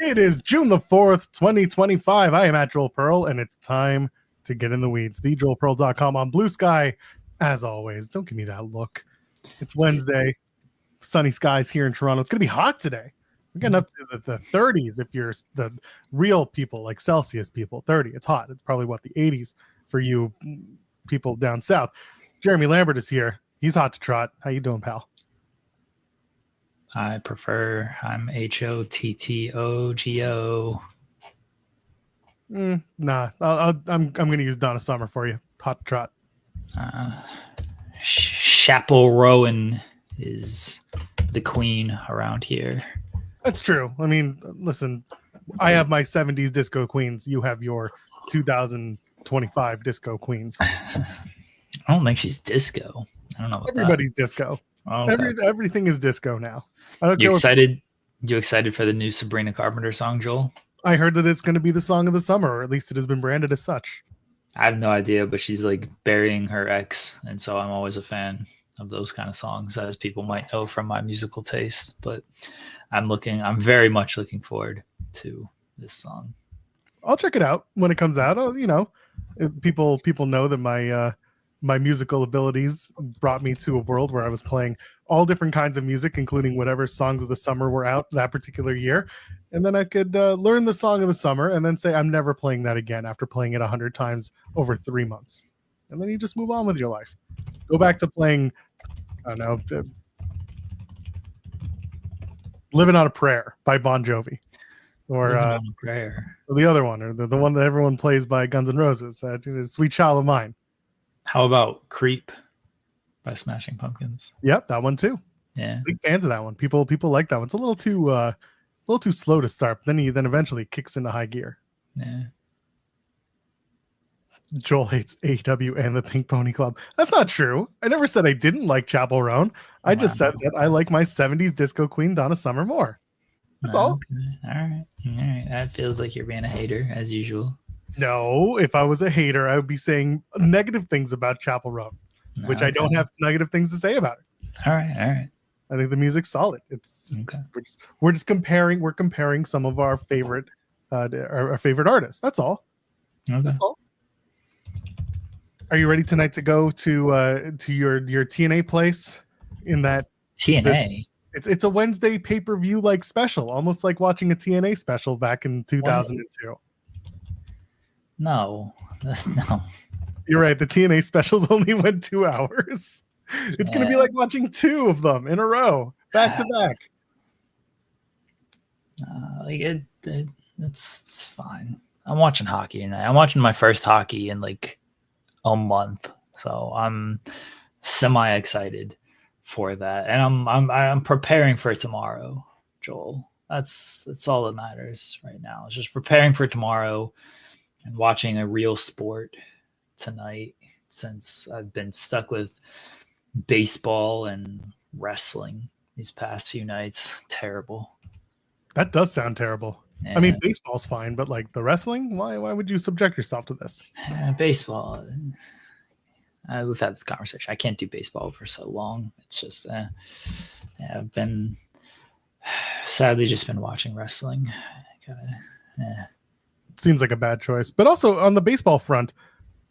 It is June the 4th, 2025. I am at Joel Pearl, and it's time to get in the weeds. TheJoelPearl.com on Blue Sky. As always, don't give me that look. It's Wednesday. Sunny skies here in Toronto. It's going to be hot today. We're getting up to the 30s if you're the real people, like Celsius people. 30. It's hot. It's probably, the 80s for you people down south. Jeremy Lambert is here. He's hot to trot. How you doing, pal? I'm HOTTOGO. Nah, I'm going to use Donna Summer for you. Hot to trot. Chapel Rowan is the queen around here. That's true. I mean, listen, I have my 70s disco queens. You have your 2025 disco queens. I don't think she's disco. I don't know. Everybody's disco. Oh, okay. Everything is disco now. You excited? You excited for the new Sabrina Carpenter song, Joel? I heard that it's going to be the song of the summer, or at least it has been branded as such. I have no idea, but she's like burying her ex, and so I'm always a fan of those kind of songs, as people might know from my musical taste. But I'm very much looking forward to this song. I'll check it out when it comes out. People know that my musical abilities brought me to a world where I was playing all different kinds of music, including whatever songs of the summer were out that particular year. And then I could learn the song of the summer and then say, I'm never playing that again after playing it 100 times over 3 months. And then you just move on with your life. Go back to playing, I don't know, Living on a Prayer by Bon Jovi. Or the other one, or the one that everyone plays by Guns N' Roses, Sweet Child of Mine. How about Creep by Smashing Pumpkins? Yep, that one too. Yeah, big fans of that one. People like that one. It's a little too slow to start, but then eventually kicks into high gear. Yeah. Joel hates AEW and the Pink Pony Club. That's not true. I never said I didn't like Chapel Roan. I just said that I like my 70s disco queen Donna Summer more. That's all. Okay. All right. That feels like you're being a hater as usual. No, if I was a hater, I would be saying negative things about Chapel Roan, which I don't have negative things to say about it. All right. I think the music's solid. It's okay. We're just comparing. We're comparing some of our favorite artists. That's all. Okay. That's all. Are you ready tonight to go to your TNA place? In that TNA, it's a Wednesday pay-per-view like special, almost like watching a TNA special back in 2002. No. You're right. The TNA specials only went 2 hours. It's going to be like watching 2 of them in a row, back to back. It's fine. I'm watching hockey tonight. I'm watching my first hockey in like a month, so I'm semi excited for that, and I'm preparing for tomorrow, Joel. That's all that matters right now. It's just preparing for tomorrow and watching a real sport tonight, since I've been stuck with baseball and wrestling these past few nights. Terrible. That does sound terrible. Yeah. I mean, baseball's fine, but like the wrestling, why would you subject yourself to this? Baseball. We've had this conversation. I can't do baseball for so long. It's just, I've been sadly just been watching wrestling. Seems like a bad choice. But also on the baseball front,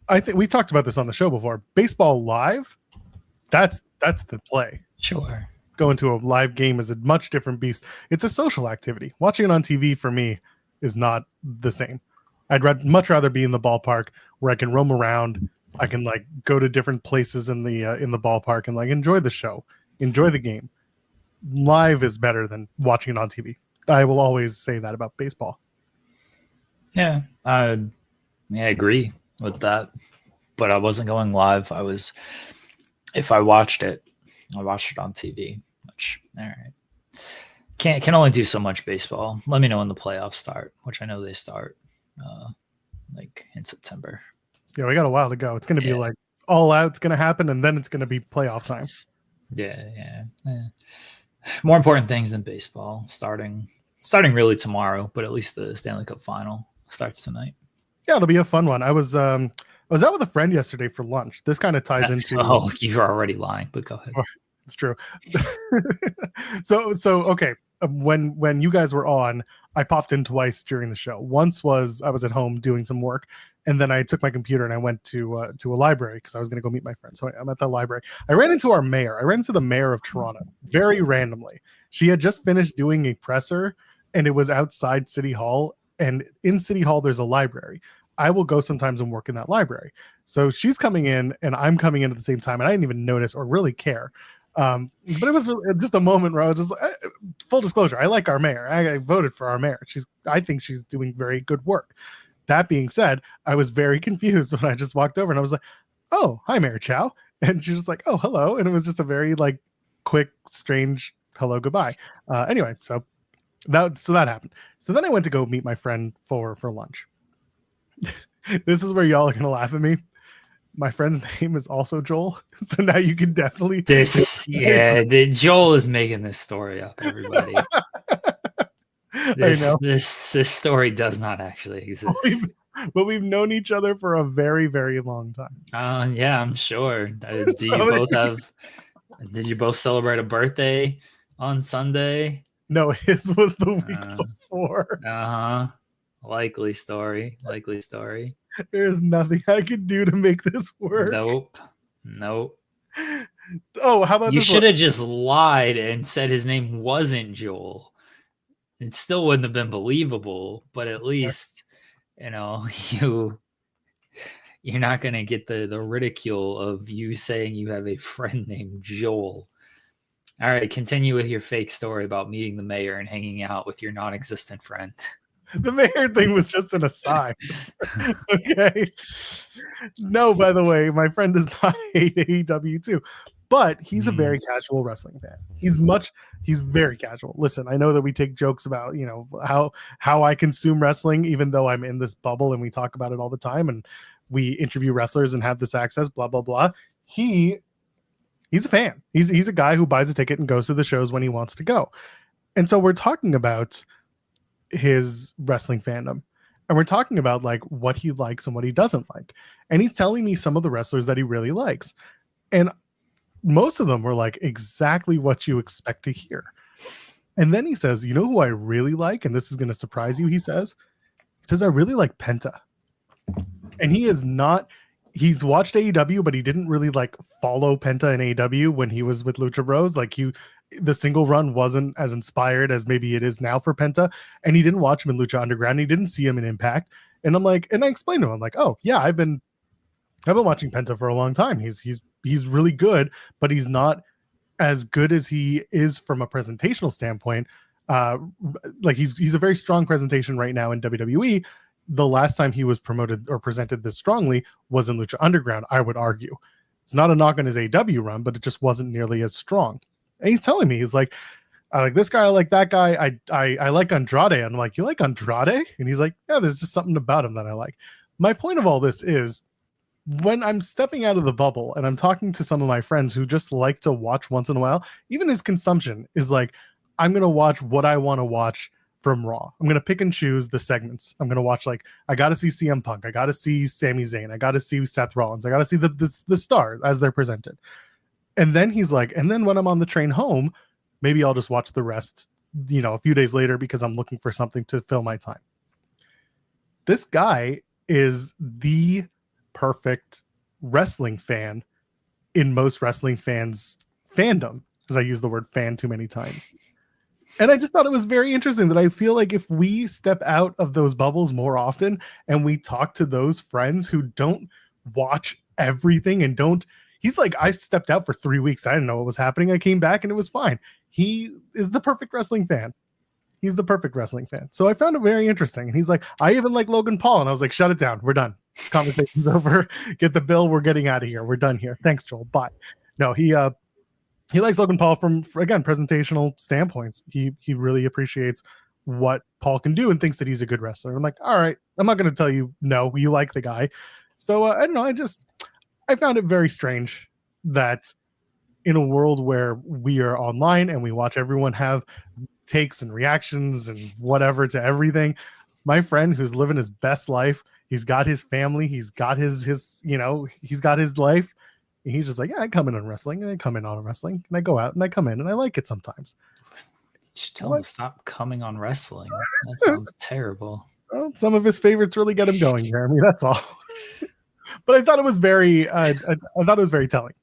I think we talked about this on the show before. Baseball live, that's the play. Sure. Going to a live game is a much different beast. It's a social activity. Watching it on TV for me is not the same. I'd much rather be in the ballpark where I can roam around. I can like go to different places in the ballpark and like enjoy the show, enjoy the game. Live is better than watching it on TV. I will always say that about baseball. Yeah, I agree with that. But I wasn't going live. If I watched it on TV. Which, all right, can only do so much baseball. Let me know when the playoffs start, which I know they start like in September. Yeah, we got a while to go. It's going to be like all out. It's going to happen, and then it's going to be playoff time. Yeah. More important things than baseball. Starting really tomorrow, but at least the Stanley Cup Final starts tonight. Yeah, it'll be a fun one. I was out with a friend yesterday for lunch. This kind of ties into. Oh, you're already lying, but go ahead. It's true. So okay. when you guys were on, I popped in twice during the show. Once was I was at home doing some work, and then I took my computer and I went to a library because I was going to go meet my friend. So I'm at the library. I ran into our mayor. I ran into the mayor of Toronto very randomly. She had just finished doing a presser, and it was outside City Hall. And in City Hall, there's a library. I will go sometimes and work in that library. So she's coming in, and I'm coming in at the same time, and I didn't even notice or really care. But it was just a moment where I was just full disclosure. I like our mayor. I voted for our mayor. I think she's doing very good work. That being said, I was very confused when I just walked over and I was like, "Oh, hi, Mayor Chow," and she's just like, "Oh, hello," and it was just a very like quick, strange hello, goodbye. Anyway, so that happened. So then I went to go meet my friend for lunch. This is where y'all are gonna laugh at me. My friend's name is also Joel, so now you can definitely Joel is making this story up, everybody. This story does not actually exist. But we've known each other for a very, very long time. Yeah, I'm sure. Did you both celebrate a birthday on Sunday? No, his was the week before. Likely story. There's nothing I could do to make this work. Nope. Oh, how about you should have just lied and said his name wasn't Joel. It still wouldn't have been believable, but at least, you know, you're not going to get the ridicule of you saying you have a friend named Joel. All right, continue with your fake story about meeting the mayor and hanging out with your non-existent friend. The mayor thing was just an aside. Okay. No, by the way, my friend does not hate AEW too, but he's a very casual wrestling fan. He's very casual. Listen, I know that we take jokes about, you know, how I consume wrestling, even though I'm in this bubble and we talk about it all the time and we interview wrestlers and have this access, blah, blah, blah. He's a fan. He's a guy who buys a ticket and goes to the shows when he wants to go. And so we're talking about his wrestling fandom, and we're talking about like what he likes and what he doesn't like, and he's telling me some of the wrestlers that he really likes, and most of them were like exactly what you expect to hear. And then he says, "You know who I really like, and this is going to surprise you," he says I really like Penta. And he's watched AEW, but he didn't really like follow Penta in AEW when he was with Lucha Bros. Like the single run wasn't as inspired as maybe it is now for Penta, and he didn't watch him in Lucha Underground. He didn't see him in Impact, and I'm like, and I explained to him, I'm like, "Oh yeah, I've been watching Penta for a long time. He's really good, but he's not as good as he is from a presentational standpoint. Like he's a very strong presentation right now in WWE. The last time he was promoted or presented this strongly was in Lucha Underground, I would argue. It's not a knock on his AEW run, but it just wasn't nearly as strong." And he's telling me, he's like, "I like this guy, I like that guy, I like Andrade." And I'm like, "You like Andrade?" And he's like, "Yeah, there's just something about him that I like." My point of all this is, when I'm stepping out of the bubble and I'm talking to some of my friends who just like to watch once in a while, even his consumption is like, I'm going to watch what I want to watch from Raw. I'm going to pick and choose the segments. I'm going to watch, like, I got to see CM Punk. I got to see Sami Zayn. I got to see Seth Rollins. I got to see the stars as they're presented. And then he's like, and then when I'm on the train home, maybe I'll just watch the rest, you know, a few days later because I'm looking for something to fill my time. This guy is the perfect wrestling fan in most wrestling fans' fandom, because I use the word fan too many times. And I just thought it was very interesting that I feel like if we step out of those bubbles more often and we talk to those friends who don't watch everything and don't, he's like, I stepped out for 3 weeks. I didn't know what was happening. I came back and it was fine. He is the perfect wrestling fan. He's the perfect wrestling fan. So I found it very interesting. And he's like, I even like Logan Paul. And I was like, shut it down. We're done. Conversation's over. Get the bill. We're getting out of here. We're done here. Thanks, Joel. Bye. No, he likes Logan Paul from, again, presentational standpoints. He really appreciates what Paul can do and thinks that he's a good wrestler. I'm like, all right, I'm not going to tell you no, you like the guy. So I don't know. I found it very strange that in a world where we are online and we watch everyone have takes and reactions and whatever to everything, my friend who's living his best life, he's got his family, he's got his you know, he's got his life. And he's just like, yeah, I come in on wrestling and I come in on wrestling and I go out and I come in and I like it sometimes. Just tell him to stop coming on wrestling. That sounds terrible. Well, some of his favorites really get him going, Jeremy. That's all. But I thought it was very, I thought it was very telling,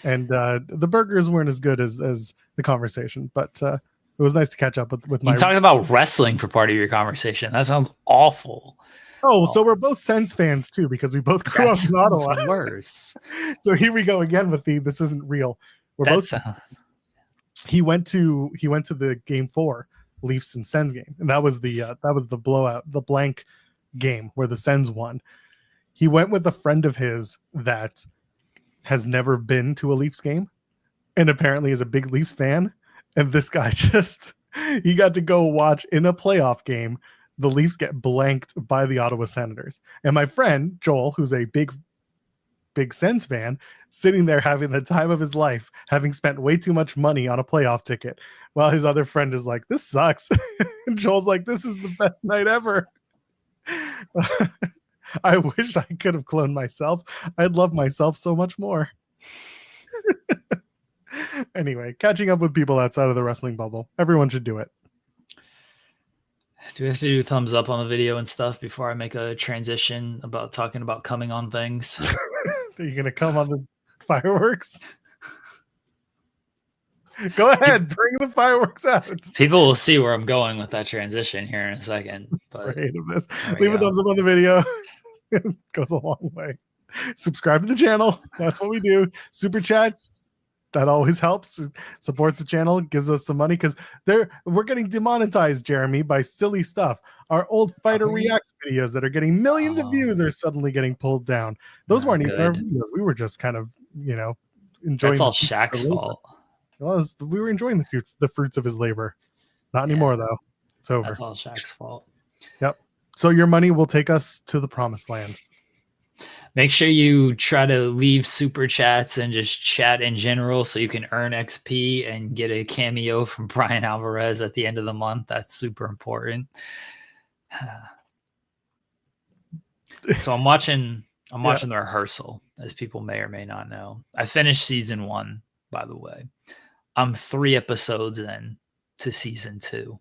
and the burgers weren't as good as the conversation, but it was nice to catch up with my. You talking about wrestling for part of your conversation? That sounds awful. Oh, so we're both Sens fans too, because we both grew up in Ottawa. Worse. So here we go again with this isn't real. We're both. He went to the Game 4 Leafs and Sens game, and that was the blowout, the blank game where the Sens won. He went with a friend of his that has never been to a Leafs game, and apparently is a big Leafs fan. And this guy he got to go watch in a playoff game the Leafs get blanked by the Ottawa Senators. And my friend Joel, who's a big Sens fan, sitting there having the time of his life, having spent way too much money on a playoff ticket, while his other friend is like, this sucks. And Joel's like, this is the best night ever. I wish I could have cloned myself. I'd love myself so much more. Anyway, catching up with people outside of the wrestling bubble. Everyone should do it. Do we have to do thumbs up on the video and stuff before I make a transition about talking about coming on things? Are you going to come on the fireworks? Go ahead, bring the fireworks out. People will see where I'm going with that transition here in a second. But afraid of this. Leave a thumbs up on the video. It goes a long way. Subscribe to the channel. That's what we do. Super chats. That always helps. It supports the channel, gives us some money, because we're getting demonetized, Jeremy, by silly stuff. Our old Fighter Reacts videos that are getting millions of views are suddenly getting pulled down. Those weren't even our videos. We were just kind of, enjoying. That's all Shaq's fault. Well, we were enjoying the fruits of his labor. Not anymore, though. It's over. That's all Shaq's fault. Yep. So your money will take us to the promised land. Make sure you try to leave super chats and just chat in general so you can earn XP and get a cameo from Brian Alvarez at the end of the month. That's super important. So I'm watching the rehearsal, as people may or may not know. I finished season 1, by the way. I'm 3 episodes in to season 2.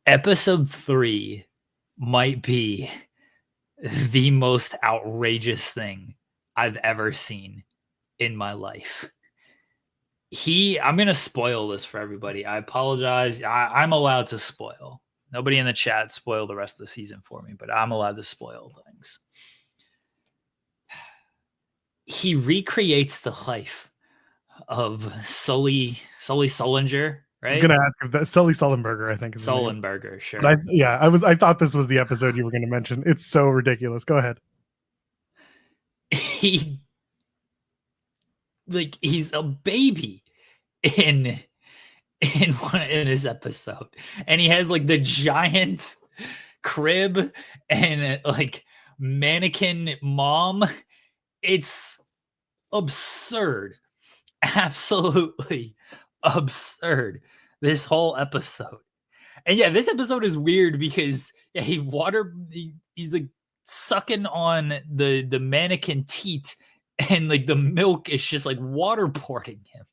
Episode 3 might be the most outrageous thing I've ever seen in my life. I'm going to spoil this for everybody. I apologize. I'm allowed to spoil. Nobody in the chat spoil the rest of the season for me, but I'm allowed to spoil things. He recreates the life of Sully Sullinger. Right? I was going to ask if that Sully Sullenberger, I think. Is Sullenberger, sure. But I thought this was the episode you were going to mention. It's so ridiculous. Go ahead. He's a baby in this episode, and he has like the giant crib and like mannequin mom. It's absurd. Absolutely absurd, this whole episode. And this episode is weird because he's like sucking on the mannequin teat, and like the milk is just like waterboarding him.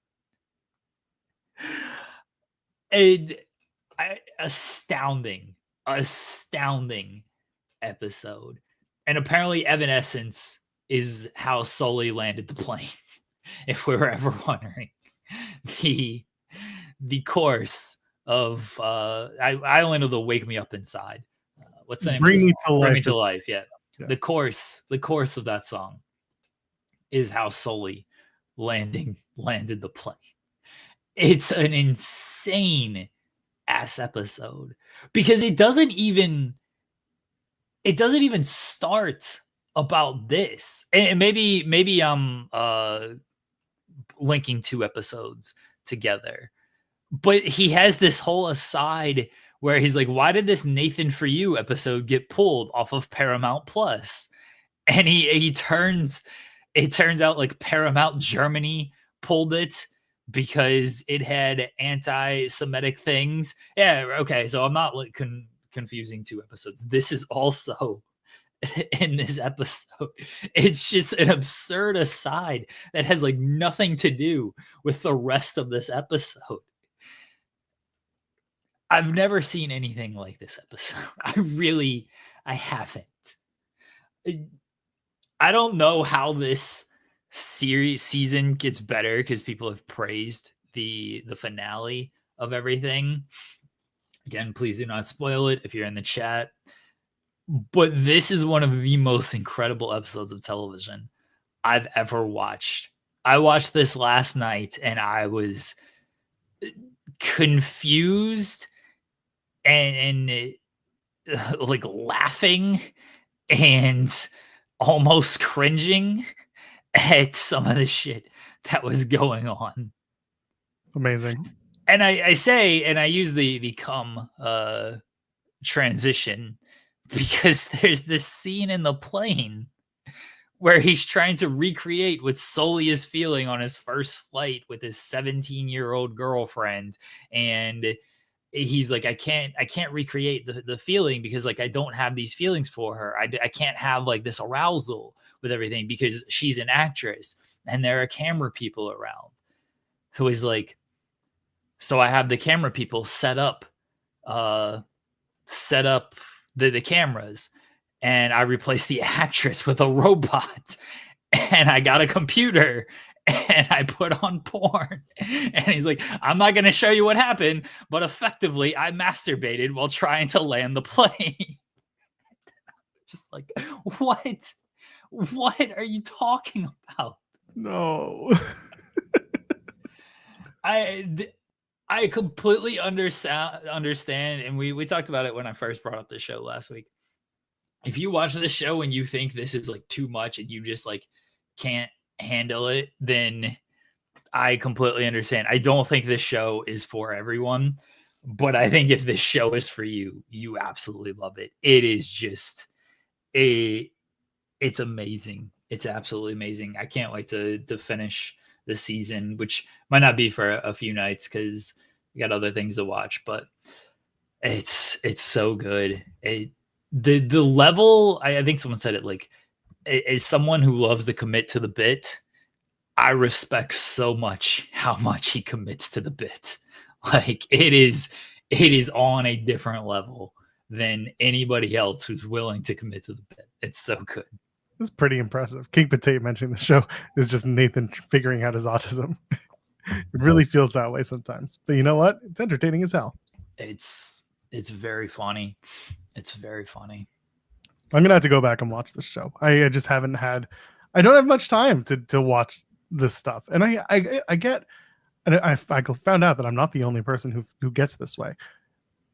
Astounding episode. And apparently Evanescence is how Sully landed the plane, if we were ever wondering. The course of I only know the Wake Me Up Inside. What's the name? Bring Me to Life. Bring Me to Life. Yeah. The course of that song is how Sully landed the plane. It's an insane ass episode because it doesn't even start about this. And maybe I'm linking 2 episodes together, but he has this whole aside where he's like, why did this Nathan For You episode get pulled off of Paramount Plus? And it turns out like Paramount Germany pulled it because it had anti-Semitic things. Yeah, okay, so I'm not like confusing 2 episodes. This is also in this episode. It's just an absurd aside that has like nothing to do with the rest of this episode. I've never seen anything like this episode. I haven't. I don't know how this season gets better because people have praised the finale of everything. Again, please do not spoil it if you're in the chat. But this is one of the most incredible episodes of television I've ever watched. I watched this last night and I was confused and like laughing and almost cringing at some of the shit that was going on. Amazing. And I say, and I use the come transition because there's this scene in the plane where he's trying to recreate what Sully is feeling on his first flight with his 17-year-old girlfriend. And he's like, I can't recreate the feeling because like I don't have these feelings for her. I can't have like this arousal with everything because she's an actress and there are camera people around. Who is like, so I have the camera people set up the cameras, and I replaced the actress with a robot, and I got a computer and I put on porn. And he's like, I'm not going to show you what happened, but effectively I masturbated while trying to land the plane. Just like, what are you talking about? No. I completely understand, and we talked about it when I first brought up the show last week. If you watch this show and you think this is like too much and you just like can't handle it, then I completely understand. I don't think this show is for everyone, but I think if this show is for you, you absolutely love it. It is just it's amazing. It's absolutely amazing. I can't wait to finish the season, which might not be for a few nights because we got other things to watch, but it's so good. The level, I think someone said it, like, as someone who loves to commit to the bit, I respect so much how much he commits to the bit. Like it is on a different level than anybody else who's willing to commit to the bit. It's so good. It's pretty impressive. King Potato mentioning the show is just Nathan figuring out his autism. It really feels that way sometimes. But you know what? It's entertaining as hell. It's very funny. It's very funny. I'm gonna have to go back and watch this show. I just haven't had. I don't have much time to watch this stuff, and I get. And I found out that I'm not the only person who gets this way.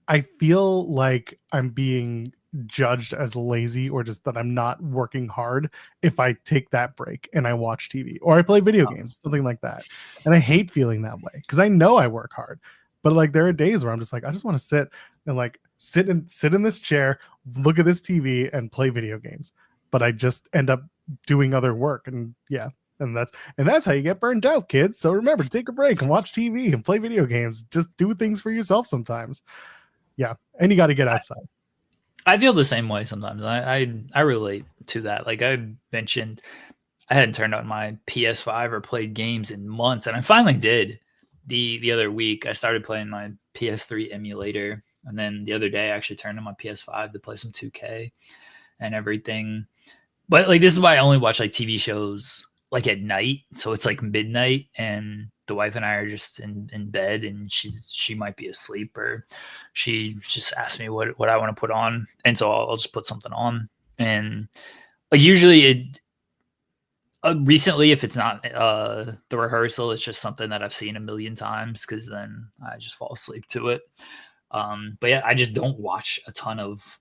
I feel like I'm being judged as lazy or just that I'm not working hard if I take that break and I watch TV or I play video games, something like that. And I hate feeling that way because I know I work hard. But like there are days where I'm just like, I just want to sit and like sit in this chair, look at this TV and play video games. But I just end up doing other work. And yeah. And that's how you get burned out, kids. So remember, take a break and watch TV and play video games. Just do things for yourself sometimes. Yeah. And you got to get outside. I feel the same way sometimes. I relate to that. Like I mentioned, I hadn't turned on my PS5 or played games in months, and I finally did. The other week, I started playing my PS3 emulator, and then the other day, I actually turned on my PS5 to play some 2K and everything. But like this is why I only watch like TV shows like at night, so it's like midnight, and the wife and I are just in bed, and she might be asleep, or she just asked me what I want to put on, and so I'll just put something on. And like usually it recently, if it's not the rehearsal, it's just something that I've seen a million times because then I just fall asleep to it. But yeah, I just don't watch a ton of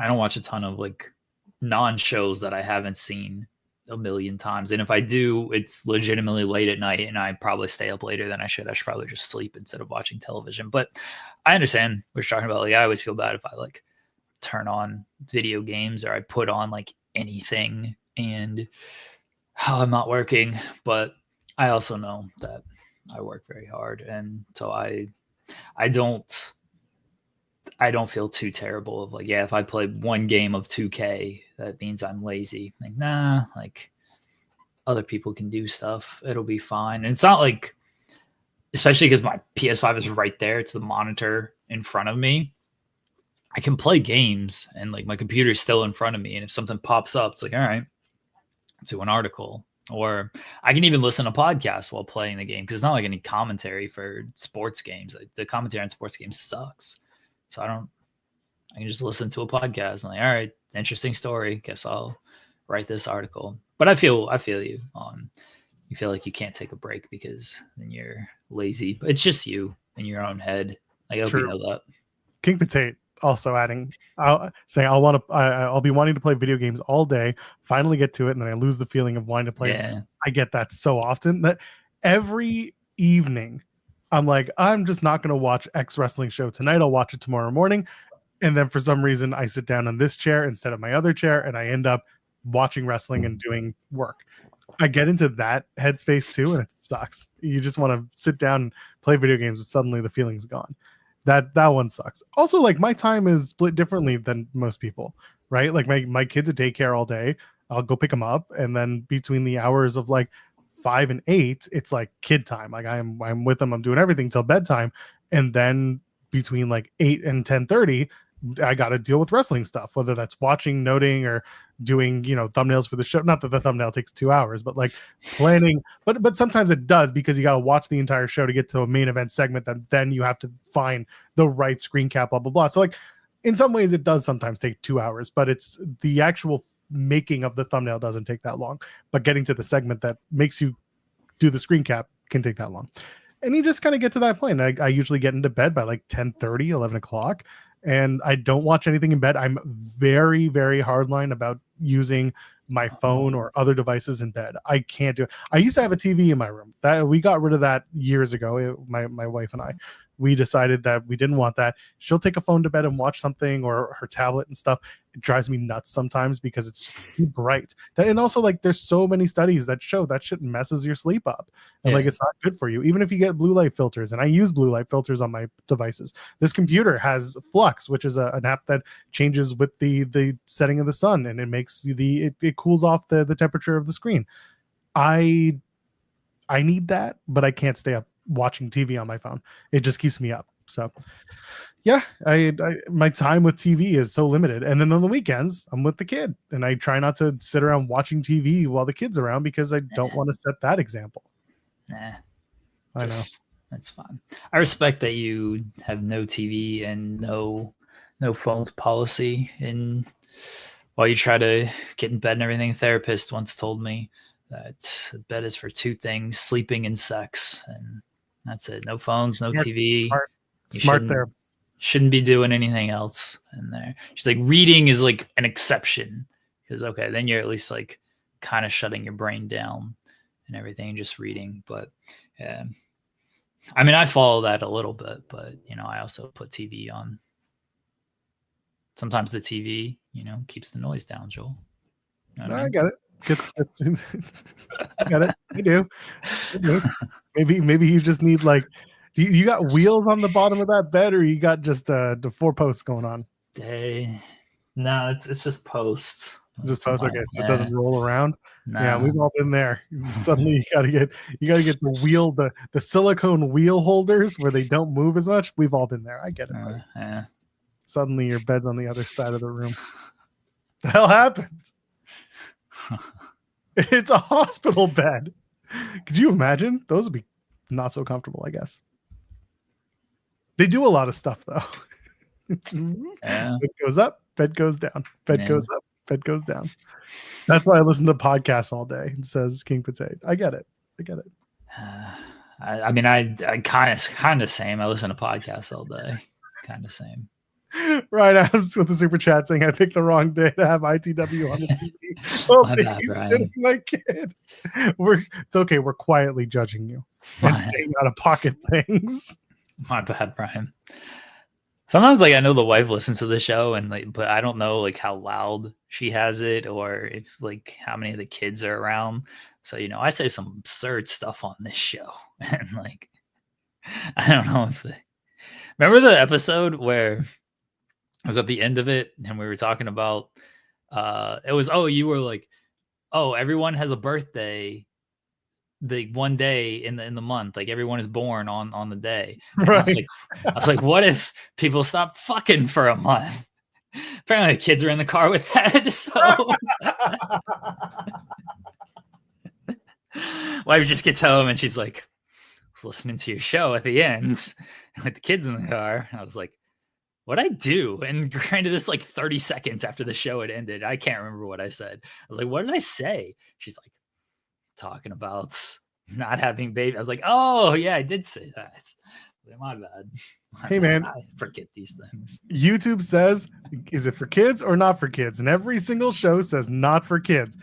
like non-shows that I haven't seen a million times. And if I do, it's legitimately late at night and I probably stay up later than I should. I should probably just sleep instead of watching television. But I understand what you're talking about. Like I always feel bad if I like turn on video games or I put on like anything and I'm not working. But I also know that I work very hard. And so I don't feel too terrible of like, yeah, if I play one game of 2K, that means I'm lazy. Like, nah, like other people can do stuff. It'll be fine. And it's not like, especially because my PS5 is right there. It's the monitor in front of me, I can play games and like my computer's still in front of me. And if something pops up, it's like, all right, let's do an article. Or I can even listen to podcasts while playing the game because it's not like any commentary for sports games. Like, the commentary on sports games sucks. So I can just listen to a podcast and like, all right, interesting story. Guess I'll write this article. But I feel you. You feel like you can't take a break because then you're lazy. But it's just you in your own head. I hope you know that. King Potato also adding, I'll be wanting to play video games all day, finally get to it, and then I lose the feeling of wanting to play. Yeah. I get that so often that every evening I'm like, I'm just not going to watch X wrestling show tonight. I'll watch it tomorrow morning. And then for some reason I sit down on this chair instead of my other chair and I end up watching wrestling and doing work. I get into that headspace too, and it sucks. You just want to sit down and play video games, but suddenly the feeling's gone. That one sucks. Also, like, my time is split differently than most people, right? Like my kids at daycare all day. I'll go pick them up, and then between the hours of like 5 and 8, it's like kid time. Like I'm with them. I'm doing everything till bedtime, and then between like 8 and 10:30, I got to deal with wrestling stuff, whether that's watching, noting, or doing, thumbnails for the show. Not that the thumbnail takes 2 hours, but like planning. But sometimes it does, because you got to watch the entire show to get to a main event segment that then you have to find the right screen cap, blah, blah, blah. So like in some ways it does sometimes take 2 hours, but it's the actual making of the thumbnail doesn't take that long. But getting to the segment that makes you do the screen cap can take that long. And you just kind of get to that point. I usually get into bed by like 10:30, 11 o'clock. And I don't watch anything in bed. I'm very, very hardline about using my phone or other devices in bed. I can't do it. I used to have a TV in my room. That we got rid of that years ago. My wife and I, we decided that we didn't want that. She'll take a phone to bed and watch something, or her tablet and stuff. It drives me nuts sometimes because it's just too bright. And also, like, there's so many studies that show that shit messes your sleep up. And like, it's not good for you, even if you get blue light filters. And I use blue light filters on my devices. This computer has Flux, which is an app that changes with the setting of the sun, and it makes it cools off the temperature of the screen. I need that, but I can't stay up watching TV on my phone. It just keeps me up. So yeah, my time with TV is so limited. And then on the weekends, I'm with the kid, and I try not to sit around watching TV while the kid's around, because I don't want to set that example. I know. That's fine. I respect that you have no TV and no phones policy while you try to get in bed and everything. A therapist once told me that bed is for 2 things: sleeping and sex. And that's it. No phones, no TV. Smart therapist. Shouldn't be doing anything else in there. She's like, reading is like an exception, because okay, then you're at least like kind of shutting your brain down and everything, just reading. But yeah, I mean, I follow that a little bit, but I also put TV on. Sometimes the TV, keeps the noise down, Joel. I got it. I got it. I do. Maybe you just need, like, you got wheels on the bottom of that bed, or you got just the 4 posts going on? No, it's just posts. Just posts. Okay, so it doesn't roll around. No. Yeah, we've all been there. Suddenly you gotta get the wheel, the silicone wheel holders where they don't move as much. We've all been there. I get it. Yeah. Suddenly your bed's on the other side of the room. The hell happened? It's a hospital bed. Could you imagine? Those would be not so comfortable, I guess. They do a lot of stuff, though. Yeah. Bed goes up, bed goes down. Bed goes up, bed goes down. That's why I listen to podcasts all day. It says King Potato. I get it. I mean, I kind of same. I listen to podcasts all day. Kind of same. Ryan Adams with the super chat saying, I picked the wrong day to have ITW on the TV. Oh, babysitting my kid. It's okay. We're quietly judging you and saying out of pocket things. My bad, Brian. Sometimes, like, I know the wife listens to the show, and but I don't know like how loud she has it, or if like how many of the kids are around. So I say some absurd stuff on this show, and like I don't know if remember the episode where I was at the end of it and we were talking about it was you were like, oh, everyone has a birthday the one day in the month, like everyone is born on the day. And Right. I was like, what if people stop fucking for a month? Apparently the kids are in the car with that. So wife just gets home and she's like, I was listening to your show at the end with the kids in the car. I was like, what'd I do? And granted, this like 30 seconds after the show had ended. I can't remember what I said. I was like, what did I say? She's like, talking about not having baby. I was like, oh yeah, I did say that. My bad. Hey man, I forget these things. YouTube says, is it for kids or not for kids? And every single show says not for kids.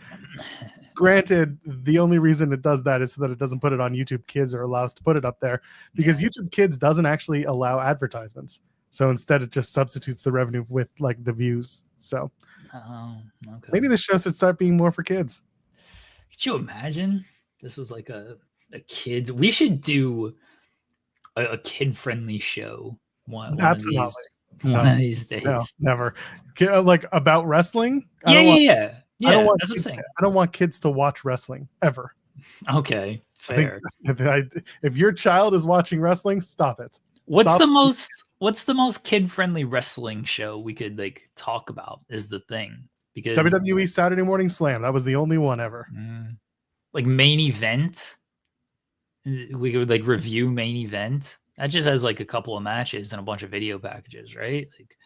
Granted, the only reason it does that is so that it doesn't put it on YouTube Kids or allows to put it up there, because YouTube Kids doesn't actually allow advertisements. So instead, it just substitutes the revenue with like the views. So okay. Maybe the show should start being more for kids. Could you imagine? This is like a kids. We should do a kid-friendly show one of these days. No, never. Like about wrestling? Yeah. I don't want that's kids, what I'm saying. I don't want kids to watch wrestling ever. Okay, fair. If your child is watching wrestling, stop it. What's the most kid-friendly wrestling show we could like talk about is the thing. Because WWE Saturday Morning Slam, that was the only one ever. Like main event, we could like review main event. That just has like a couple of matches and a bunch of video packages, right? Like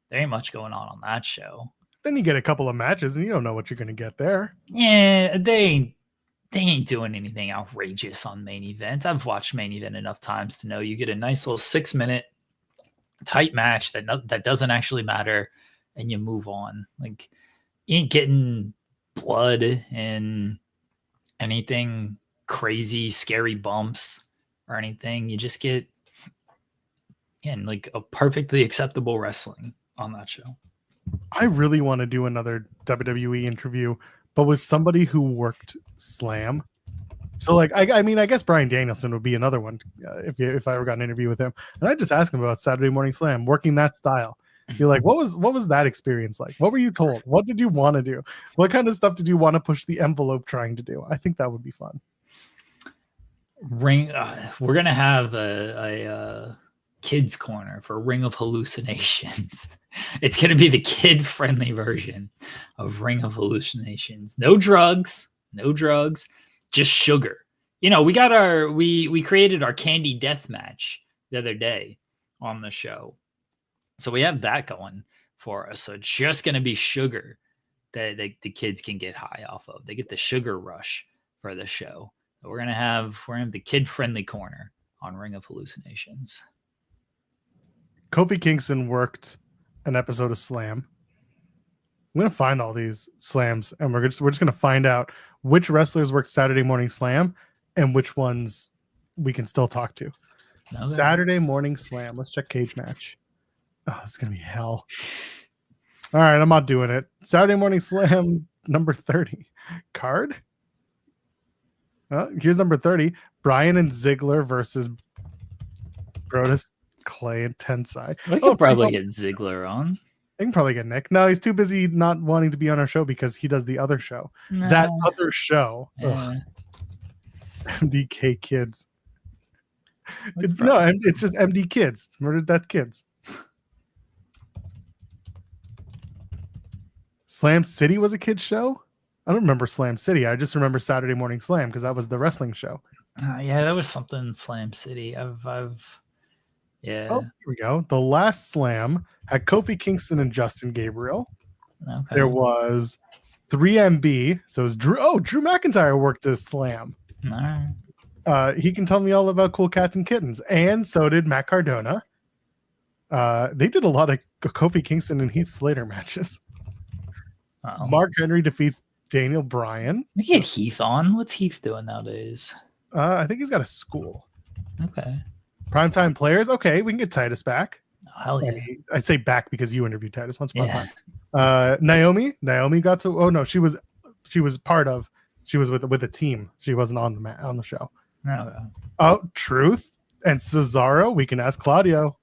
there ain't much going on that show. Then you get a couple of matches and you don't know what you're going to get there. Yeah, they ain't doing anything outrageous on main event. I've watched main event enough times to know you get a nice little 6-minute tight match that doesn't actually matter, and you move on. Like you ain't getting blood and anything crazy, scary bumps or anything. You just get like a perfectly acceptable wrestling on that show. I really want to do another WWE interview, but with somebody who worked Slam. So like, I mean, I guess Bryan Danielson would be another one if I ever got an interview with him. And I'd just ask him about Saturday Morning Slam, working that style. Be like, what was that experience like? What were you told? What did you want to do? What kind of stuff did you want to push the envelope trying to do? I think that would be fun. We're gonna have a kids corner for Ring of Hallucinations. It's gonna be the kid-friendly version of Ring of Hallucinations. No drugs, just sugar. You know, we created our candy death match the other day on the show. So we have that going for us. So it's just going to be sugar that the kids can get high off of. They get the sugar rush for the show. So we're going to have the kid-friendly corner on Ring of Hallucinations. Kofi Kingston worked an episode of Slam. I'm going to find all these slams, and we're just going to find out which wrestlers worked Saturday Morning Slam and which ones we can still talk to. Okay. Saturday Morning Slam. Let's check cage match. Oh, it's going to be hell. All right, I'm not doing it. Saturday Morning Slam number 30. Card? Here's number 30. Bryan and Ziggler versus Brodus, Clay, and Tensai. We could probably get Ziggler on. I can probably get Nick. No, he's too busy not wanting to be on our show because he does the other show. No. That other show. MDK Kids. No, it's just MD Kids. It's Murdered Death Kids. Slam City was a kid's show? I don't remember Slam City. I just remember Saturday Morning Slam because that was the wrestling show. Yeah, that was something Slam City. Yeah. Oh, here we go. The last Slam had Kofi Kingston and Justin Gabriel. Okay. There was 3MB. So it was Drew McIntyre worked as Slam. All right. He can tell me all about Cool Cats and Kittens. And so did Matt Cardona. They did a lot of Kofi Kingston and Heath Slater matches. Uh-oh. Mark Henry defeats Daniel Bryan. We get Heath on. What's Heath doing nowadays? I think he's got a school. Okay. Primetime players. Okay, we can get Titus back. Oh, hell yeah. I say back because you interviewed Titus once upon a time. Naomi got to. Oh no, she was with a team. She wasn't on the show. Okay. Oh, Truth and Cesaro. We can ask Claudio.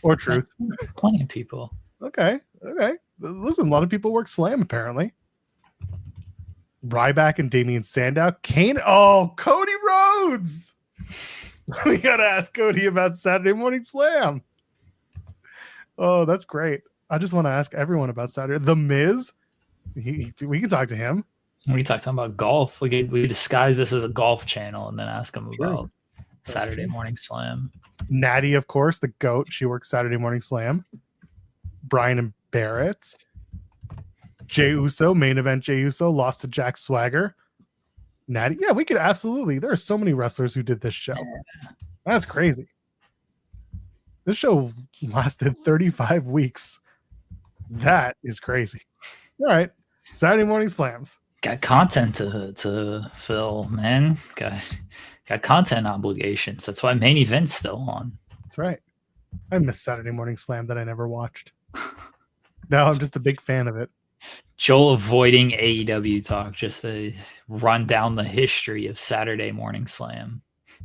Or Truth. Plenty of people. Okay. Listen, a lot of people work Slam apparently. Ryback and Damian Sandow. Kane. Oh, Cody Rhodes. We got to ask Cody about Saturday Morning Slam. Oh, that's great. I just want to ask everyone about Saturday. The Miz. We can talk to him. We talk about golf. We disguise this as a golf channel and then ask him about Saturday Morning Slam. Natty, of course, the GOAT. She works Saturday Morning Slam. Brian and Barrett. Jey Uso, main event Jey Uso, lost to Jack Swagger. Natty. Yeah, we could absolutely. There are so many wrestlers who did this show. Yeah. That's crazy. This show lasted 35 weeks. That is crazy. All right. Saturday Morning Slams. Got content to fill, man. Got content obligations. That's why main event's still on. That's right. I miss Saturday Morning Slam that I never watched. Now I'm just a big fan of it. Joel avoiding AEW talk just to run down the history of Saturday Morning Slam.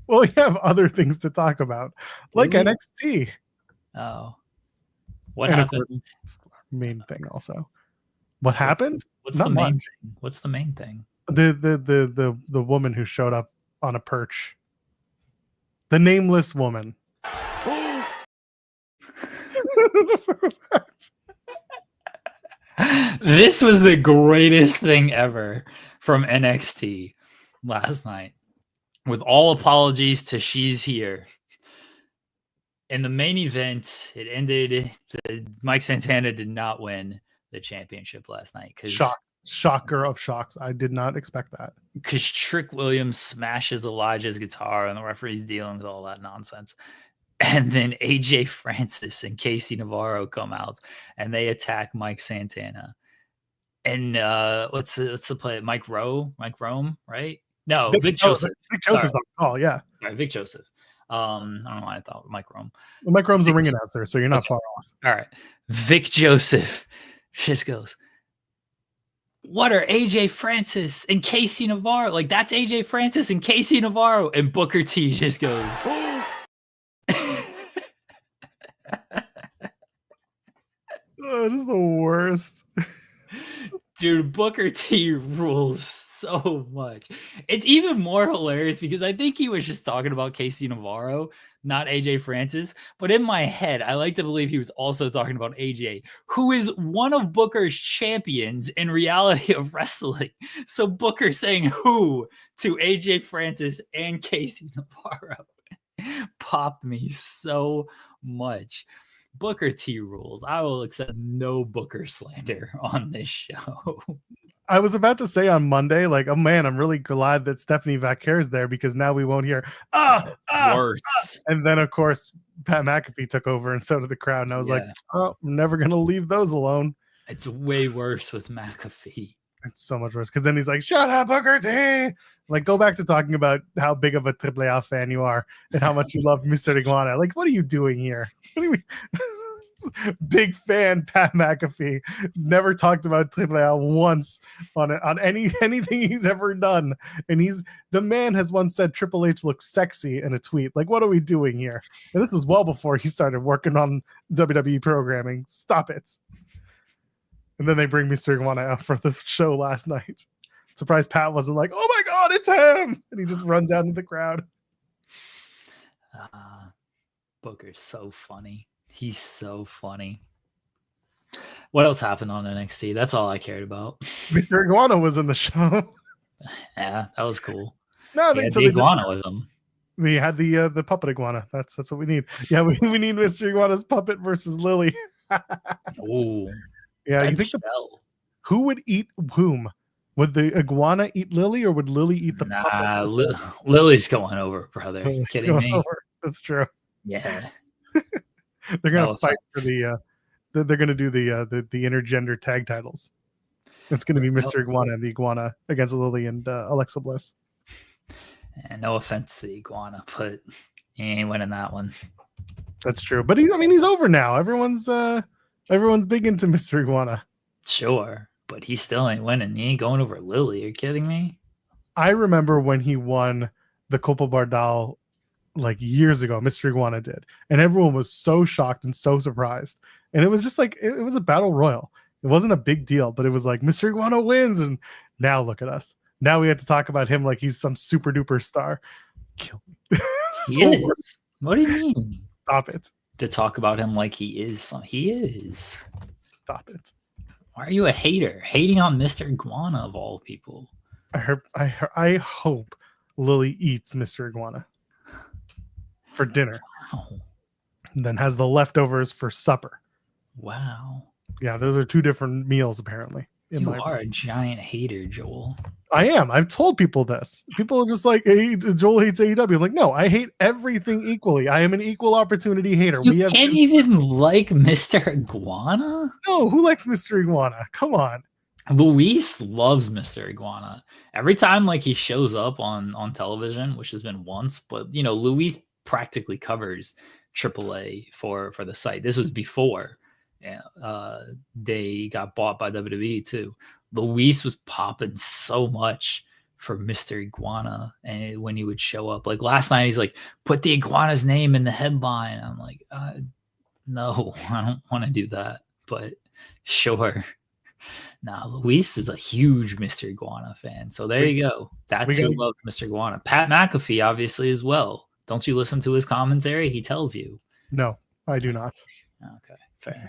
Well, we have other things to talk about, like NXT. Oh. What happened? Of course, main thing also. What happened? What's the main thing? What's the main thing? The woman who showed up on a perch. The nameless woman. This was the greatest thing ever from NXT last night. With all apologies to She's Here. In the main event, it ended. Mike Santana did not win the championship last night. Shocker of shocks. I did not expect that. Because Trick Williams smashes Elijah's guitar and the referee's dealing with all that nonsense. And then AJ Francis and Casey Navarro come out and they attack Mike Santana. And what's the play? Mike Rome, right? No, Vic Joseph. Vic Joseph's on call, yeah. Right, Vic Joseph. I don't know why I thought Mike Rome. Well, Mike Rome's a ring announcer, so you're not far off. All right. Vic Joseph just goes, what are AJ Francis and Casey Navarro? Like, that's AJ Francis and Casey Navarro. And Booker T just goes, oh, this is the worst. Dude, Booker T rules so much. It's even more hilarious because I think he was just talking about Casey Navarro, not AJ Francis. But in my head, I like to believe he was also talking about AJ, who is one of Booker's champions in reality of wrestling. So Booker saying who to AJ Francis and Casey Navarro popped me so much. Booker T rules. I will accept no Booker slander on this show. I was about to say on Monday, like, oh man, I'm really glad that Stephanie Vaquer is there because now we won't hear worse. And then of course Pat McAfee took over and so did the crowd. And I was like, oh, I'm never gonna leave those alone. It's way worse with McAfee. It's so much worse because then he's like, shut up, Booker T. Like, go back to talking about how big of a Triple A fan you are and how much you love Mr. Iguana. Like, what are you doing here? What are we? Big fan, Pat McAfee. Never talked about Triple A once on anything he's ever done. And the man has once said Triple H looks sexy in a tweet. Like, what are we doing here? And this was well before he started working on WWE programming. Stop it. And then they bring Mr. Iguana out for the show last night. Surprised Pat wasn't like, oh my God, it's him. And he just runs out into the crowd. Booker's so funny. He's so funny. What else happened on NXT? That's all I cared about. Mr. Iguana was in the show. Yeah, that was cool. No, they had the iguana with him. We had the puppet iguana. That's what we need. Yeah, we need Mr. Iguana's puppet versus Lily. Oh, yeah. You think who would eat whom? Would the iguana eat Lily or would Lily eat the puppet? Lily's going over, brother. Are you kidding me? Over. That's true. Yeah. They're gonna fight for the. They're gonna do the intergender tag titles. It's gonna be Mr. Iguana and the Iguana against Lily and Alexa Bliss. And no offense to the Iguana, but he ain't winning that one. That's true, but he's over now. Everyone's big into Mr. Iguana. Sure, but he still ain't winning. He ain't going over Lily. Are you kidding me? I remember when he won the Copa Bardal like years ago. Mr. Iguana did, and everyone was so shocked and so surprised. And it was just like it was a battle royal. It wasn't a big deal, but it was like Mr. Iguana wins, and Now look at us. Now we have to talk about him like he's some super duper star. Kill me. He is. What do you mean? Stop it. To talk about him like he is. He is. Stop it. Why are you a hater? Hating on Mr. Iguana of all people. I hope Lily eats Mr. Iguana for dinner. Wow. And then has the leftovers for supper. Wow. Yeah, those are 2 different meals apparently. You are a giant hater, Joel. I am. I've told people this. People are just like, hey, Joel hates AEW. I'm like, no, I hate everything equally. I am an equal opportunity hater. You can't even like Mr. Iguana? No, who likes Mr. Iguana? Come on. Luis loves Mr. Iguana. Every time like he shows up on television, which has been once, but you know, Luis practically covers AAA for the site. This was before they got bought by WWE too. Luis was popping so much for Mr. Iguana, and when he would show up, like last night, he's like, "Put the iguana's name in the headline." I'm like, "No, I don't want to do that." But sure. Nah, Luis is a huge Mr. Iguana fan, so there you go. That's who loves Mr. Iguana. Pat McAfee, obviously, as well. Don't you listen to his commentary? He tells you. No, I do not. Okay, fair.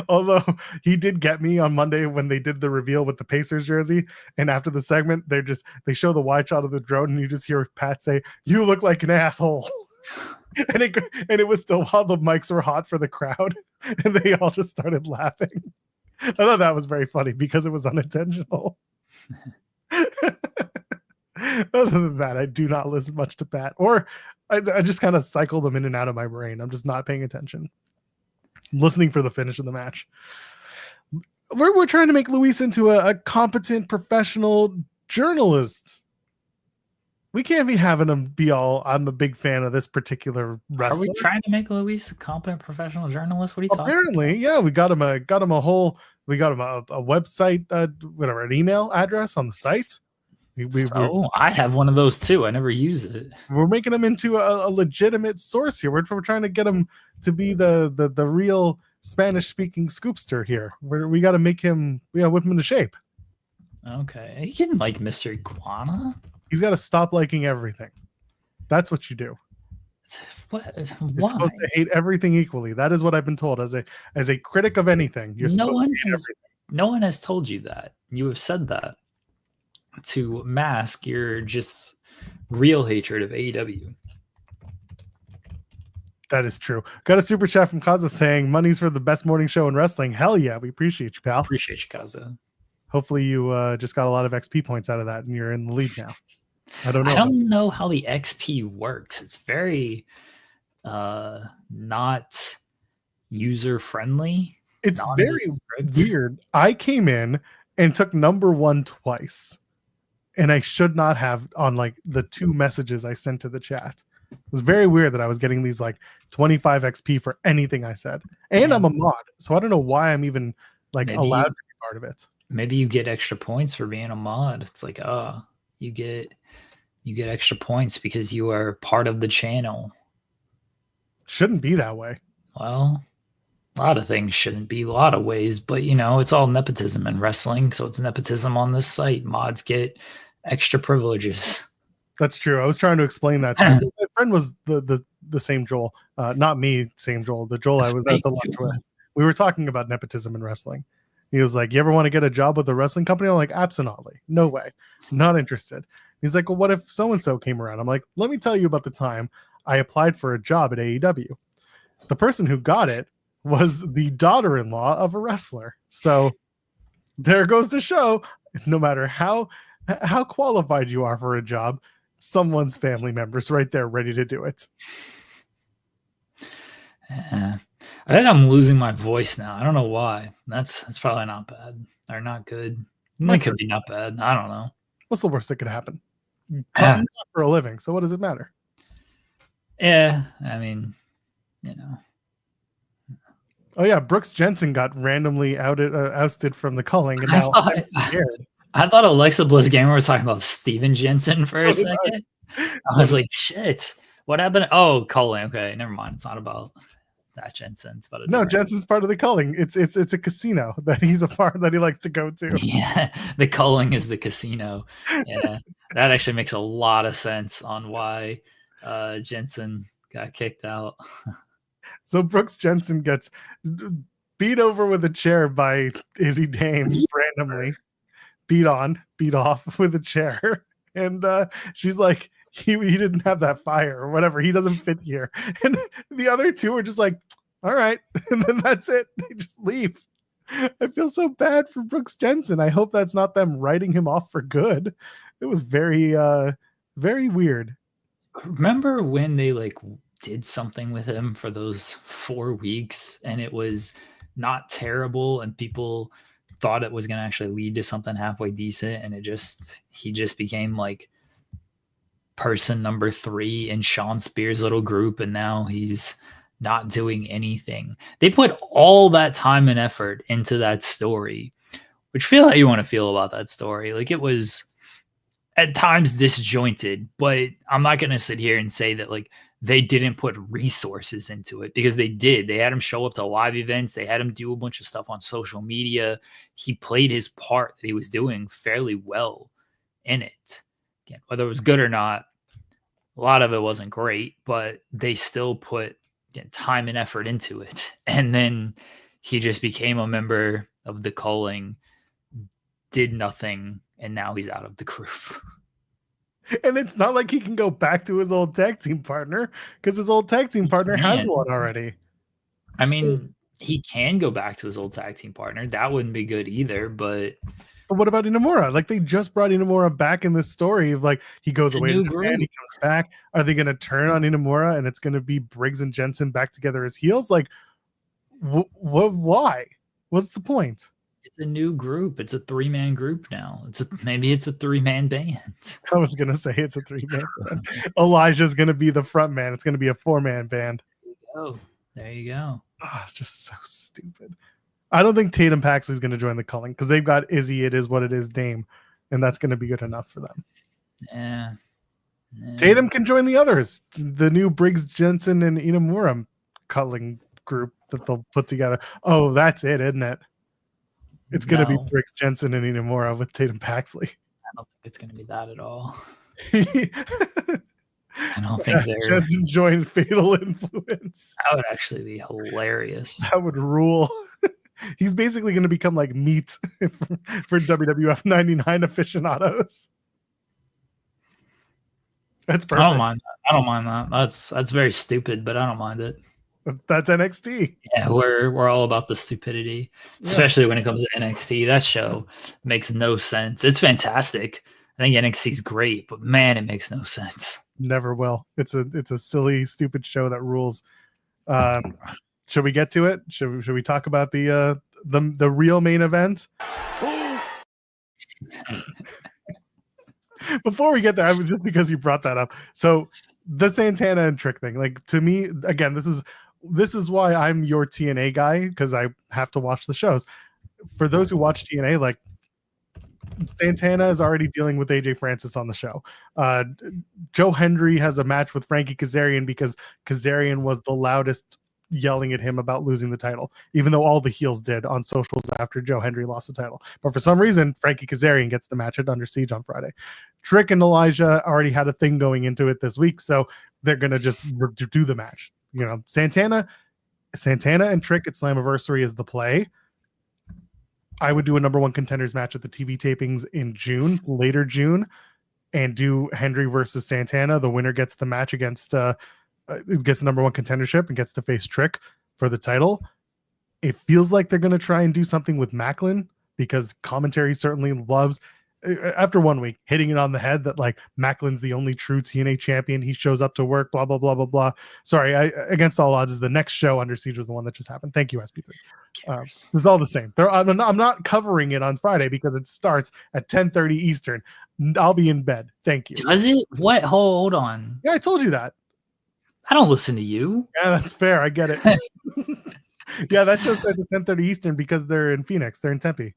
Although he did get me on Monday when they did the reveal with the Pacers jersey, and after the segment, they show the wide shot of the drone, and you just hear Pat say, "You look like an asshole," and it was still while the mics were hot for the crowd, and they all just started laughing. I thought that was very funny because it was unintentional. Other than that, I do not listen much to Pat, or I just kind of cycle them in and out of my brain. I'm just not paying attention. I'm listening for the finish of the match. We're trying to make Luis into a competent professional journalist. We can't be having him be all, "I'm a big fan of this particular wrestler." Are we trying to make Luis a competent professional journalist? What are you talking about? Apparently, yeah, we got him a website, whatever, an email address on the site. I have one of those too. I never use it. We're making him into a legitimate source here. We're trying to get him to be the real Spanish-speaking scoopster here. We got to make him, whip him into shape. Okay, he can like Mr. Iguana. He's got to stop liking everything. That's what you do. What? You're supposed to hate everything equally. That is what I've been told as a critic of anything. You're supposed to hate everything. No one has told you that. You have said that to mask your just real hatred of AEW. That is true. Got a super chat from Kaza saying, "Money's for the best morning show in wrestling." Hell yeah, we appreciate you, pal. Appreciate you, Kaza. Hopefully you just got a lot of XP points out of that and you're in the lead now. I don't know. I don't know how the XP works. It's very not user friendly. It's very weird. I came in and took number 1 twice, and I should not have on like the 2 messages I sent to the chat. It was very weird that I was getting these like 25 XP for anything I said. And I'm a mod, so I don't know why I'm even like allowed to be part of it. Maybe you get extra points for being a mod. It's like, you get extra points because you are part of the channel. Shouldn't be that way. Well, a lot of things shouldn't be a lot of ways, but it's all nepotism in wrestling. So it's nepotism on this site. Mods get extra privileges. That's true. I was trying to explain that. My friend was the same Joel, not me, same Joel. The Joel I was at the lunch with. We were talking about nepotism in wrestling. He was like, "You ever want to get a job with a wrestling company?" I'm like, "Absolutely, no way, not interested." He's like, "Well, what if so and so came around?" I'm like, "Let me tell you about the time I applied for a job at AEW. The person who got it was the daughter-in-law of a wrestler. So there goes to show, no matter how qualified you are for a job, someone's family member's right there ready to do it." I think I'm losing my voice now. I don't know why. That's probably not bad or not good. It could be not bad. I don't know. What's the worst that could happen? Talking for a living, so what does it matter? Yeah, I mean, Oh yeah, Brooks Jensen got randomly ousted from the Culling, and now I thought Alexa Bliss Gamer was talking about Steven Jensen for a second. I was like, shit, what happened? Oh, Culling. Okay, never mind. It's not about Not Jensen's, but No, Jensen's part of the Culling. It's a casino that he's a part that he likes to go to. Yeah, the Culling is the casino. Yeah, that actually makes a lot of sense on why Jensen got kicked out. So Brooks Jensen gets beat over with a chair by Izzy Dame randomly. Beat off with a chair. And she's like, he didn't have that fire or whatever. He doesn't fit here. And the other two are just like, all right. And then that's it. They just leave. I feel so bad for Brooks Jensen. I hope that's not them writing him off for good. It was very, very weird. Remember when they like did something with him for those 4 weeks and it was not terrible and people thought it was going to actually lead to something halfway decent, and he just became like person number 3 in Sean Spears' little group, and now he's not doing anything. They put all that time and effort into that story, which feel how you want to feel about that story. Like, it was at times disjointed, but I'm not going to sit here and say that like they didn't put resources into it, because they did. They had him show up to live events. They had him do a bunch of stuff on social media. He played his part that he was doing fairly well in it. Again, whether it was good or not, a lot of it wasn't great, but they still put time and effort into it. And then he just became a member of the Culling, did nothing, and now he's out of the group. And it's not like he can go back to his old tag team partner, because his old tag team partner has one already. I mean, he can go back to his old tag team partner. That wouldn't be good either, but what about Inamura? Like, they just brought Inamura back in this story of like, he goes away to Japan, he comes back. Are they going to turn on Inamura and it's going to be Briggs and Jensen back together as heels? Like, why? What's the point? It's a new group. It's a 3-man group now. Maybe it's a 3-man band. I was going to say it's a 3-man band. Elijah's going to be the front man. It's going to be a 4-man band. There you go. Oh, it's just so stupid. I don't think Tatum Paxley's going to join the Culling, because they've got Izzy, It Is What It Is, Dame, and that's going to be good enough for them. Yeah. Tatum can join the others, the new Briggs, Jensen, and Inamura Culling group that they'll put together. Oh, that's it, isn't it? It's going to be Briggs, Jensen, and Inamura with Tatum Paxley. I don't think it's going to be that at all. I don't think Jensen joined Fatal Influence. That would actually be hilarious. That would rule. He's basically going to become like meat for WWF 99 aficionados. That's perfect. I don't mind that. That's very stupid, but I don't mind it. That's NXT. Yeah, we're all about the stupidity, especially when it comes to NXT. That show makes no sense. It's fantastic. I think NXT's great, but man, it makes no sense. Never will. It's a silly, stupid show that rules. Should we get to it? Should we talk about the real main event? Before we get there, I was just because you brought that up. So the Santana and Trick thing, like, to me, again, this is why I'm your TNA guy, because I have to watch the shows. For those who watch TNA, like, Santana is already dealing with AJ Francis on the show. Joe Hendry has a match with Frankie Kazarian because Kazarian was the loudest yelling at him about losing the title, even though all the heels did on socials after Joe Hendry lost the title. But for some reason, Frankie Kazarian gets the match at Under Siege on Friday. Trick and Elijah already had a thing going into it this week, so they're going to just do the match. You know, Santana and Trick at Slammiversary is the play. I would do a number 1 contenders match at the TV tapings in June, later June, and do Hendry versus Santana. The winner gets the match against gets the number 1 contendership and gets to face Trick for the title. It feels like they're going to try and do something with Macklin, because commentary certainly loves, after 1 week, hitting it on the head that like Macklin's the only true TNA champion. He shows up to work, blah, blah, blah, blah, blah. Sorry, against all odds is the next show. Under Siege was the one that just happened. Thank you, SP3. It's all the same. I'm not covering it on Friday because it starts at 10:30 Eastern. I'll be in bed. Thank you. Does it? What? Hold on. Yeah, I told you that. I don't listen to you. Yeah, that's fair. I get it. Yeah, that show starts at 10:30 Eastern because they're in Phoenix. They're in Tempe.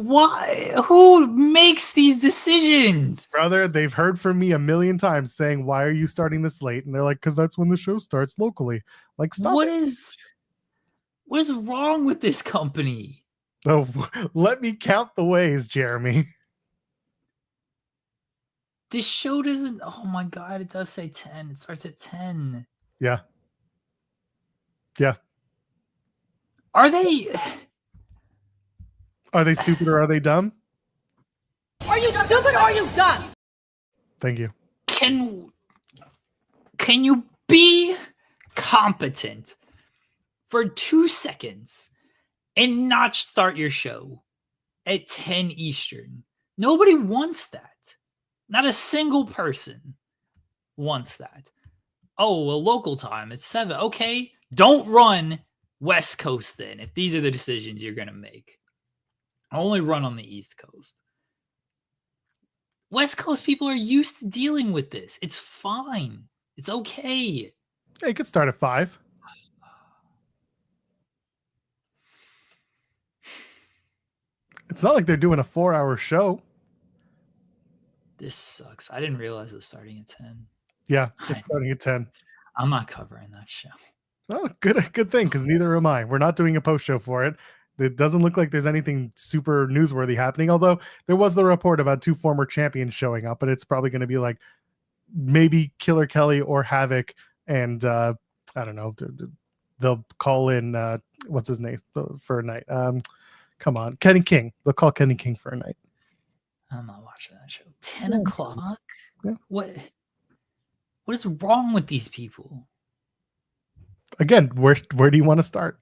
Why? Who makes these decisions? Brother, they've heard from me a million times saying, why are you starting this late? And they're like, because that's when the show starts locally. Like, stop What it. is wrong with this company? Oh, let me count the ways, Jeremy. This show doesn't. Oh my god! It does say 10. It starts at 10. Yeah. Yeah. Are they stupid or are they dumb? Are you stupid or are you dumb? Thank you. Can you be competent for 2 seconds and not start your show at 10 Eastern? Nobody wants that. Not a single person wants that. Oh, well, local time, it's 7. Okay, don't run West Coast then, if these are the decisions you're going to make. Only run on the East Coast. West Coast people are used to dealing with this. It's fine. It's okay. Yeah, you could start at 5. It's not like they're doing a 4-hour show. This sucks. I didn't realize it was starting at 10. Yeah, it's starting at 10. I'm not covering that show. Oh, good thing, because neither am I. We're not doing a post show for it. It doesn't look like there's anything super newsworthy happening, although there was the report about 2 former champions showing up, but it's probably going to be like maybe Killer Kelly or Havoc, and I don't know, they'll call in what's his name for a night. Come on, Kenny King. They'll call Kenny King for a night. I'm not watching that show. 10 o'clock? Yeah. What is wrong with these people? Again, where do you want to start?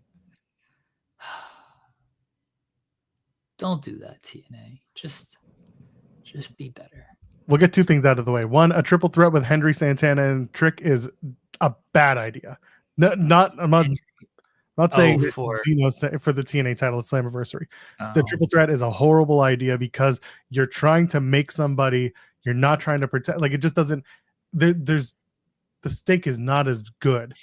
Don't do that, TNA. Just be better. We'll get 2 things out of the way. One, a triple threat with Henry, Santana, and Trick is a bad idea. I'm not saying for the TNA title at Slammiversary. The triple threat is a horrible idea because you're trying to make somebody, you're not trying to protect. Like, it just doesn't. There's the stake is not as good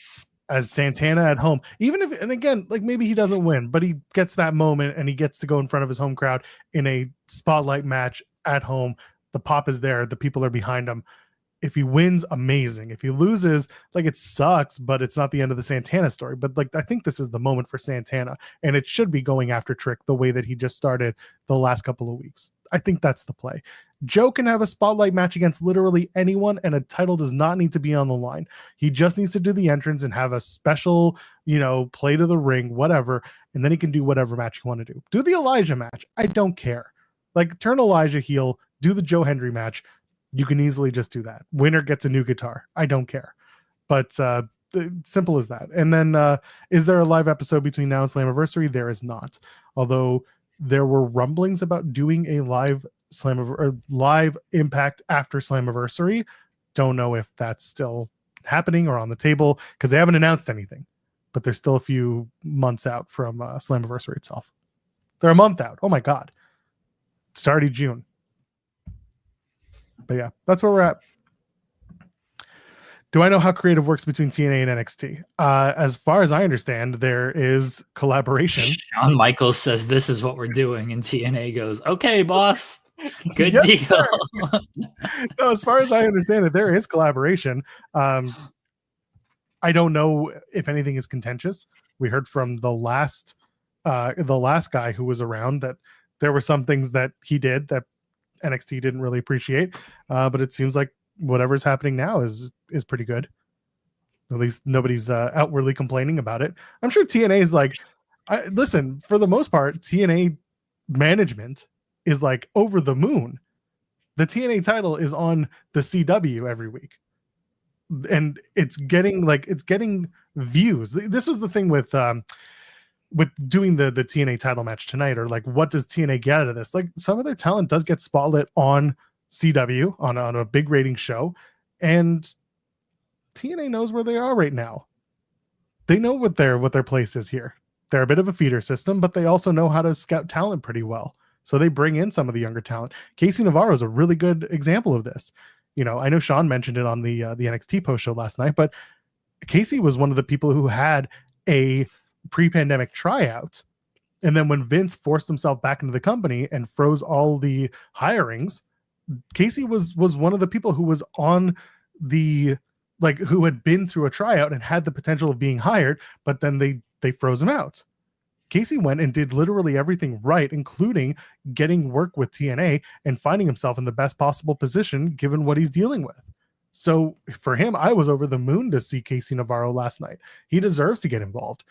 as Santana at home. Even if, and again, like maybe he doesn't win, but he gets that moment and he gets to go in front of his home crowd in a spotlight match at home. The pop is there. The people are behind him. If he wins, amazing. If he loses, like, it sucks, but it's not the end of the Santana story. But like, I think this is the moment for Santana, and it should be going after Trick the way that he just started the last couple of weeks. I think that's the play. Joe can have a spotlight match against literally anyone, and a title does not need to be on the line. He just needs to do the entrance and have a special, play to the ring, whatever, and then he can do whatever match you want to do. Do the Elijah match. I don't care. Like, turn Elijah heel, do the Joe Hendry match. You can easily just do that. Winner gets a new guitar. I don't care. But simple as that. And then is there a live episode between now and Slammiversary? There is not. Although there were rumblings about doing a live Impact after Slammiversary. Don't know if that's still happening or on the table because they haven't announced anything. But they're still a few months out from Slammiversary itself. They're a month out. Oh my God. It's already June. But yeah, that's where we're at. Do I know how creative works between TNA and NXT? As far as I understand, there is collaboration. Shawn Michaels says this is what we're doing, and TNA goes, "Okay, boss, good deal." No, as far as I understand it, there is collaboration. I don't know if anything is contentious. We heard from the last guy who was around that there were some things that he did that NXT didn't really appreciate, but it seems like whatever's happening now is pretty good. At least nobody's outwardly complaining about it. I'm sure TNA is like, listen, for the most part, TNA management is like over the moon. The TNA title is on the CW every week, and it's getting views. This was the thing with doing the TNA title match tonight, or like, what does TNA get out of this? Like, some of their talent does get spotlit on CW on a big rating show, and TNA knows where they are right now. They know what their place is here. They're a bit of a feeder system, but they also know how to scout talent pretty well. So they bring in some of the younger talent. Casey Navarro is a really good example of this. I know Sean mentioned it on the NXT post show last night, but Casey was one of the people who had a pre-pandemic tryout And then when Vince forced himself back into the company and froze all the hirings, Casey was one of the people who was on the, like, who had been through a tryout and had the potential of being hired, but then they froze him out. Casey went and did literally everything right, including getting work with TNA and finding himself in the best possible position given what he's dealing with. So for him, I was over the moon to see Casey Navarro last night. He deserves to get involved.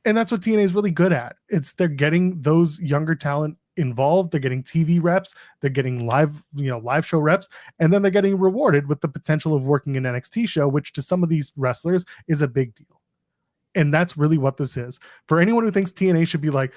And that's what TNA is really good at. They're getting those younger talent involved. They're getting TV reps. They're getting live show reps. And then they're getting rewarded with the potential of working an NXT show, which to some of these wrestlers is a big deal. And that's really what this is. For anyone who thinks TNA should be like,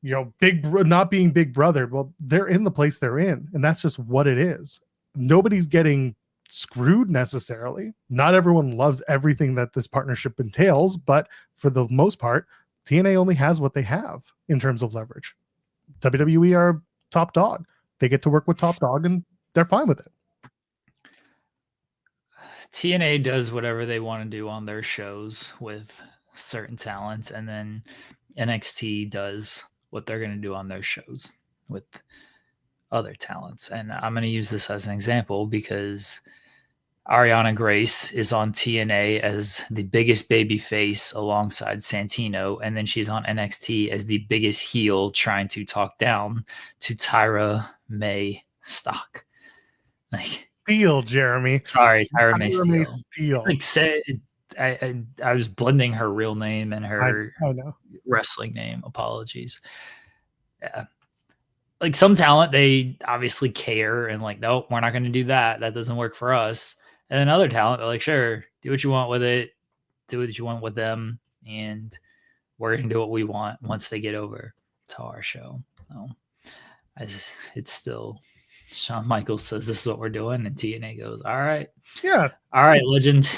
not being Big Brother, well, they're in the place they're in. And that's just what it is. Nobody's getting screwed necessarily. Not everyone loves everything that this partnership entails, but for the most part, TNA only has what they have in terms of leverage. WWE are top dog. They get to work with top dog and they're fine with it. TNA does whatever they want to do on their shows with certain talents, and then NXT does what they're going to do on their shows with other talents. And I'm going to use this as an example because Ariana Grace is on TNA as the biggest baby face alongside Santino, and then she's on NXT as the biggest heel trying to talk down to Tyra May stock. Like, Steele, Jeremy. Sorry, Tyra May Steele. Like, I was blending her real name and her I know. wrestling name. Apologies. Yeah. Like, some talent, they obviously care and like, nope, we're not going to do that. That doesn't work for us. And then other talent, they're like, sure, do what you want with it. Do what you want with them. And we're going to do what we want once they get over to our show. So it's still... Shawn Michaels says this is what we're doing, and TNA goes, all right. Yeah. All right, legend.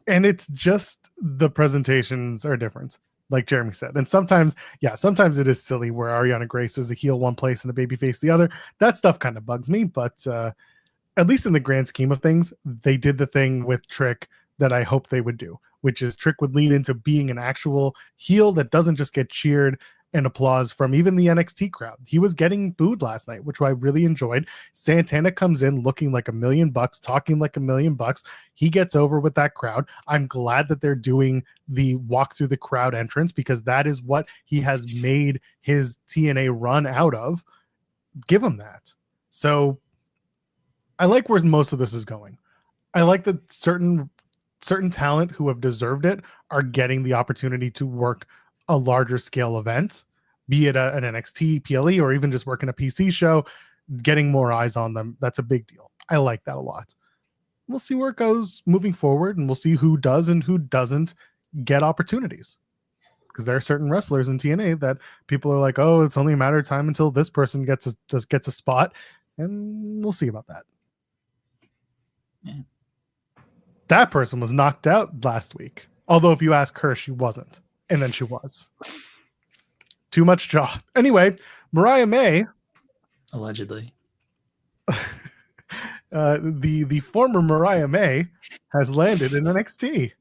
And it's just the presentations are different, like Jeremy said. And sometimes it is silly where Ariana Grace is a heel one place and a babyface the other. That stuff kind of bugs me, but at least in the grand scheme of things, they did the thing with Trick that I hope they would do, which is Trick would lean into being an actual heel that doesn't just get cheered and applause from even the NXT crowd. He was getting booed last night, which I really enjoyed. Santana comes in looking like $1 million, talking like $1 million. He gets over with that crowd. I'm glad that they're doing the walk through the crowd entrance because that is what he has made his TNA run out of. Give him that. So I like where most of this is going. I like that certain talent who have deserved it are getting the opportunity to work a larger scale event, be it an NXT, PLE, or even just working a PC show, getting more eyes on them. That's a big deal. I like that a lot. We'll see where it goes moving forward, and we'll see who does and who doesn't get opportunities. Because there are certain wrestlers in TNA that people are like, oh, it's only a matter of time until this person gets a spot, and we'll see about that. Yeah. That person was knocked out last week. Although if you ask her, she wasn't. And then she was. Too much jaw. Anyway, Mariah May. Allegedly. The former Mariah May has landed in NXT.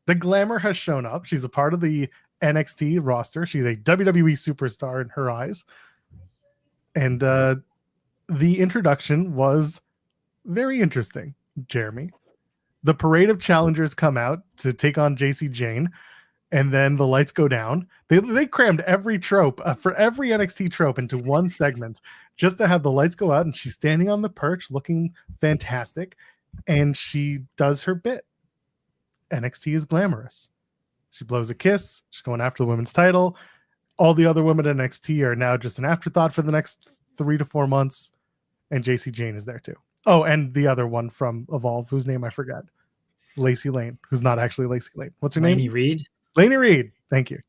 The glamour has shown up. She's a part of the NXT roster. She's a WWE superstar in her eyes. And the introduction was very interesting, Jeremy. The parade of challengers come out to take on JC Jane. And then the lights go down. They crammed every trope for every NXT trope into one segment just to have the lights go out. And she's standing on the perch looking fantastic. And she does her bit. NXT is glamorous. She blows a kiss. She's going after the women's title. All the other women at NXT are now just an afterthought for the next 3 to 4 months. And JC Jane is there too. Oh, and the other one from Evolve, whose name I forget. Lacey Lane, who's not actually Lacey Lane. What's her name? Lainey Reed. Lainey Reed, thank you.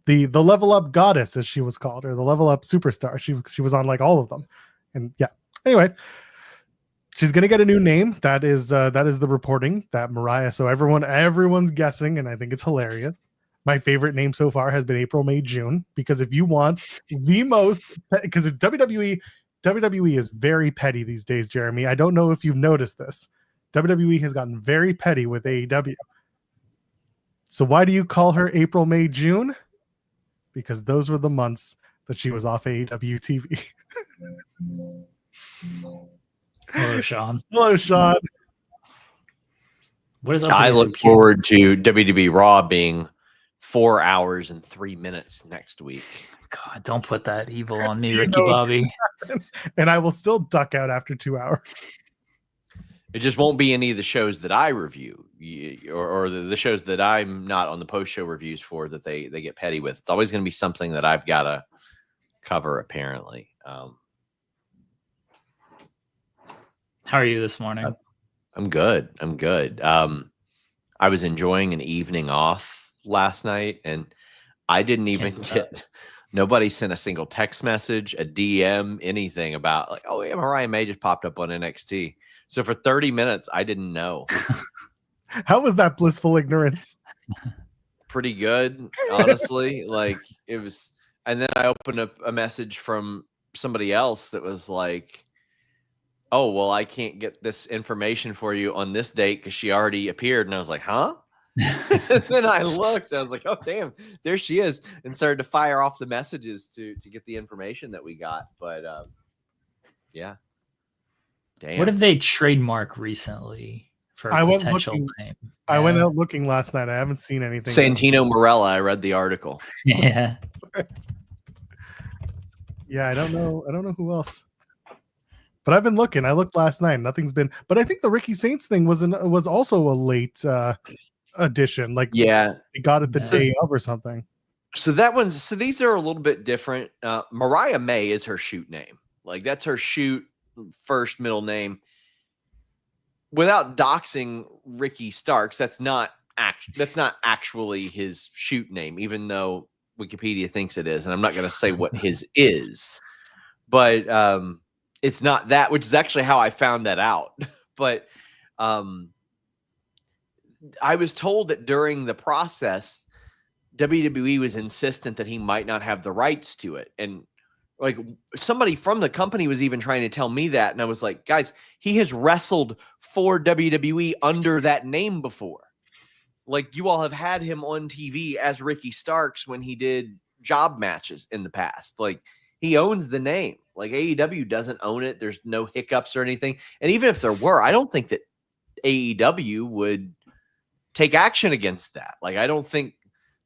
The level up goddess, as she was called, or the level up superstar. She was on like all of them, and yeah. Anyway, she's gonna get a new name. That is the reporting that Mariah. So everyone's guessing, and I think it's hilarious. My favorite name so far has been April, May, June, because if you want the most, because WWE is very petty these days, Jeremy. I don't know if you've noticed this. WWE has gotten very petty with AEW. So why do you call her April, May, June? Because those were the months that she was off AEW TV. Hello, Sean. Hello, Sean. What is up? I with look your forward to WWE Raw being 4 hours and 3 minutes next week. God, don't put that evil on me, You Ricky know- Bobby. And I will still duck out after 2 hours. It just won't be any of the shows that I review or the shows that I'm not on the post-show reviews for that they get petty with. It's always going to be something that I've got to cover, apparently. How are you this morning? I'm good. I'm good. I was enjoying an evening off last night, and I didn't even get – nobody sent a single text message, a DM, anything about like, oh, yeah, Mariah May just popped up on NXT. So for 30 minutes, I didn't know. How was that blissful ignorance? Pretty good, honestly. Like it was, and then I opened up a message from somebody else that was like, oh, well, I can't get this information for you on this date because she already appeared. And I was like, huh? And then I looked, and I was like, oh, damn, there she is, and started to fire off the messages to get the information that we got. But yeah. Damn. What if they trademark recently for a potential name? I went out looking last night. I haven't seen anything. Santino Marella, I read the article. Yeah. Yeah, I don't know. I don't know who else. But I've been looking. I looked last night. Nothing's been. But I think the Ricky Saints thing was also a late addition. Like, yeah, they got it the day of or something. So these are a little bit different. Mariah May is her shoot name. Like that's her shoot first middle name. Without doxing Ricky Starks, that's not actually his shoot name, even though Wikipedia thinks it is. And I'm not going to say what his is, but it's not that, which is actually how I found that out. But I was told that during the process, WWE was insistent that he might not have the rights to it. And like somebody from the company was even trying to tell me that. And I was like, guys, he has wrestled for WWE under that name before. Like you all have had him on TV as Ricky Starks when he did job matches in the past. Like he owns the name. Like AEW doesn't own it. There's no hiccups or anything. And even if there were, I don't think that AEW would take action against that. Like I don't think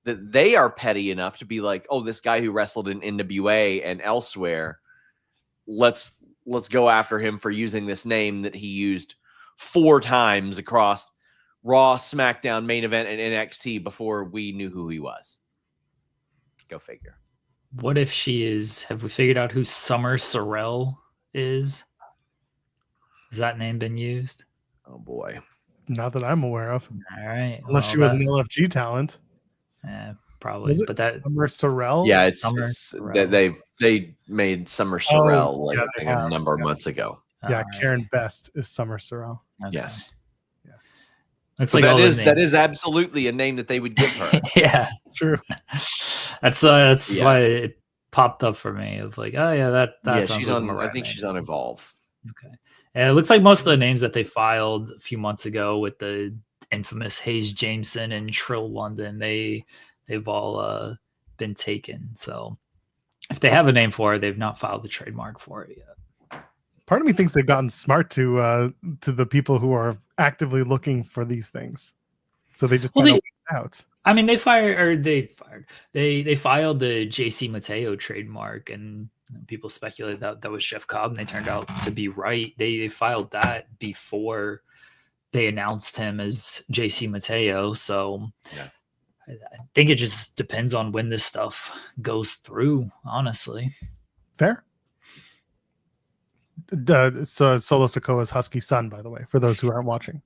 that they are petty enough to be like, oh, this guy who wrestled in NWA and elsewhere, let's go after him for using this name that he used 4 times across Raw, SmackDown, Main Event, and NXT before we knew who he was. Go figure. What if she is? Have we figured out who Summer Sorrell is? Has that name been used? Oh boy, not that I'm aware of. All right, unless she was an LFG talent. Yeah, probably. But that Summer Sorrell. Yeah, it's they made Summer Sorrell a number of months ago. Yeah, Karen Best is Summer Sorrell. Okay. Yes. Yeah. Looks so like that is absolutely a name that they would give her. Yeah, true. That's why it popped up for me. Of like, oh yeah, that she's on. I think she's on Evolve. Okay. And it looks like most of the names that they filed a few months ago with the infamous Hayes Jameson and Trill London, they've all been taken. So if they have a name for it, they've not filed the trademark for it yet. Part of me thinks they've gotten smart to the people who are actively looking for these things, so they just kind of wait out. I mean, they filed the JC Mateo trademark, and people speculated that was Jeff Cobb, and they turned out to be right. They filed that before they announced him as JC Mateo. So yeah. I think it just depends on when this stuff goes through, honestly. Fair. So Solo Sikoa's husky son, by the way, for those who aren't watching.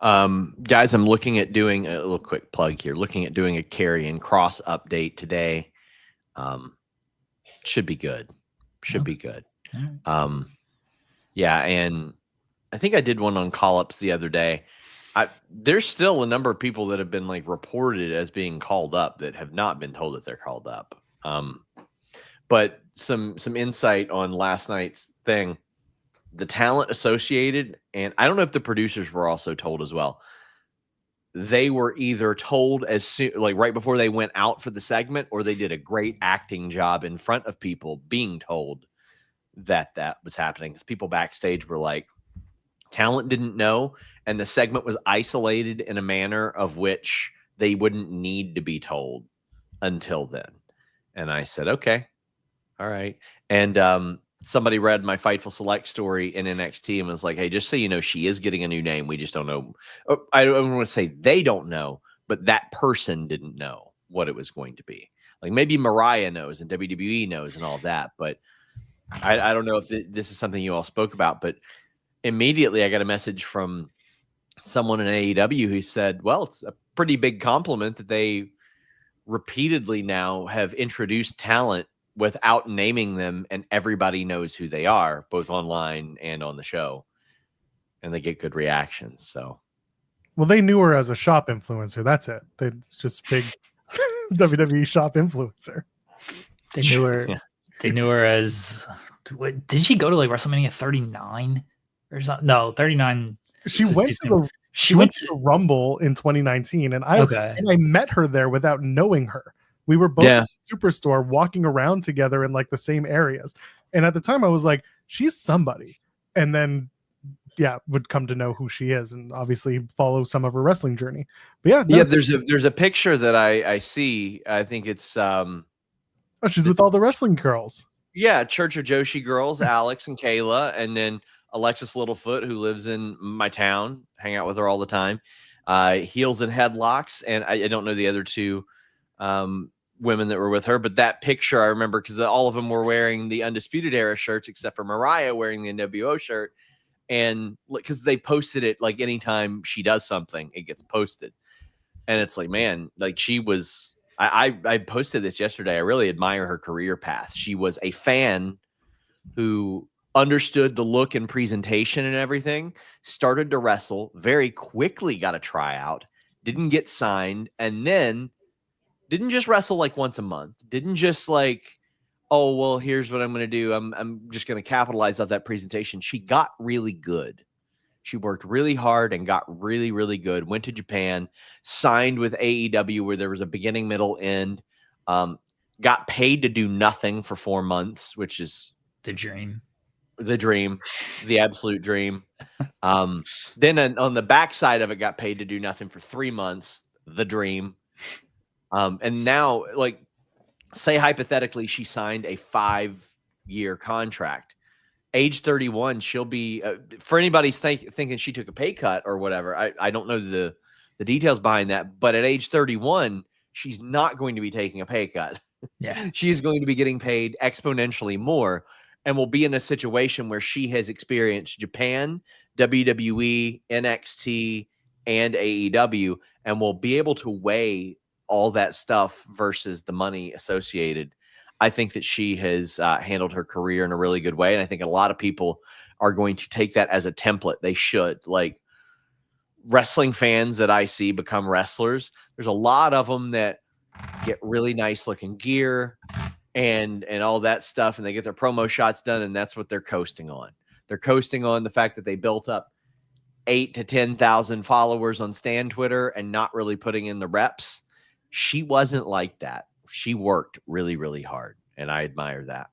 Guys, I'm looking at doing a little quick plug here. Looking at doing a Karrion Kross update today. Should be good. Be good. Yeah, and I think I did one on call-ups the other day. There's still a number of people that have been like reported as being called up that have not been told that they're called up. But some insight on last night's thing. The talent associated, and I don't know if the producers were also told as well. they were either told as soon, like right before they went out for the segment, or they did a great acting job in front of people being told that that was happening. Because people backstage were like, talent didn't know, and the segment was isolated in a manner of which they wouldn't need to be told until then. And I said, okay, all right. And somebody read my Fightful Select story in NXT and was like, hey, just so you know, she is getting a new name. We just don't know. I don't want to say they don't know, but that person didn't know what it was going to be. Like maybe Mariah knows and WWE knows and all that, but I don't know if this is something you all spoke about. But immediately I got a message from someone in AEW who said, well, it's a pretty big compliment that they repeatedly now have introduced talent without naming them, and everybody knows who they are, both online and on the show, and they get good reactions. So, well, they knew her as a shop influencer. That's it. They just big WWE shop influencer. They knew her. Yeah. They knew her as. Did she go to like WrestleMania 39 or something? No, 39. She went to the. She went to the Rumble in 2019, and I met her there without knowing her. We were both in the Superstore walking around together in like the same areas. And at the time I was like, she's somebody. And then, would come to know who she is and obviously follow some of her wrestling journey. But there's a picture that I see. I think it's she's with all the wrestling girls. Yeah, Church of Joshi girls, Alex and Kayla, and then Alexis Littlefoot, who lives in my town, hang out with her all the time. Heels and Headlocks, and I don't know the other two women that were with her, but that picture I remember because all of them were wearing the Undisputed Era shirts except for Mariah wearing the NWO shirt, and because they posted it like anytime she does something, it gets posted, and it's like, man, like she was. I posted this yesterday. I really admire her career path. She was a fan who understood the look and presentation and everything, started to wrestle, very quickly got a tryout, didn't get signed, and then didn't just wrestle like once a month, didn't just like, oh, well, here's what I'm going to do. I'm just going to capitalize off that presentation. She got really good. She worked really hard and got really, really good, went to Japan, signed with AEW where there was a beginning, middle, end, got paid to do nothing for 4 months, which is the dream, the absolute dream. Then on the backside of it, got paid to do nothing for 3 months, the dream. And now, like, say hypothetically, she signed a 5-year contract. Age 31, she'll be, for anybody thinking she took a pay cut or whatever, I don't know the details behind that, but at age 31, she's not going to be taking a pay cut. Yeah. She is going to be getting paid exponentially more and will be in a situation where she has experienced Japan, WWE, NXT, and AEW, and will be able to weigh all that stuff versus the money associated. I think that she has handled her career in a really good way. And I think a lot of people are going to take that as a template. They should. Like, wrestling fans that I see become wrestlers, there's a lot of them that get really nice looking gear and all that stuff, and they get their promo shots done, and that's what they're coasting on. They're coasting on the fact that they built up 8,000 to 10,000 followers on Stan Twitter and not really putting in the reps. She wasn't like that. She worked really, really hard, and I admire that.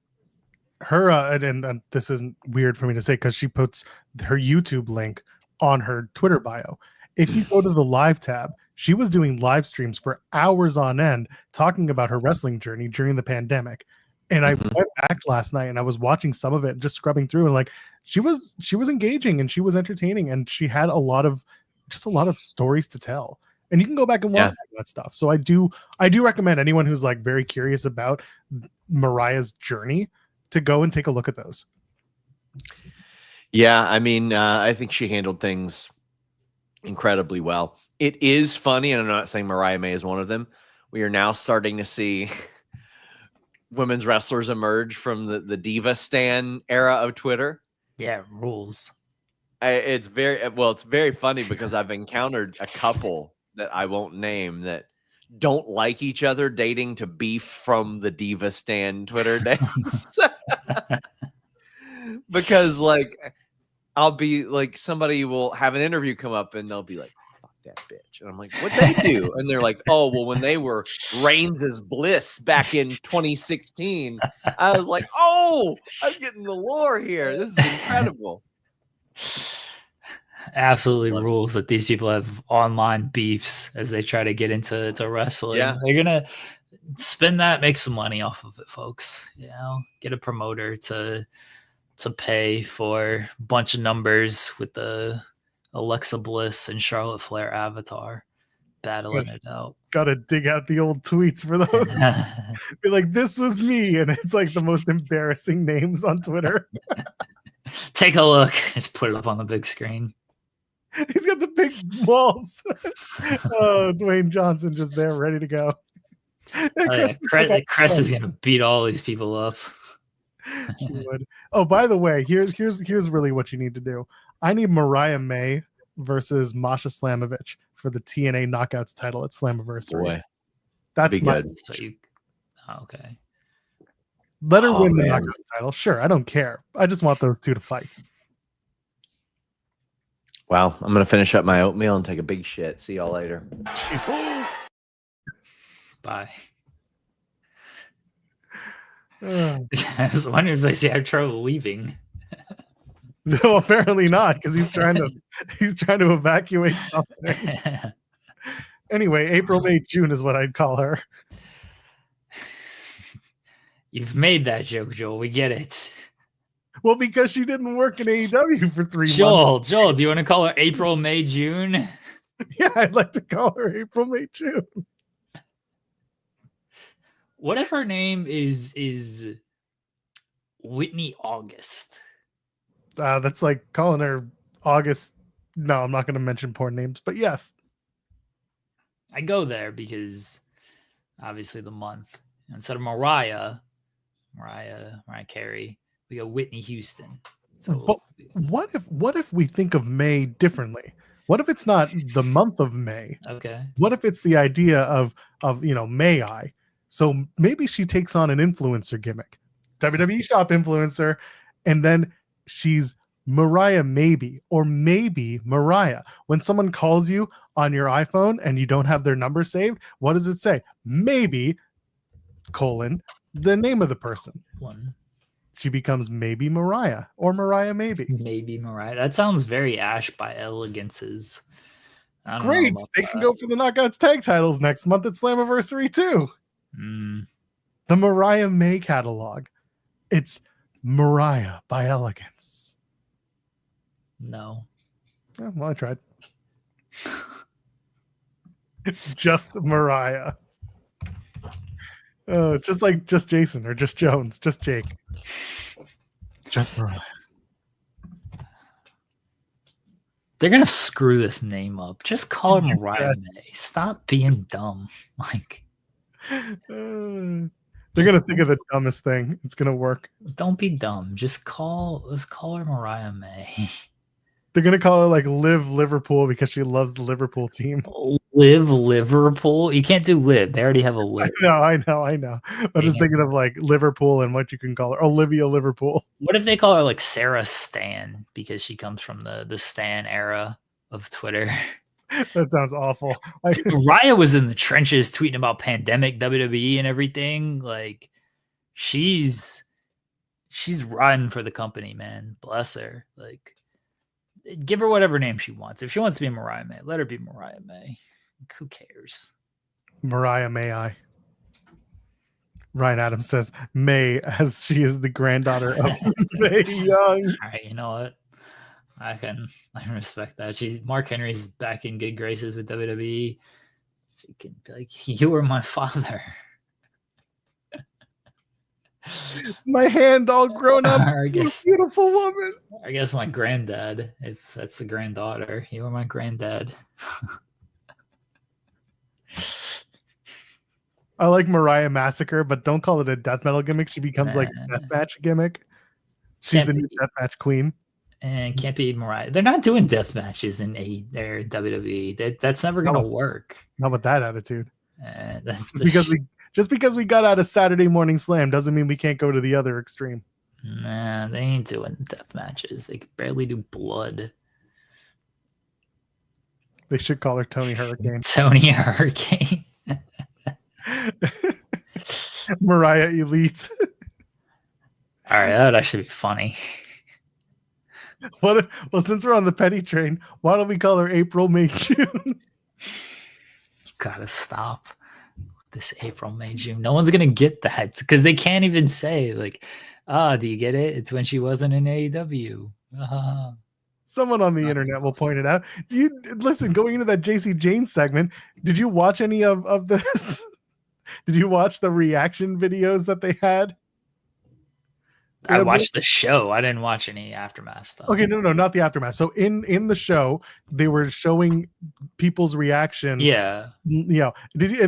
Her and this isn't weird for me to say because she puts her YouTube link on her Twitter bio. If you go to the live tab, she was doing live streams for hours on end talking about her wrestling journey during the pandemic. And I went back last night and I was watching some of it, just scrubbing through, and like she was engaging and she was entertaining, and she had a lot of stories to tell. And you can go back and watch that stuff. So I do recommend anyone who's like very curious about Mariah's journey to go and take a look at those. Yeah, I mean, I think she handled things incredibly well. It is funny, and I'm not saying Mariah May is one of them. We are now starting to see women's wrestlers emerge from the Diva Stan era of Twitter. Yeah, rules. It's very funny because I've encountered a couple that I won't name that don't like each other dating to beef from the Diva Stan Twitter days. Because like I'll be like, somebody will have an interview come up and they'll be like, fuck that bitch. And I'm like, what'd they do? And they're like, oh, well, when they were Reigns' Bliss back in 2016, I was like, oh, I'm getting the lore here. This is incredible. Absolutely rules that these people have online beefs as they try to get into wrestling. Yeah. They're gonna spend that, make some money off of it, folks. You know, get a promoter to pay for a bunch of numbers with the Alexa Bliss and Charlotte Flair avatar battling it out. Gotta dig out the old tweets for those. Be like, this was me, and it's like the most embarrassing names on Twitter. Take a look. Just put it up on the big screen. He's got the big walls. Oh, Dwayne Johnson just there, ready to go. Chris is gonna beat all these people up. She would. Oh, by the way, here's really what you need to do. I need Mariah May versus Masha Slamovich for the TNA Knockouts title at Slammiversary. Boy, that's be my good. So okay. Let her win the man. Knockouts title. Sure, I don't care. I just want those two to fight. Well, I'm gonna finish up my oatmeal and take a big shit. See y'all later. Jeez. Bye. Uh, I was wondering if they have trouble leaving. no, apparently not, because he's trying to evacuate something. Anyway, April, May, June is what I'd call her. You've made that joke, Joel. We get it. Well, because she didn't work in AEW for 3 months. Joel, do you want to call her April, May, June? Yeah, I'd like to call her April, May, June. What if her name is Whitney August? That's like calling her August. No, I'm not going to mention porn names, but yes. I go there because obviously the month. Instead of Mariah Carey, we go Whitney Houston. So But what if we think of May differently? What if it's not the month of May? okay. What if it's the idea of May I? So maybe she takes on an influencer gimmick, WWE shop influencer, and then she's Mariah maybe, or maybe Mariah. When someone calls you on your iPhone and you don't have their number saved, what does it say? Maybe, the name of the person. One. She becomes maybe Mariah, or Mariah maybe. Maybe Mariah. That sounds very Ash by Elegances. I don't know Great. about They that. can go for the Knockouts tag titles next month at Slammiversary too. Mm, The Mariah May catalog. It's Mariah by Elegance. no. Yeah, well, I tried. Just Mariah. Just Jason or just Jones, just Jake. Just Mariah. They're gonna screw this name up. Just call her You Mariah bet. May. Stop being dumb. Like, They're gonna think of the dumbest thing. It's gonna work. don't be dumb. Let's call her Mariah May. They're gonna call her like Liv Liverpool because she loves the Liverpool team. Live Liverpool. You can't do live. They already have a live. I know. I'm just thinking of like Liverpool and what you can call her. Olivia Liverpool. What if they call her like Sarah Stan because she comes from the Stan era of Twitter? That sounds awful. Mariah was in the trenches tweeting about pandemic WWE and everything. Like she's riding for the company, man. Bless her. Like give her whatever name she wants. If she wants to be Mariah May, let her be Mariah May. Who cares? Mariah May I. Ryan Adams says May, as she is the granddaughter of May Young. All right, you know what? I can respect that. Mark Henry's back in good graces with WWE. She can be like, you were my father. My hand all grown up. I guess- Beautiful woman. I guess my granddad, if that's the granddaughter. You were my granddad. I like Mariah Massacre, but don't call it a death metal gimmick. She becomes like a Nah. deathmatch gimmick. She's Can't the new be. deathmatch queen. And can't be Mariah. They're not doing death matches in their WWE. That's never gonna work. Not with that attitude. That's Just because we got out of Saturday Morning Slam doesn't mean we can't go to the other extreme. Nah, they ain't doing death matches. They could barely do blood. They should call her Tony Hurricane. Tony Hurricane. Mariah Elite. All right, that would actually be funny. Well, since we're on the petty train, why don't we call her April, May, June? Gotta stop this April, May, June. No one's gonna get that because they can't even say like, do you get it? It's when she wasn't in AEW. Someone on the internet will point it out. Listen, going into that JC Jane segment, did you watch any of this? Did you watch the reaction videos that they had? I watched the show. I didn't watch any aftermath stuff. Okay, no, not the aftermath. So in the show, they were showing people's reaction. Yeah. And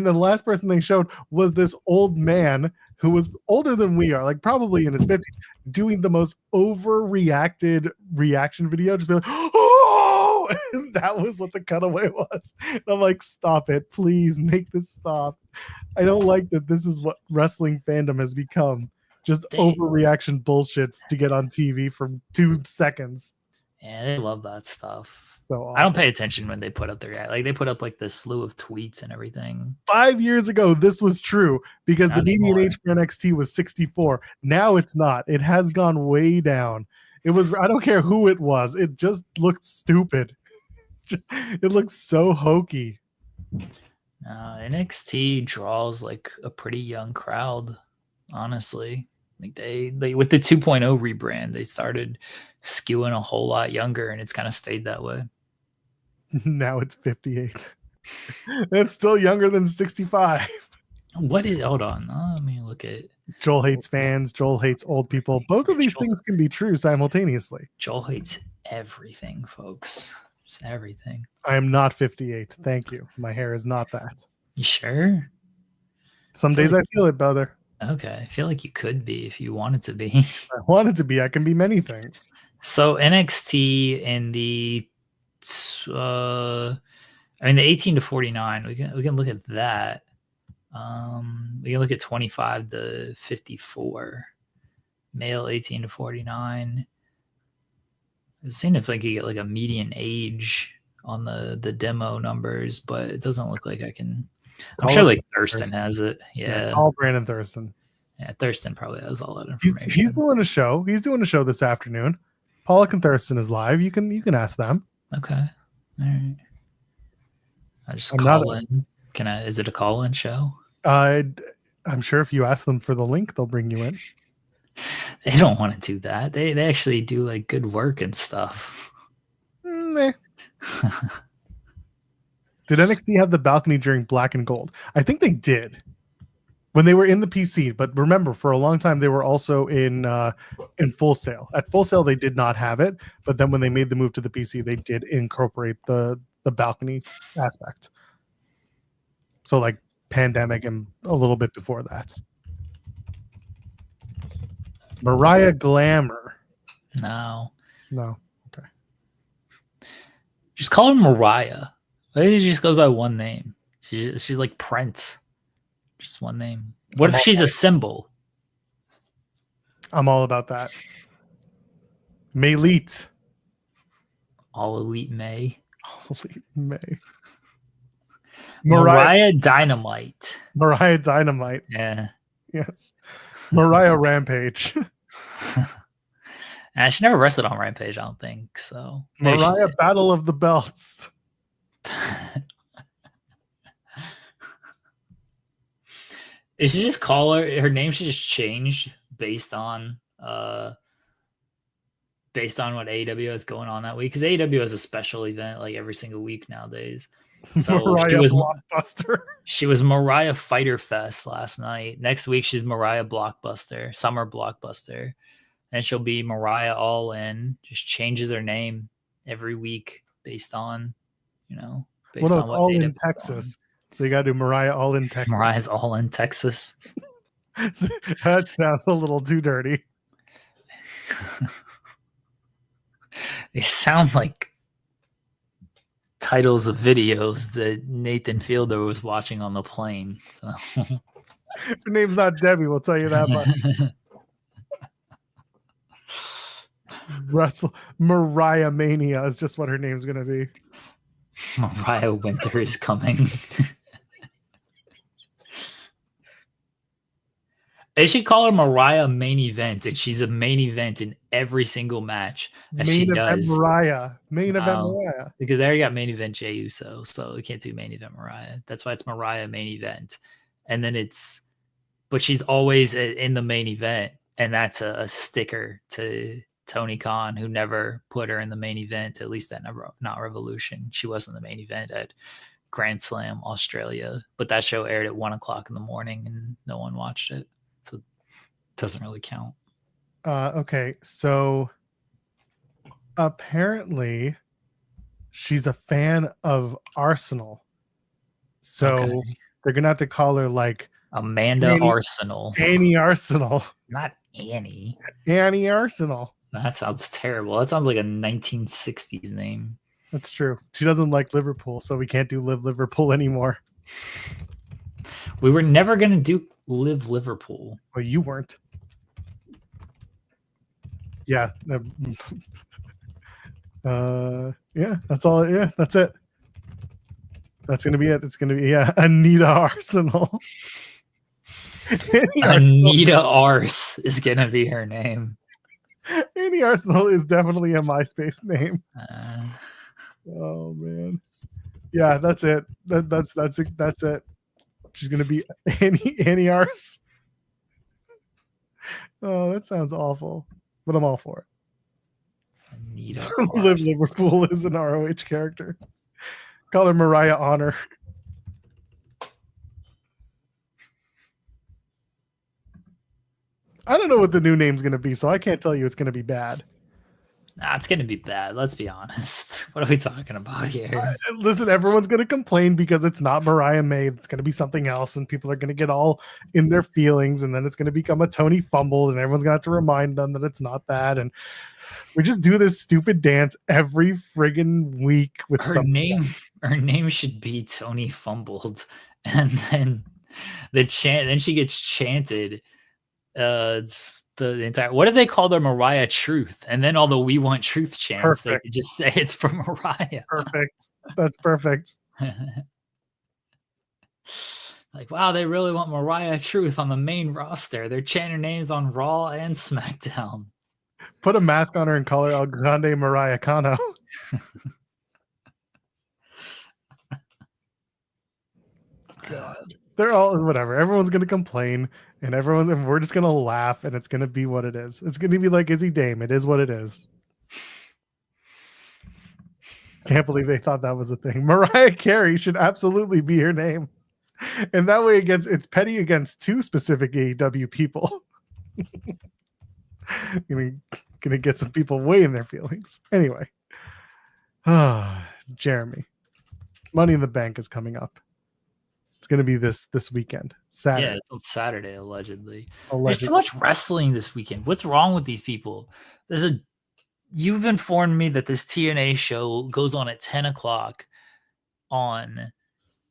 the last person they showed was this old man who was older than we are, like probably in his 50s, doing the most overreacted reaction video, just being like, oh, and that was what the cutaway was. And I'm like, stop it, please make this stop. I don't like that this is what wrestling fandom has become. Just overreaction bullshit to get on TV for 2 seconds. Yeah, they love that stuff. So awful. I don't pay attention when they put up their they put up like this slew of tweets and everything. 5 years ago, this was true because Not the median anymore. age for NXT was 64. Now it's not. It has gone way down. It was. I don't care who it was. It just looked stupid. It looks so hokey. NXT draws like a pretty young crowd, honestly. Like they with the 2.0 rebrand, they started skewing a whole lot younger, and it's kind of stayed that way. Now it's 58. That's still younger than 65. What is? Hold on, let me look at. Joel hates fans. Joel hates old people. Both of these things can be true simultaneously. Joel hates everything, folks. Just everything. I am not 58. Thank you. My hair is not that. You sure? Some days I feel it, brother. Okay, I feel like you could be if you wanted to be. I want it to be. I can be many things. So NXT in the, the 18 to 49. We can look at that. We can look at 25 to 54. Male 18 to 49. I was seeing if I could get like a median age on the demo numbers, but it doesn't look like I can. I'm sure like Thurston has it. Yeah. All Brandon Thurston. Yeah, Thurston probably has all that information. He's doing a show. He's doing a show this afternoon. Pollock and Thurston is live. You can ask them. Okay. All right. I just call in. Is it a call-in show? I'm sure if you ask them for the link, they'll bring you in. They don't want to do that. They actually do like good work and stuff. Did NXT have the balcony during Black and Gold? I think they did when they were in the PC. But remember, for a long time they were also in Full Sail. At Full Sail they did not have it, but then when they made the move to the PC, they did incorporate the balcony aspect. So like Pandemic and a little bit before that. Mariah Glamour. No. Okay. Just call her Mariah. Maybe she just goes by one name. She's like Prince. Just one name. What if she's a symbol? I'm all about that. Maylete. All Elite May. Elite May. Mariah Dynamite. Mariah Dynamite. Yeah. Yes. Mariah Rampage. And she never wrestled on Rampage, I don't think. So Mariah Battle of the Belts. It should just call her name should just change based on what AEW has going on that week, because AEW has a special event like every single week nowadays. So Mariah Blockbuster. She was Mariah Fyter Fest last night. Next week she's Mariah Blockbuster, Summer Blockbuster. And she'll be Mariah All In. Just changes her name every week based on, based on it's what all AEW in Texas. So you got to do Mariah All in Texas. Mariah's All in Texas. That sounds a little too dirty. They sound like titles of videos that Nathan Fielder was watching on the plane. So. Her name's not Debbie, we'll tell you that much. Mariah Mania is just what her name's going to be. Mariah Winter is coming. They should call her Mariah Main Event, and she's a main event in every single match that she Main event does. Mariah. Main event No, Mariah. because they already got main event Jey Uso, so we can't do main event Mariah. That's why it's Mariah Main Event. And then but she's always in the main event, and that's a sticker to Tony Khan, who never put her in the main event, at least at Not Revolution. She wasn't the main event at Grand Slam Australia, but that show aired at 1 o'clock in the morning and no one watched it. So it doesn't really count. Okay, so apparently she's a fan of Arsenal. So they're going to have to call her like Amanda Arsenal. Annie Arsenal. Not Annie. Annie Arsenal. That sounds terrible. That sounds like a 1960s name. That's true. She doesn't like Liverpool, so we can't do Live Liverpool anymore. We were never going to do Live Liverpool. Well, you weren't. Yeah. Yeah, that's all. Yeah, that's it. That's going to be it. It's going to be, Anita Arsenal. Anita Ars is going to be her name. Annie Arsenal is definitely a MySpace name. Oh man, yeah, that's it. That's it. She's gonna be Annie Ars. Oh, that sounds awful, but I'm all for it. Anita Liv Liverpool is an ROH character. Call her Mariah Honor. I don't know what the new name's going to be, so I can't tell you it's going to be bad. Nah, it's going to be bad. Let's be honest. What are we talking about here? Listen, everyone's going to complain because it's not Mariah May. It's going to be something else, and people are going to get all in their feelings, and then it's going to become a Tony fumble, and everyone's going to have to remind them that it's not that. And we just do this stupid dance every friggin' week with her name. Her name should be Tony Fumbled, and then then she gets chanted. The entire, what if they called her Mariah Truth, and then all the We Want Truth chants, they could just say it's from Mariah. Perfect. That's perfect. Like, wow, they really want Mariah Truth on the main roster. They're chanting her names on Raw and SmackDown. Put a mask on her and call her El Grande Mariah Cano. God. They're all whatever. Everyone's gonna complain, and we're just gonna laugh, and it's gonna be what it is. It's gonna be like Izzy Dame. It is what it is. Can't believe they thought that was a thing. Mariah Carey should absolutely be her name, and that way it's petty against two specific AEW people. Gonna get some people way in their feelings. Anyway, Jeremy, Money in the Bank is coming up. It's going to be this weekend, Saturday. Yeah, it's on Saturday, allegedly. There's too much wrestling this weekend. What's wrong with these people? You've informed me that this TNA show goes on at 10 o'clock on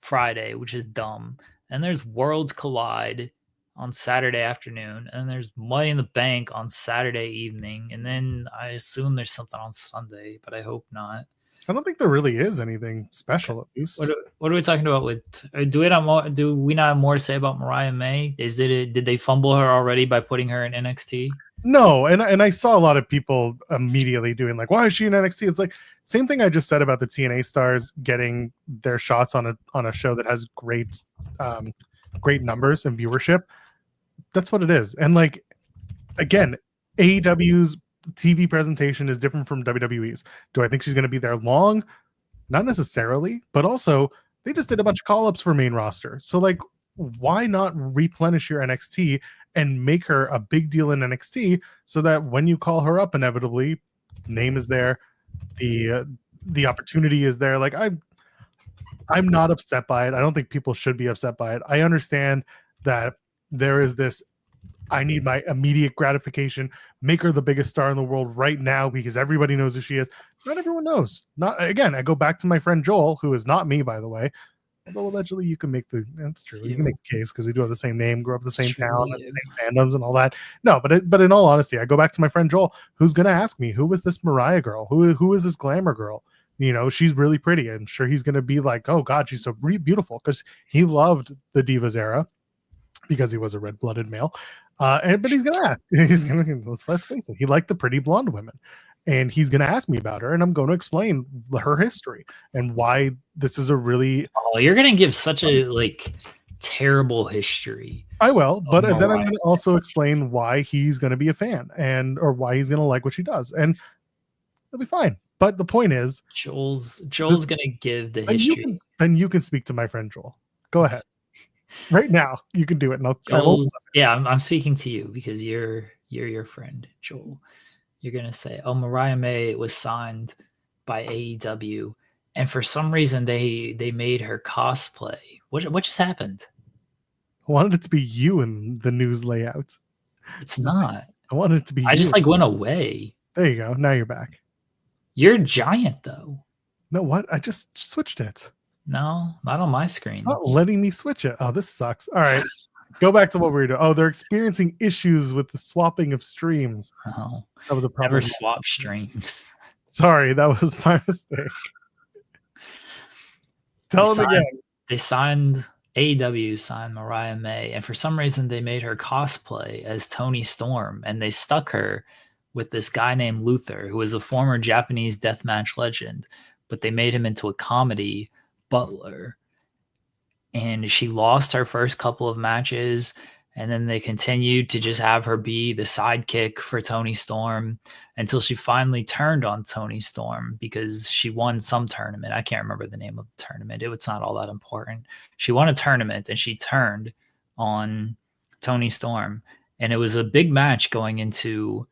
Friday, which is dumb. And there's Worlds Collide on Saturday afternoon. And there's Money in the Bank on Saturday evening. And then I assume there's something on Sunday, but I hope not. I don't think there really is anything special, at least. What are we talking about with? Do we not have more to say about Mariah May? Did they fumble her already by putting her in NXT? No, and I saw a lot of people immediately doing like, why is she in NXT? It's like same thing I just said about the TNA stars getting their shots on a show that has great numbers and viewership. That's what it is. And like again, AEW's TV presentation is different from WWE's. Do I think she's going to be there long? Not necessarily, but also they just did a bunch of call-ups for main roster. So like, why not replenish your NXT and make her a big deal in NXT so that when you call her up, inevitably, name is there, the opportunity is there. Like I'm not upset by it. I don't think people should be upset by it. I understand that there is this, I need my immediate gratification, make her the biggest star in the world right now because everybody knows who she is. Not everyone knows. Again, I go back to my friend Joel, who is not me, by the way. Although allegedly you can make that's true. You can make the case because we do have the same name, grew up in the same town, the same fandoms and all that. No, but in all honesty, I go back to my friend Joel, who's going to ask me, who was this Mariah girl? Who is this glamour girl? she's really pretty. I'm sure he's going to be like, oh God, she's so beautiful, because he loved the Divas era because he was a red-blooded male. But he's going to ask. Let's face it, he liked the pretty blonde women. And he's going to ask me about her, and I'm going to explain her history and why this is a really... Oh, you're going to give such a terrible history. I will, but then I'm going to also explain why he's going to be a fan, or why he's going to like what she does, and it'll be fine. But the point is, Joel's going to give the history. Then you can speak to my friend Joel. Go ahead. Right now, you can do it. And I'm speaking to you because you're your friend, Joel. You're going to say, oh, Mariah May was signed by AEW, and for some reason they made her cosplay. What just happened? I wanted it to be you in the news layout. It's not. I wanted it to be I just went away. There you go. Now you're back. You're giant, though. No, what? I just switched it. No, not on my screen. Not letting me switch it. Oh, this sucks. All right. Go back to what we were doing. Oh, they're experiencing issues with the swapping of streams. Oh, that was a problem. Never swap streams. Sorry, that was my mistake. Tell them again. AEW signed Mariah May, and for some reason they made her cosplay as Toni Storm, and they stuck her with this guy named Luther, who was a former Japanese deathmatch legend, but they made him into a comedy butler. And she lost her first couple of matches, and then they continued to just have her be the sidekick for Toni Storm until she finally turned on Toni Storm because she won some tournament. I can't remember the name of the tournament. It's not all that important. She won a tournament, and she turned on Toni Storm. And it was a big match going into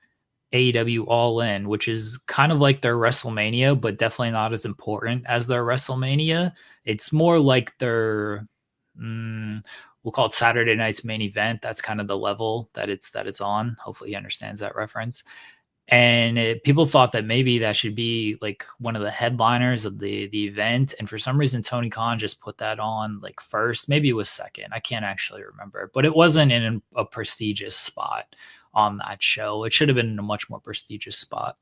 AEW All In, which is kind of like their WrestleMania, but definitely not as important as their WrestleMania. It's more like their, we'll call it Saturday night's main event. That's kind of the level that it's on. Hopefully he understands that reference. And people thought that maybe that should be like one of the headliners of the event. And for some reason, Tony Khan just put that on like first. Maybe it was second. I can't actually remember. But it wasn't in a prestigious spot on that show. It should have been in a much more prestigious spot.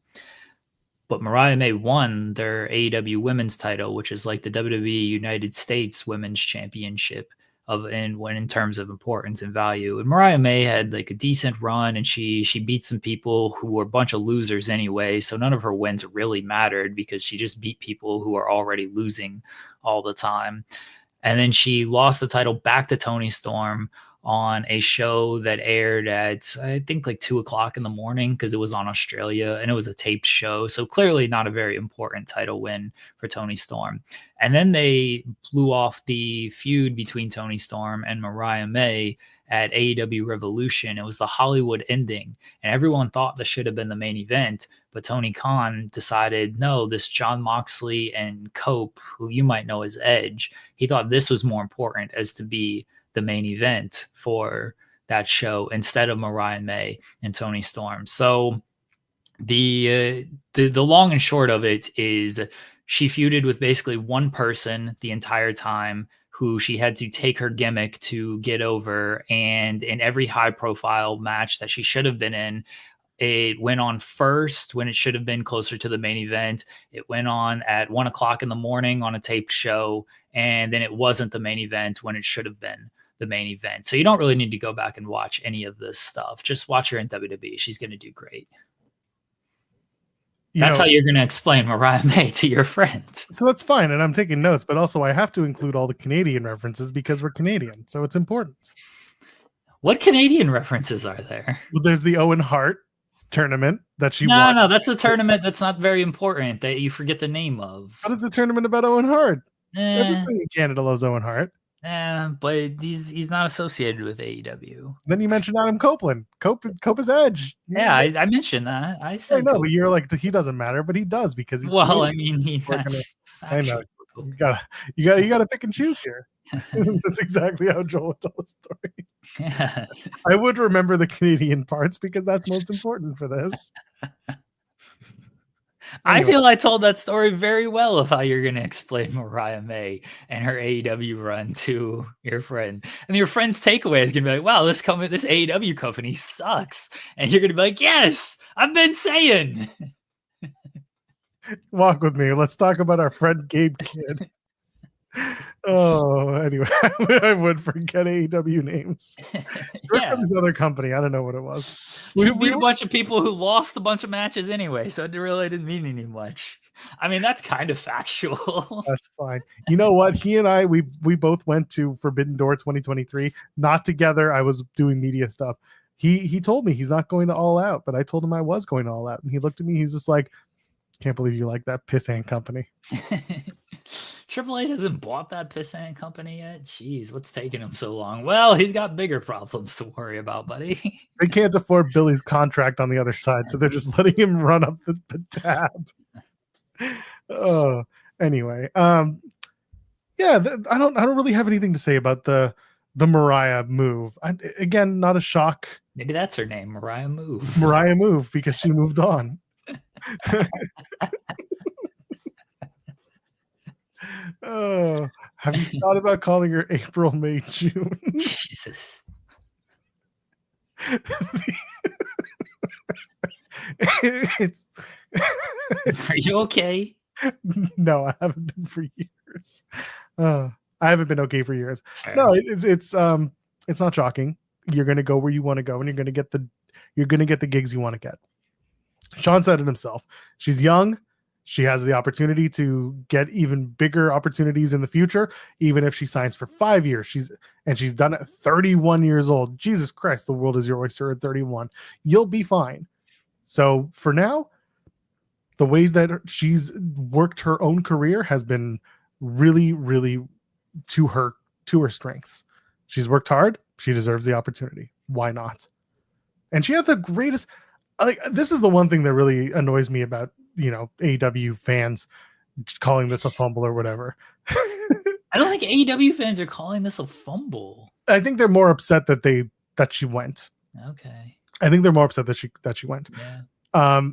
But Mariah May won their AEW Women's title, which is like the WWE United States Women's Championship in terms of importance and value. And Mariah May had like a decent run, and she beat some people who were a bunch of losers anyway. So none of her wins really mattered because she just beat people who are already losing all the time. And then she lost the title back to Toni Storm on a show that aired at, I think, like 2:00 in the morning because it was on Australia and it was a taped show. So clearly not a very important title win for Toni Storm. And then they blew off the feud between Toni Storm and Mariah May at AEW Revolution. It was the Hollywood ending, and everyone thought this should have been the main event. But Tony Khan decided, no, this Jon Moxley and Cope, who you might know as Edge, he thought this was more important as to be the main event for that show instead of Mariah May and Toni Storm. So the long and short of it is she feuded with basically one person the entire time, who she had to take her gimmick to get over. And in every high profile match that she should have been in, it went on first when it should have been closer to the main event. It went on at 1:00 in the morning on a taped show. And then it wasn't the main event when it should have been the main event. So you don't really need to go back and watch any of this stuff. Just watch her in WWE. She's going to do great. That's how you're going to explain Mariah May to your friend. So that's fine. And I'm taking notes, but also I have to include all the Canadian references because we're Canadian. So it's important. What Canadian references are there? Well, there's the Owen Hart tournament that she won. No, that's a tournament that's not very important that you forget the name of. But it's a tournament about Owen Hart. Everybody in Canada loves Owen Hart. But he's not associated with AEW. Then you mentioned Adam Copeland. Cope is Edge. Yeah, I mentioned that. I said, I know, but you're like, he doesn't matter, but he does because he's. Well, I mean, I know. You gotta pick and choose here. That's exactly how Joel would tell the story. Yeah. I would remember the Canadian parts because that's most important for this. I feel I told that story very well of how you're going to explain Mariah May and her AEW run to your friend. And your friend's takeaway is going to be like, wow, this AEW company sucks. And you're going to be like, yes, I've been saying. Walk with me. Let's talk about our friend Gabe Kidd. Oh, anyway, I would forget AEW names. Yeah. From this other company. I don't know what it was. We beat a bunch of people who lost a bunch of matches anyway, so it really didn't mean any much. I mean, that's kind of factual. That's fine. You know what? He and I, we both went to Forbidden Door 2023. Not together. I was doing media stuff. He told me he's not going to All Out, but I told him I was going to All Out, and he looked at me. He's just like, "Can't believe you like that pissant company." Triple H hasn't bought that pissant company yet. Jeez, what's taking him so long? Well, he's got bigger problems to worry about, buddy. They can't afford Billy's contract on the other side, so they're just letting him run up the tab. Oh, anyway, yeah, I don't really have anything to say about the Mariah move. Again, not a shock. Maybe that's her name, Mariah Move. Mariah move because she moved on. Oh, have you thought about calling her April, May, June? Jesus. It's Are you okay? No, I haven't been for years. I haven't been okay for years. Fair. No, it's not shocking. You're gonna go where you want to go, and you're gonna get the gigs you want to get. Sean said it himself. She's young. She has the opportunity to get even bigger opportunities in the future, even if she signs for 5 years. She's done it at 31 years old. Jesus Christ, the world is your oyster at 31. You'll be fine. So for now, the way that she's worked her own career has been really, really to her strengths. She's worked hard. She deserves the opportunity. Why not? And she had the greatest. Like, this is the one thing that really annoys me about, AEW fans calling this a fumble or whatever. I don't think AEW fans are calling this a fumble. I think they're more upset that she went. Okay. I think they're more upset that she went. Yeah.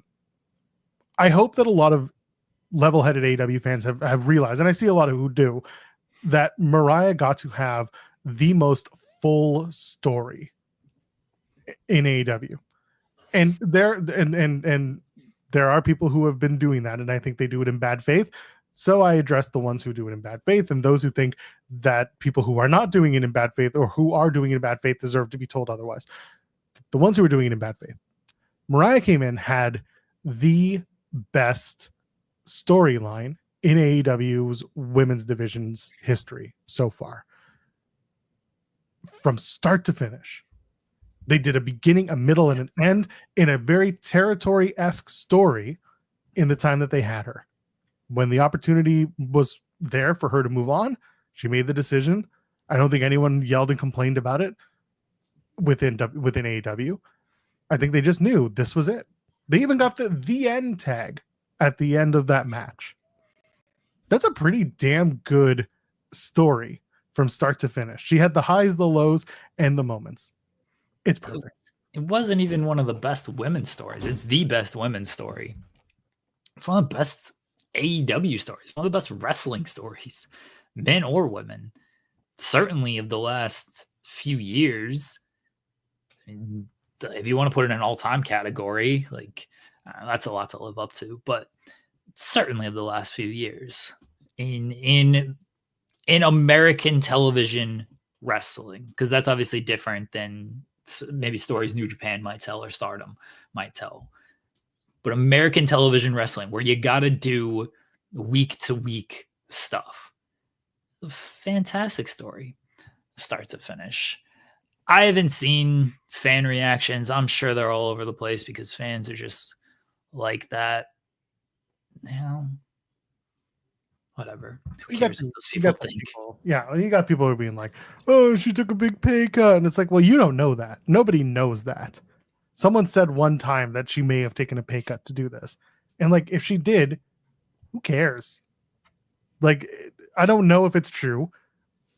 I hope that a lot of level-headed AEW fans have realized, and I see a lot of who do, that Mariah got to have the most full story in AEW. And there are people who have been doing that, and I think they do it in bad faith. So I address the ones who do it in bad faith, and those who think that people who are not doing it in bad faith or who are doing it in bad faith deserve to be told otherwise. The ones who are doing it in bad faith. Mariah came in, had the best storyline in AEW's women's division's history so far. From start to finish. They did a beginning, a middle, and an end in a very territory-esque story in the time that they had her. When the opportunity was there for her to move on, she made the decision. I don't think anyone yelled and complained about it within AEW. I think they just knew this was it. They even got the end tag at the end of that match. That's a pretty damn good story from start to finish. She had the highs, the lows, and the moments. It's perfect. It wasn't even one of the best women's stories. It's the best women's story. It's one of the best AEW stories, one of the best wrestling stories, men or women. Certainly of the last few years. I mean, if you want to put it in an all-time category, like that's a lot to live up to, but certainly of the last few years in American television wrestling, because that's obviously different than maybe stories New Japan might tell or Stardom might tell. But American television wrestling, where you got to do week to week stuff. Fantastic story, start to finish. I haven't seen fan reactions. I'm sure they're all over the place because fans are just like that. Whatever. Who cares what those people think? Yeah, you got people who are being like, "Oh, she took a big pay cut," and it's like, well, you don't know that. Nobody knows that. Someone said one time that she may have taken a pay cut to do this, and like, if she did, who cares? Like, I don't know if it's true.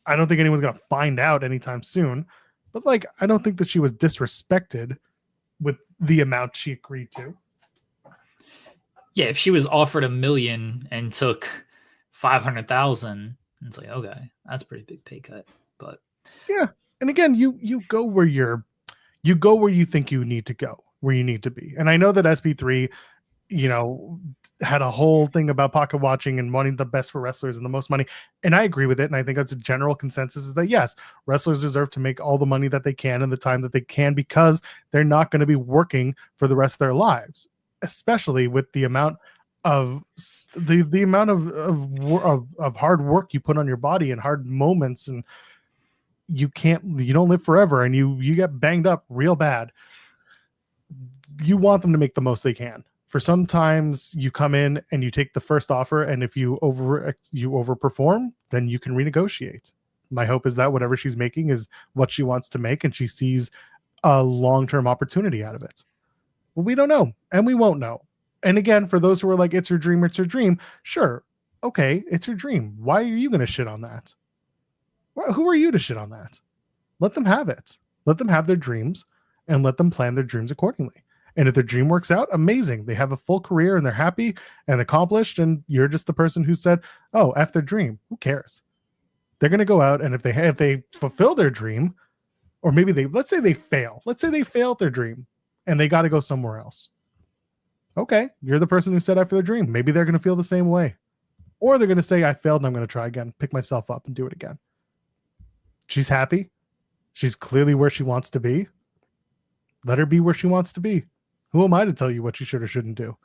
I don't think anyone's gonna find out anytime soon. But like, I don't think that she was disrespected with the amount she agreed to. Yeah, if she was offered $1 million and took 500,000, it's like, okay, that's a pretty big pay cut. But yeah, and again, you go where you go where you think you need to go, where you need to be. And I know that SP3, had a whole thing about pocket watching and wanting the best for wrestlers and the most money. And I agree with it. And I think that's a general consensus, is that yes, wrestlers deserve to make all the money that they can in the time that they can, because they're not going to be working for the rest of their lives, especially with the amount of the amount of hard work you put on your body and hard moments, and you don't live forever, and you get banged up real bad. You want them to make the most they can. For sometimes you come in and you take the first offer, and if you overperform, then you can renegotiate. My hope is that whatever she's making is what she wants to make, and she sees a long-term opportunity out of it. Well, we don't know, and we won't know. And again, for those who are like, it's her dream, sure, okay, it's her dream. Why are you going to shit on that? Who are you to shit on that? Let them have it. Let them have their dreams, and let them plan their dreams accordingly. And if their dream works out, amazing. They have a full career and they're happy and accomplished, and you're just the person who said, oh, F their dream. Who cares? They're going to go out, and if they fulfill their dream, or maybe let's say they fail. Let's say they failed their dream and they got to go somewhere else. Okay, you're the person who said F their dream. Maybe they're going to feel the same way. Or they're going to say, I failed and I'm going to try again, pick myself up and do it again. She's happy. She's clearly where she wants to be. Let her be where she wants to be. Who am I to tell you what you should or shouldn't do?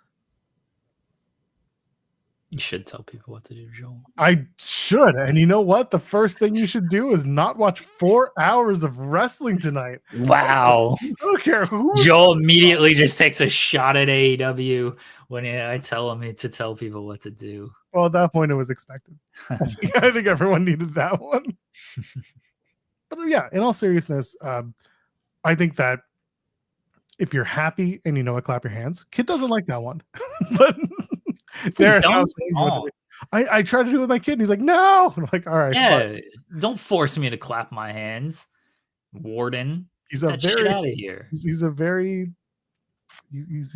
You should tell people what to do, Joel. I should. And you know what? The first thing you should do is not watch 4 hours of wrestling tonight. Wow. I don't care who. Joel immediately just takes a shot at AEW when I tell him to tell people what to do. Well, at that point, it was expected. I think everyone needed that one. But yeah, in all seriousness, I think that if you're happy and you know it, clap your hands. Kid doesn't like that one. But I try to do it with my kid, and he's like, no. I'm like, all right. Yeah, don't force me to clap my hands, Warden. He's shit out of here. He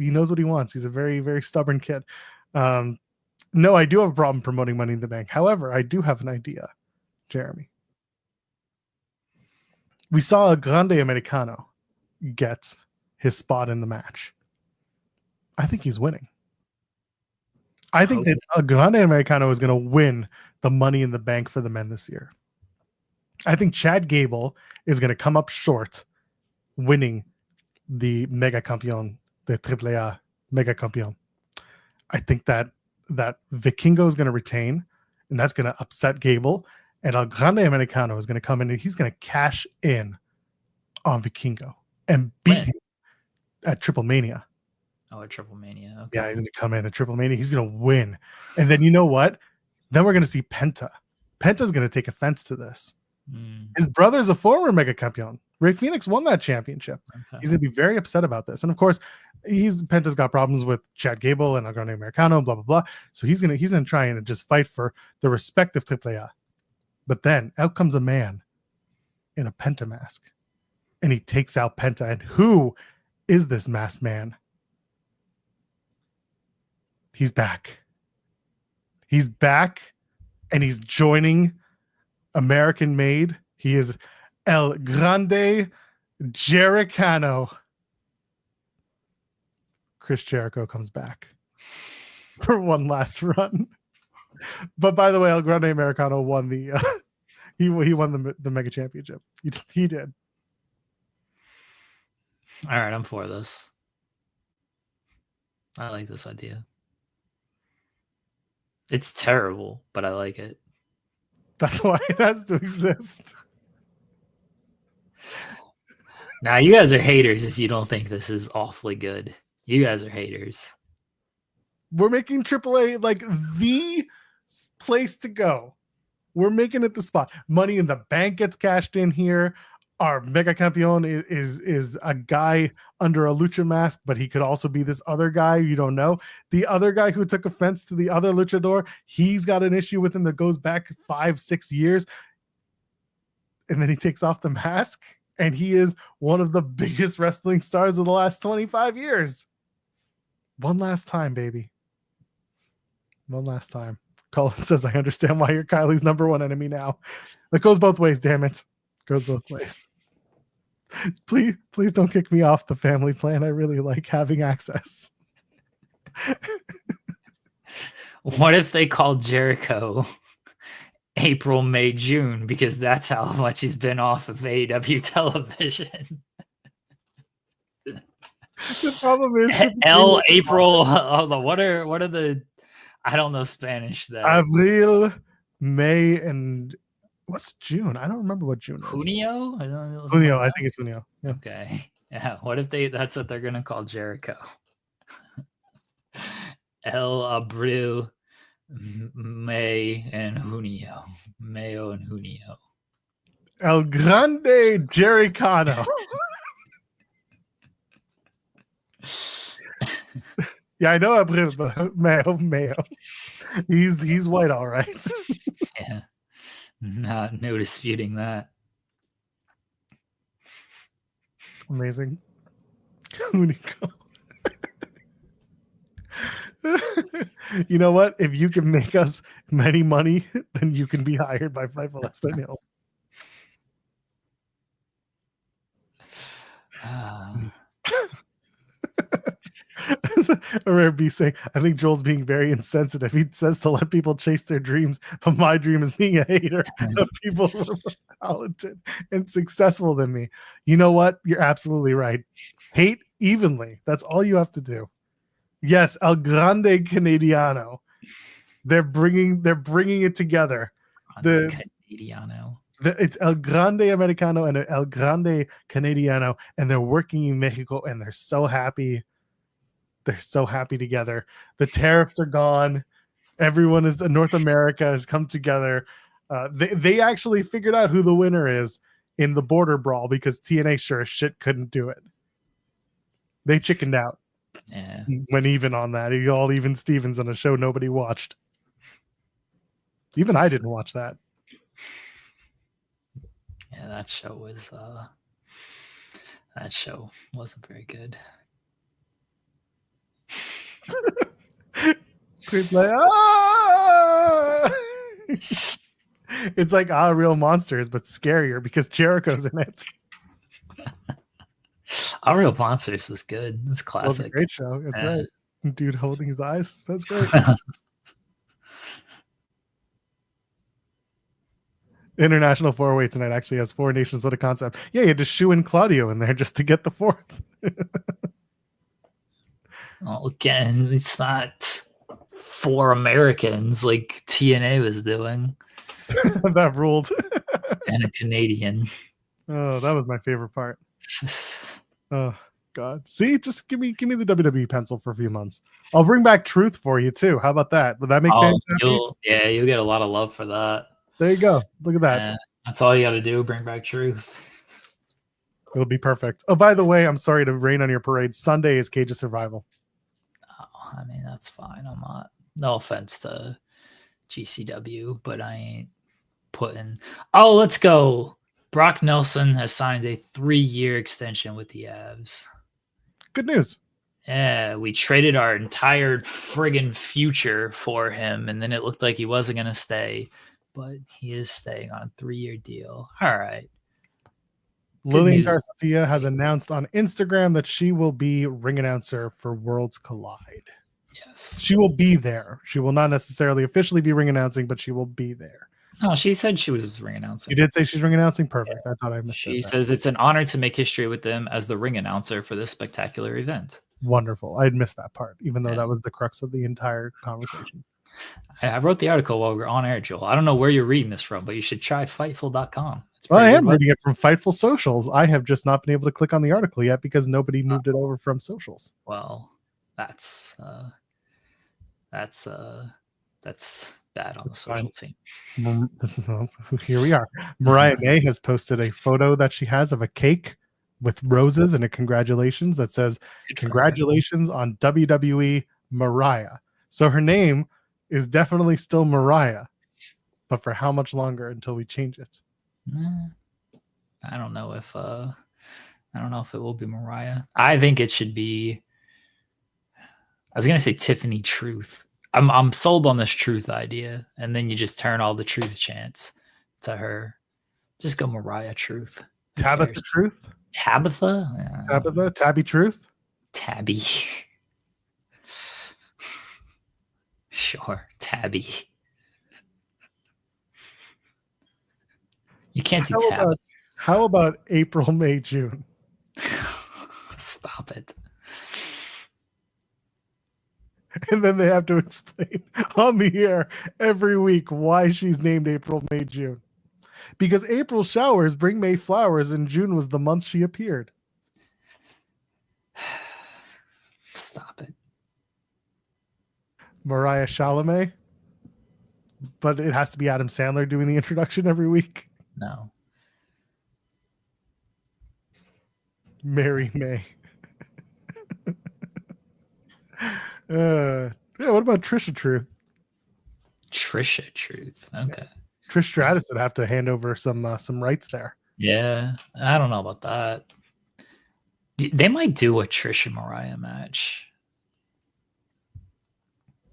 knows what he wants. He's a very, very stubborn kid. No, I do have a problem promoting Money in the Bank. However, I do have an idea, Jeremy. We saw a Grande Americano get his spot in the match. I think he's winning. I think that a Grande Americano is going to win the Money in the Bank for the men this year. I think Chad Gable is going to come up short winning the Mega Campeón, the AAA Mega Campeón. I think that Vikingo is going to retain, and that's going to upset Gable. And El Grande Americano is going to come in, and he's going to cash in on Vikingo and beat him at Triple Mania. Oh, at Triple Mania. Okay. Yeah, he's going to come in at Triple Mania. He's going to win. And then you know what? Then we're going to see Penta. Penta's going to take offense to this. His brother's a former Mega Campeón. Ray Phoenix won that championship. Okay. He's going to be very upset about this. And of course, Penta's got problems with Chad Gable and El Grande Americano, blah, blah, blah. So he's going to try and just fight for the respect of AAA. But then out comes a man in a Penta mask, and he takes out Penta. And who is this masked man? He's back. He's back, and he's joining American Made. He is El Grande Jericho. Chris Jericho comes back for one last run. But by the way, El Grande Americano won the he won the Mega Championship. He did. All right, I'm for this. I like this idea. It's terrible, but I like it. That's why it has to exist. Now, you guys are haters if you don't think this is awfully good. You guys are haters. We're making AAA like the place to go. We're making it the spot. Money in the Bank gets cashed in here. Our Mega Campeón is a guy under a lucha mask, but he could also be this other guy you don't know. The other guy who took offense to the other luchador, he's got an issue with him that goes back 5-6 years. And then he takes off the mask, and he is one of the biggest wrestling stars of the last 25 years. One last time, baby. One last time. Cullen says, I understand why you're Kylie's number one enemy now. It goes both ways, damn it. Goes both ways. Please don't kick me off the family plan. I really like having access. What if they called Jericho April, May, June, because that's how much he's been off of AEW television. The problem is L April. Hold on, what are the? I don't know Spanish. That Abril, May, and what's June? I don't remember what June is. Junio. Junio, I think it's Junio. Yeah. Okay. Yeah. What if that's what they're gonna call Jericho? El Abril, May, and Junio. Mayo and Junio. El Grande Jericano. Yeah, I know Abril, but Mayo. He's white, all right. Yeah. No disputing that. Amazing. Unico. You know what? If you can make us many money, then you can be hired by Fightful Espanol. Or be saying, I think Joel's being very insensitive. He says to let people chase their dreams, but my dream is being a hater of people who are more talented and successful than me. You know what? You're absolutely right. Hate evenly. That's all you have to do. Yes, El Grande Canadiano. They're bringing it together. Canadiano. It's El Grande Americano and El Grande Canadiano, and they're working in Mexico, and they're so happy. They're so happy together. The tariffs are gone. Everyone is North America has come together. They actually figured out who the winner is in the border brawl because TNA sure as shit couldn't do it. They chickened out. Yeah. Went even on that. He all even Stevens on a show nobody watched. Even I didn't watch that. Yeah, that show wasn't very good. Like, ah! It's like Real Monsters, but scarier because Jericho's in it. Our Real Monsters was good. It's classic. It was a great show. That's right. Dude holding his eyes. That's great. International four-way tonight actually has four nations. What a concept. Yeah, you had to shoe in Claudio in there just to get the fourth. Well, again, it's not four Americans like TNA was doing. That ruled. And a Canadian. Oh, that was my favorite part. Oh God. See, just give me the WWE pencil for a few months. I'll bring back Truth for you too. How about that? Would that make fans happy? You'll get a lot of love for that. There you go. Look at that. Yeah, that's all you got to do. Bring back Truth. It'll be perfect. Oh, by the way, I'm sorry to rain on your parade. Sunday is Cage of Survival. Oh, I mean, that's fine. I'm not. No offense to GCW, but I ain't putting. Oh, let's go. Brock Nelson has signed a 3-year extension with the Avs. Good news. Yeah, we traded our entire friggin' future for him, and then it looked like he wasn't going to stay, but he is staying on a 3-year deal. All right. Lillian Garcia has announced on Instagram that she will be ring announcer for Worlds Collide. Yes. She will be there. She will not necessarily officially be ring announcing, but she will be there. No, she said she was ring announcing. You did say she's ring announcing? Perfect. Yeah. I thought I missed it. She says it's an honor to make history with them as the ring announcer for this spectacular event. Wonderful. I had missed that part, even though that was the crux of the entire conversation. I wrote the article while we were on air, Joel. I don't know where you're reading this from, but you should try Fightful.com. Well, I am reading it from Fightful Socials. I have just not been able to click on the article yet because nobody moved it over from socials. Well, that's bad on the social team. Here we are. Mariah May has posted a photo that she has of a cake with roses and a congratulations that says, "Congratulations on WWE Mariah." So her name is definitely still Mariah, but for how much longer until we change it? I don't know if it will be Mariah. I think it should be. I was gonna say Tiffany Truth. I'm sold on this Truth idea, and then you just turn all the Truth chants to her. Just go Mariah Truth. Tabitha Truth. Tabitha. Tabitha. Tabby Truth. Tabby. Sure, Tabby. You can't do Tab. How about April, May, June? Stop it. And then they have to explain on the air every week why she's named April, May, June. Because April showers bring May flowers, and June was the month she appeared. Stop it. Mariah Chalamet. But it has to be Adam Sandler doing the introduction every week. No. Mary May. Yeah, what about Trisha Truth? Trisha Truth. Okay. Trish Stratus would have to hand over some rights there. Yeah, I don't know about that. They might do a Trish and Mariah match.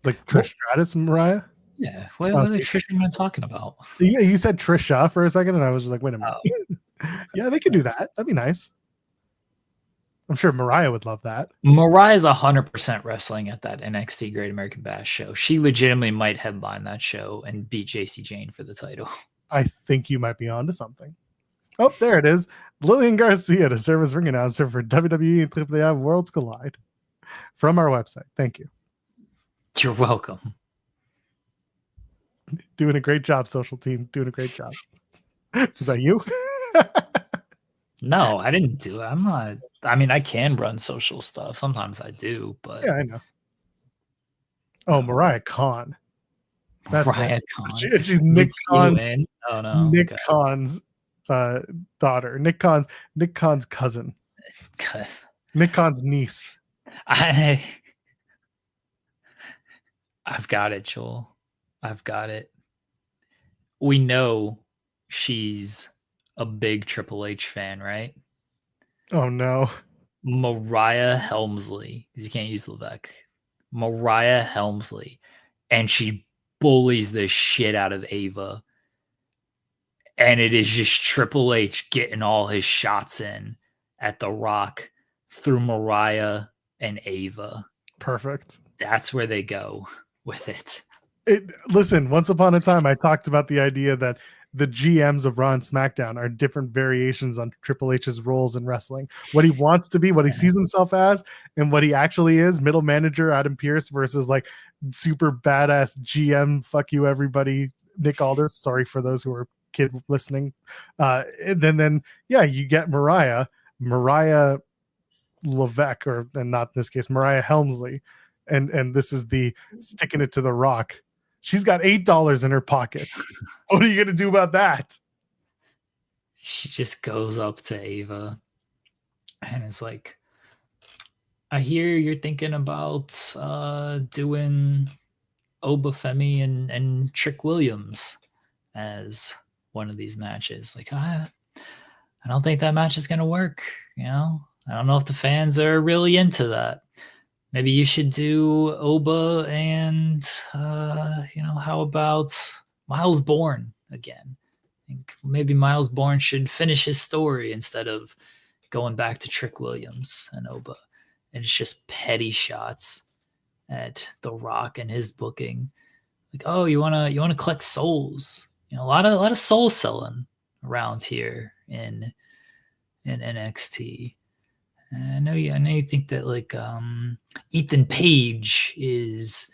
Like Trish Stratus and Mariah? Yeah. What are Trish and I talking about? Yeah, you said Trisha for a second, and I was just like, wait a minute. Oh. Yeah, they could do that. That'd be nice. I'm sure Mariah would love that. Mariah's 100% wrestling at that NXT Great American Bash show. She legitimately might headline that show and beat JC Jane for the title. I think you might be onto something. Oh, there it is. Lillian Garcia to serve as ring announcer for WWE and AAA Worlds Collide from our website. Thank you. You're welcome. Doing a great job, social team. Doing a great job. Is that you? No, I didn't do it. I'm not. I mean, I can run social stuff. Sometimes I do, but Yeah, I know. Oh, Mariah Khan. That's Mariah Khan. She's Nick Khan's, oh, no. Nick Okay. Khan's daughter. Nick Khan's cousin. God. Nick Khan's niece. I've got it, Joel. I've got it. We know she's a big Triple H fan, right? Oh no. Mariah Helmsley, because you can't use Levesque. Mariah Helmsley, and she bullies the shit out of Ava. And it is just Triple H getting all his shots in at The Rock through Mariah and Ava. Perfect. That's where they go with it. Listen, once upon a time, I talked about the idea that the GMs of Raw and SmackDown are different variations on Triple H's roles in wrestling. What he wants to be, what he sees himself as, and what he actually is. Middle manager Adam Pearce versus like super badass GM, fuck you everybody, Nick Aldis. Sorry for those who are kid listening. And then yeah, you get Mariah Levesque, and not in this case, Mariah Helmsley. And this is the sticking it to the Rock. She's got $8 in her pocket. What are you going to do about that? She just goes up to Ava and is like, I hear you're thinking about doing Obafemi and Trick Williams as one of these matches. Like, I don't think that match is going to work. You know, I don't know if the fans are really into that. Maybe you should do Oba and, how about Miles Bourne again? I think maybe Miles Bourne should finish his story instead of going back to Trick Williams and Oba. And it's just petty shots at The Rock and his booking. Like, oh, you wanna collect souls? You know, a lot of soul selling around here in NXT. I know you think that like Ethan Page is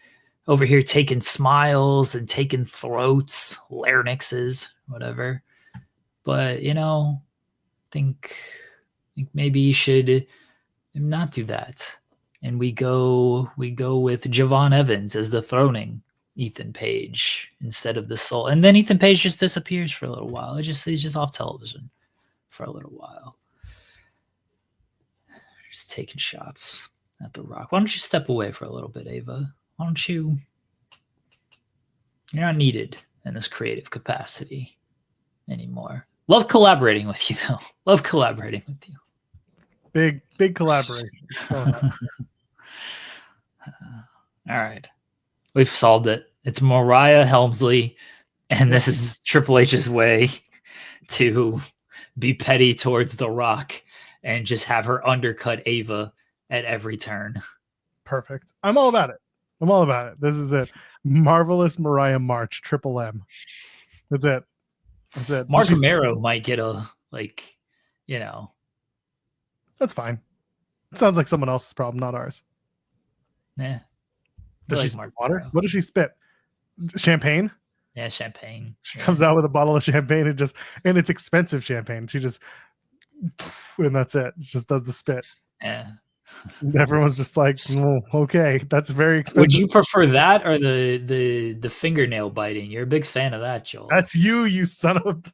over here taking smiles and taking throats, larynxes, whatever. But think maybe you should not do that. And we go with Javon Evans as the throning Ethan Page instead of the soul. And then Ethan Page just disappears for a little while. He's just off television for a little while. Just taking shots at The Rock. Why don't you step away for a little bit, Ava? Why don't you? You're not needed in this creative capacity anymore. Love collaborating with you, though. Love collaborating with you. Big collaboration. All right. We've solved it. It's Mariah Helmsley, and this is Triple H's way to be petty towards The Rock and just have her undercut Ava at every turn. Perfect. I'm all about it. This is it. Marvelous Mariah March, Triple M. That's it. That's it. Mark Romero might get a That's fine. It sounds like someone else's problem, not ours. Yeah. Does I she like spit Mark water? Romero. What does she spit? Champagne? Yeah, champagne. She Yeah. comes out with a bottle of champagne and it's expensive champagne. She just, and that's it. She just does the spit. Yeah. Everyone's just like, oh, okay, that's very Would expensive. you prefer that or the fingernail biting? You're a big fan of that, Joel. That's you son of.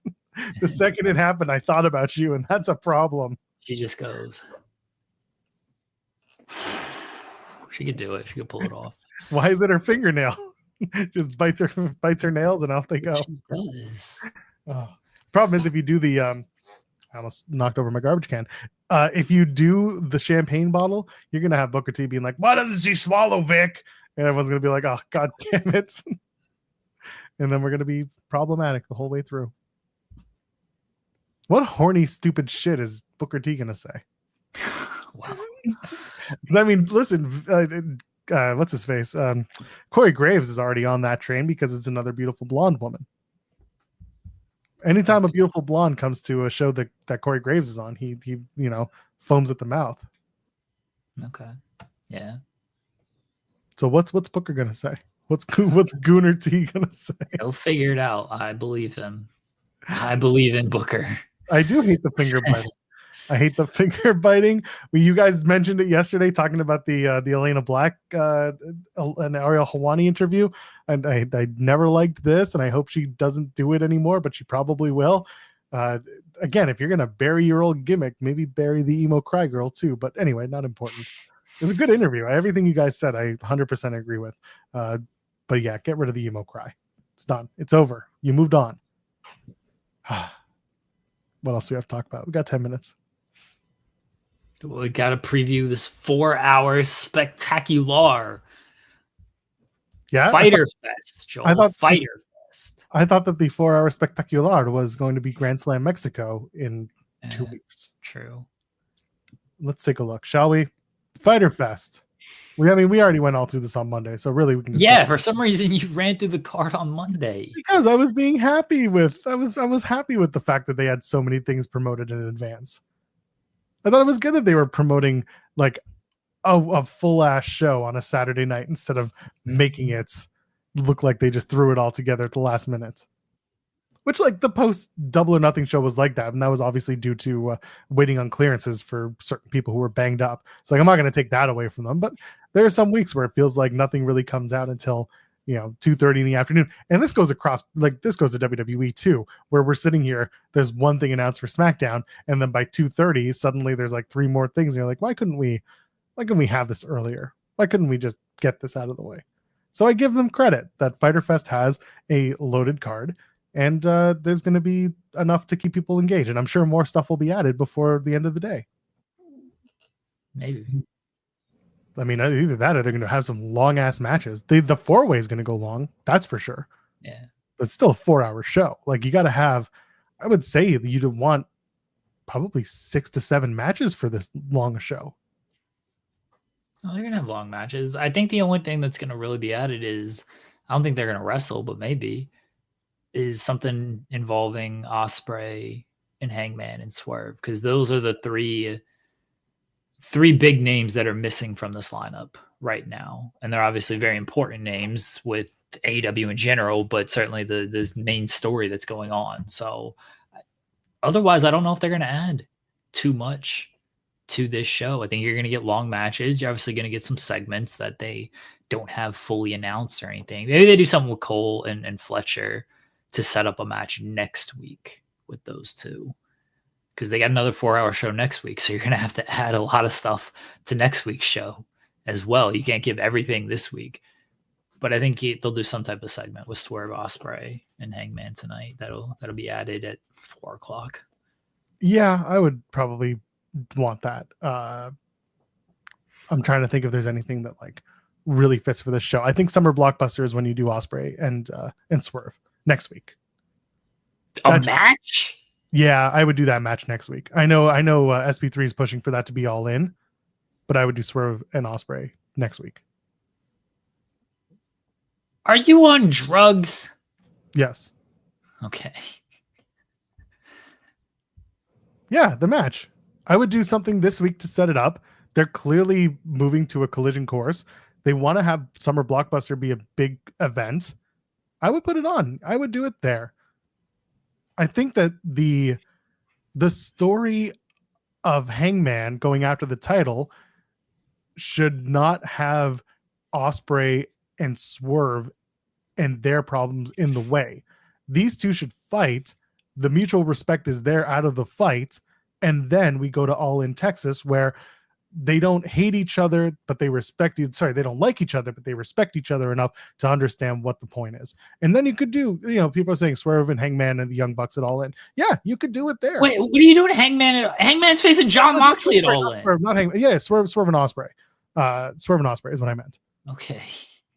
The second it happened, I thought about you, and that's a problem. She just goes. She could do it. She could pull it off. Why is it her fingernail? Just bites her nails, and off they go. She does. Oh. Problem is, if you do the I almost knocked over my garbage can. If you do the champagne bottle, you're gonna have Booker T being like, "Why doesn't she swallow, Vic?" And everyone's gonna be like, "Oh, god damn it!" And then we're gonna be problematic the whole way through. What horny, stupid shit is Booker T gonna say? Wow. Because I mean, listen, what's his face? Corey Graves is already on that train because it's another beautiful blonde woman. Anytime a beautiful blonde comes to a show that Corey Graves is on, he foams at the mouth. Okay. Yeah. So what's Booker gonna say? What's Gooner T gonna say? He'll figure it out. I believe him. I believe in Booker. I do hate the finger biting. I hate the finger biting. You guys mentioned it yesterday, talking about the Elena Black and Ariel Helwani interview, and I never liked this, and I hope she doesn't do it anymore, but she probably will. Again, if you're gonna bury your old gimmick, maybe bury the emo cry girl too. But anyway, not important. It was a good interview. Everything you guys said, I 100% agree with. But yeah, get rid of the emo cry. It's done. It's over. You moved on. What else do we have to talk about? We got 10 minutes. We got to preview this 4-hour spectacular Fyter Fest, Joel. I thought Fyter Fest. I thought that the 4-hour spectacular was going to be Grand Slam Mexico in 2 weeks. True. Let's take a look, shall we? Fyter Fest. We already went all through this on Monday, so really we can just for some reason you ran through the card on Monday. Because I was being happy with I was happy with the fact that they had so many things promoted in advance. I thought it was good that they were promoting like a full ass show on a Saturday night instead of making it look like they just threw it all together at the last minute. Which, like, the post Double or Nothing show was like that, and that was obviously due to waiting on clearances for certain people who were banged up. It's like, I'm not going to take that away from them, but there are some weeks where it feels like nothing really comes out until 2:30 in the afternoon. And this goes across, like, this goes to WWE too, where we're sitting here, there's one thing announced for SmackDown, and then by 2:30 suddenly there's like 3 more things, and you're like, why couldn't we have this earlier? Why couldn't we just get this out of the way? So I give them credit that Fyter Fest has a loaded card, and there's going to be enough to keep people engaged, and I'm sure more stuff will be added before the end of the day. Maybe. I mean, either that or they're going to have some long ass matches. The 4-way is going to go long, that's for sure. Yeah, but still a 4-hour show. Like, you got to have, I would say you'd want probably 6 to 7 matches for this long a show. well, they're gonna have long matches. I think the only thing that's gonna really be added is, I don't think they're gonna wrestle, but maybe is something involving Ospreay and Hangman and Swerve, because those are the three big names that are missing from this lineup right now, and they're obviously very important names with AEW in general, but certainly the main story that's going on. So otherwise, I don't know if they're going to add too much to this show. I think you're going to get long matches. You're obviously going to get some segments that they don't have fully announced or anything. Maybe they do something with Cole and Fletcher to set up a match next week with those two, because they got another 4-hour show next week. So you're going to have to add a lot of stuff to next week's show as well. You can't give everything this week, but I think they'll do some type of segment with Swerve, Ospreay, and Hangman tonight. That'll be added at 4:00. Yeah, I would probably want that. I'm trying to think if there's anything that like really fits for this show. I think Summer Blockbuster is when you do Ospreay and Swerve next week. A match? Yeah, I would do that match next week. I know SP3 is pushing for that to be all in, but I would do Swerve and Ospreay next week. Are you on drugs? Yes. Okay. Yeah, the match. I would do something this week to set it up. They're clearly moving to a collision course. They want to have Summer Blockbuster be a big event. I would put it on. I would do it there. I think that the story of Hangman going after the title should not have Osprey and Swerve and their problems in the way. These two should fight. The mutual respect is there out of the fight. And then we go to All In Texas, where they don't hate each other, but they respect you. Sorry, they don't like each other, but they respect each other enough to understand what the point is. And then you could do, people are saying Swerve and Hangman and the Young Bucks at All In. Yeah, you could do it there. Wait, what are you doing, Hangman? Hangman's facing John Moxley at All In. Swerve, not Hangman. Yeah, Swerve and Osprey. Swerve and Osprey is what I meant. Okay.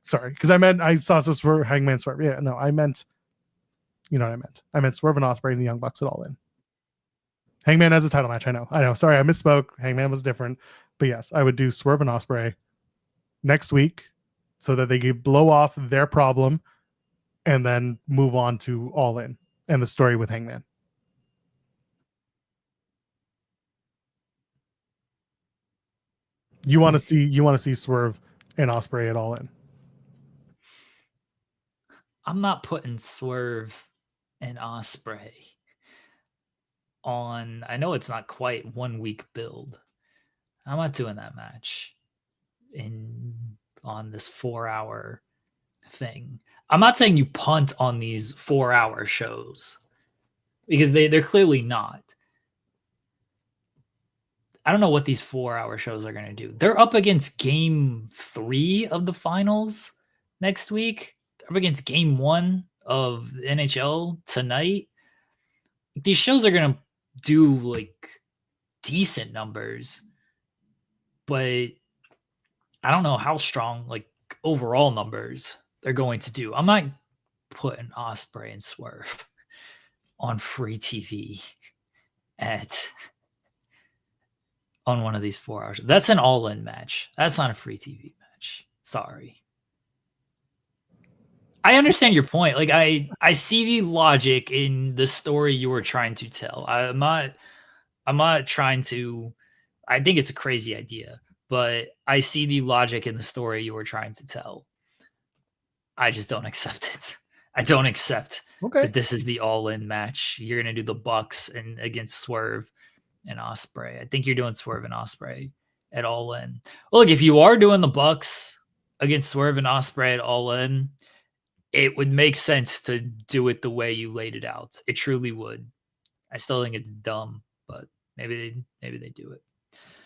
Sorry, because I saw Swerve, Hangman, Swerve. Yeah, no, I meant, you know what I meant. I meant Swerve and Osprey and the Young Bucks at All In. Hangman has a title match. I know. Sorry, I misspoke. Hangman was different. But yes, I would do Swerve and Osprey next week so that they could blow off their problem and then move on to All In and the story with Hangman. You want to see Swerve and Osprey at All In. I'm not putting Swerve and Osprey on. I know it's not quite 1 week build. I'm not doing that match on this 4-hour thing. I'm not saying you punt on these 4-hour shows because they're clearly not. I don't know what these 4-hour shows are going to do. They're up against game 3 of the finals next week. They're up against game 1 of the NHL tonight. These shows are going to do like decent numbers, but I don't know how strong like overall numbers they're going to do. I'm not putting Osprey and Swerve on free TV on one of these 4 hours. That's an all-in match. That's not a free TV match. Sorry. I understand your point. Like I see the logic in the story you were trying to tell. I'm not trying to. I think it's a crazy idea, but I see the logic in the story you were trying to tell. I just don't accept it. I don't accept that this is the all-in match. You're gonna do the Bucks and against Swerve and Osprey. I think you're doing Swerve and Osprey at All In. Look, if you are doing the Bucks against Swerve and Osprey at All In, it would make sense to do it the way you laid it out. It truly would. I still think it's dumb, but maybe they do it.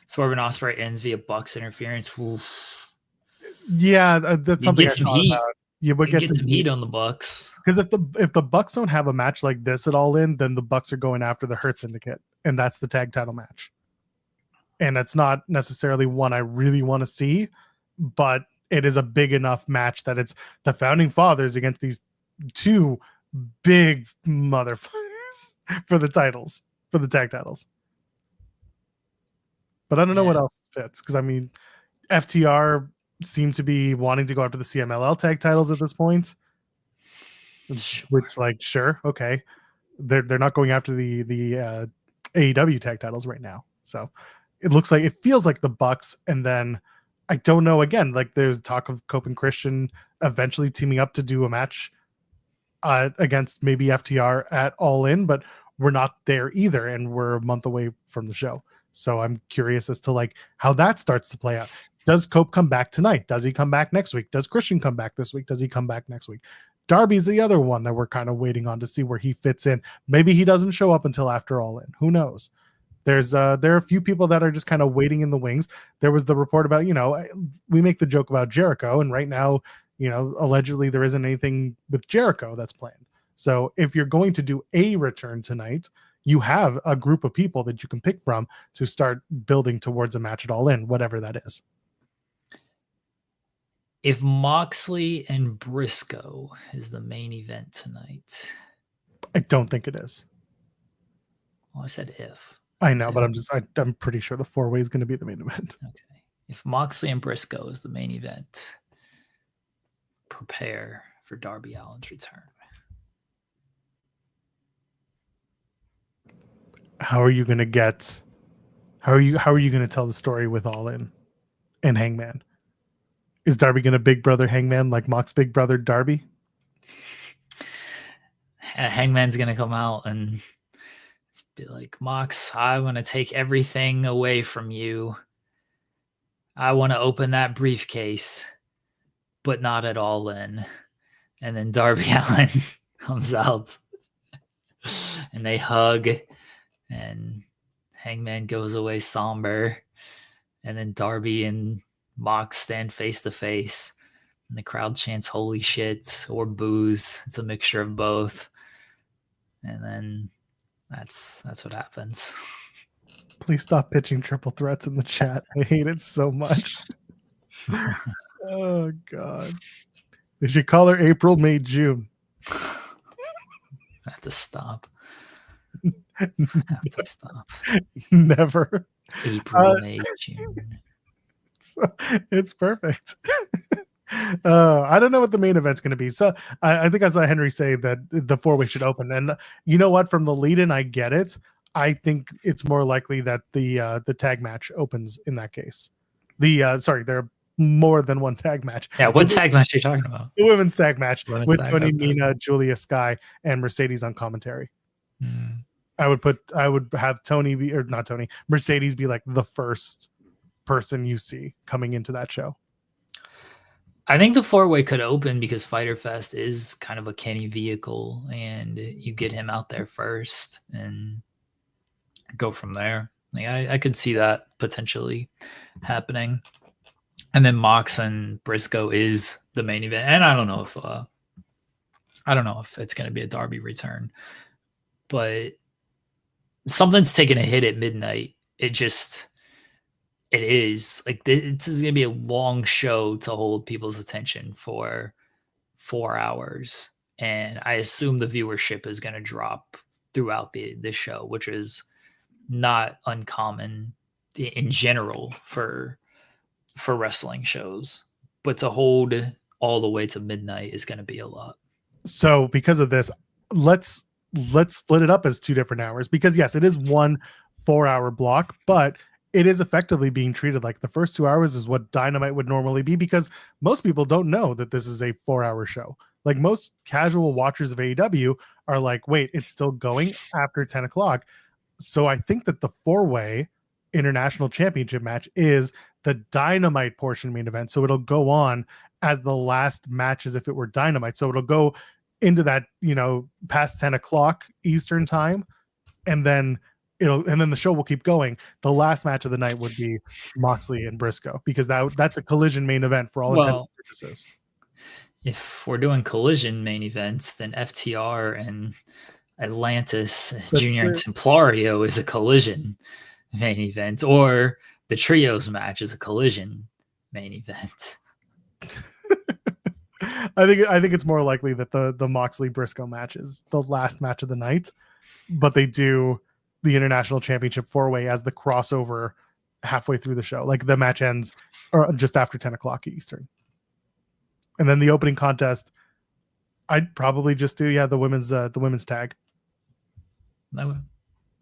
Swerve and Osprey ends via Bucks interference. Oof. Yeah, that's something. Get some heat. You would get some heat on the Bucks. Because if the Bucks don't have a match like this at All In, then the Bucks are going after the Hurt Syndicate, and that's the tag title match. And it's not necessarily one I really want to see, but it is a big enough match that it's the Founding Fathers against these two big motherfuckers for the titles, for the tag titles. But I don't know what else fits, because I mean, FTR seem to be wanting to go after the CMLL tag titles at this point, which, like, sure, okay, they're not going after the AEW tag titles right now, so it feels like the Bucks, and then I don't know, again, like there's talk of Cope and Christian eventually teaming up to do a match against maybe FTR at All In, but we're not there either, and we're a month away from the show. So I'm curious as to like how that starts to play out. Does Cope come back tonight? Does he come back next week? Does Christian come back this week? Does he come back next week? Darby's the other one that we're kind of waiting on to see where he fits in. Maybe he doesn't show up until after All In. Who knows? There are a few people that are just kind of waiting in the wings. There was the report about, we make the joke about Jericho, and right now, allegedly there isn't anything with Jericho that's planned. So if you're going to do a return tonight, you have a group of people that you can pick from to start building towards a match at All In, whatever that is. If Moxley and Briscoe is the main event tonight, I don't think it is. Well, I said if. I know, but I'm pretty sure the 4-way is going to be the main event. Okay. If Moxley and Briscoe is the main event, prepare for Darby Allin's return. How are you going to tell the story with All In and Hangman? Is Darby going to big brother Hangman like Mox big brother Darby? Hangman's going to come out and be like, Mox, I want to take everything away from you. I want to open that briefcase, but not at All In. And then Darby Allin comes out and they hug, and Hangman goes away somber. And then Darby and Mox stand face to face, and the crowd chants "Holy shit" or boos. It's a mixture of both. And then that's what happens. Please stop pitching triple threats in the chat. I hate it so much. Oh God. They should call her April, May, June. I have to stop. Never. April, May, June. It's perfect. I don't know what the main event's going to be. So I think I saw Henry say that the 4-way should open. And you know what? From the lead-in, I get it. I think it's more likely that the tag match opens in that case. There are more than one tag match. Yeah, what tag match are you talking about? The women's tag match with tag, Tony, okay. Mina, Julia, Sky, and Mercedes on commentary. Hmm. I would have Tony be, or not Tony, Mercedes be like the first person you see coming into that show. I think the 4-way could open because Fyter Fest is kind of a Kenny vehicle, and you get him out there first and go from there. Like, I could see that potentially happening. And then Mox and Briscoe is the main event. And I don't know if it's going to be a Darby return, but something's taking a hit at midnight. It is like, this is going to be a long show to hold people's attention for 4 hours. And I assume the viewership is going to drop throughout the show, which is not uncommon in general for wrestling shows, but to hold all the way to midnight is going to be a lot. So because of this, let's split it up as 2 different hours, because yes, it is 1 4-hour block, but it is effectively being treated like the first 2 hours is what Dynamite would normally be, because most people don't know that this is a 4-hour show. Like, most casual watchers of AEW are like, wait, it's still going after 10 o'clock. So I think that the 4-way international championship match is the Dynamite portion main event. So it'll go on as the last match as if it were Dynamite. So it'll go into that, past 10 o'clock Eastern time. And then the show will keep going. The last match of the night would be Moxley and Briscoe, because that's a Collision main event for all intents and purposes. If we're doing Collision main events, then FTR and Atlantis, Junior and Templario is a Collision main event, or the Trios match is a Collision main event. I think it's more likely that the Moxley Briscoe match is the last match of the night, but they do the International Championship 4-way as the crossover halfway through the show. Like, the match ends or just after 10 o'clock Eastern. And then the opening contest, I'd probably just do the women's tag. And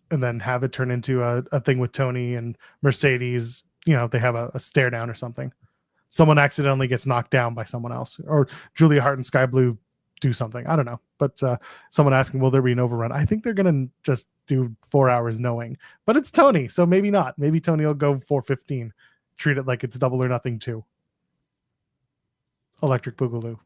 then have it turn into a thing with Tony and Mercedes. They have a stare down or something. Someone accidentally gets knocked down by someone else, or Julia Hart and Sky Blue do something. I don't know. But someone asking, will there be an overrun? I think they're going to just do 4 hours knowing. But it's Tony, so maybe not. Maybe Tony will go 4:15. Treat it like it's Double or Nothing 2. Electric Boogaloo.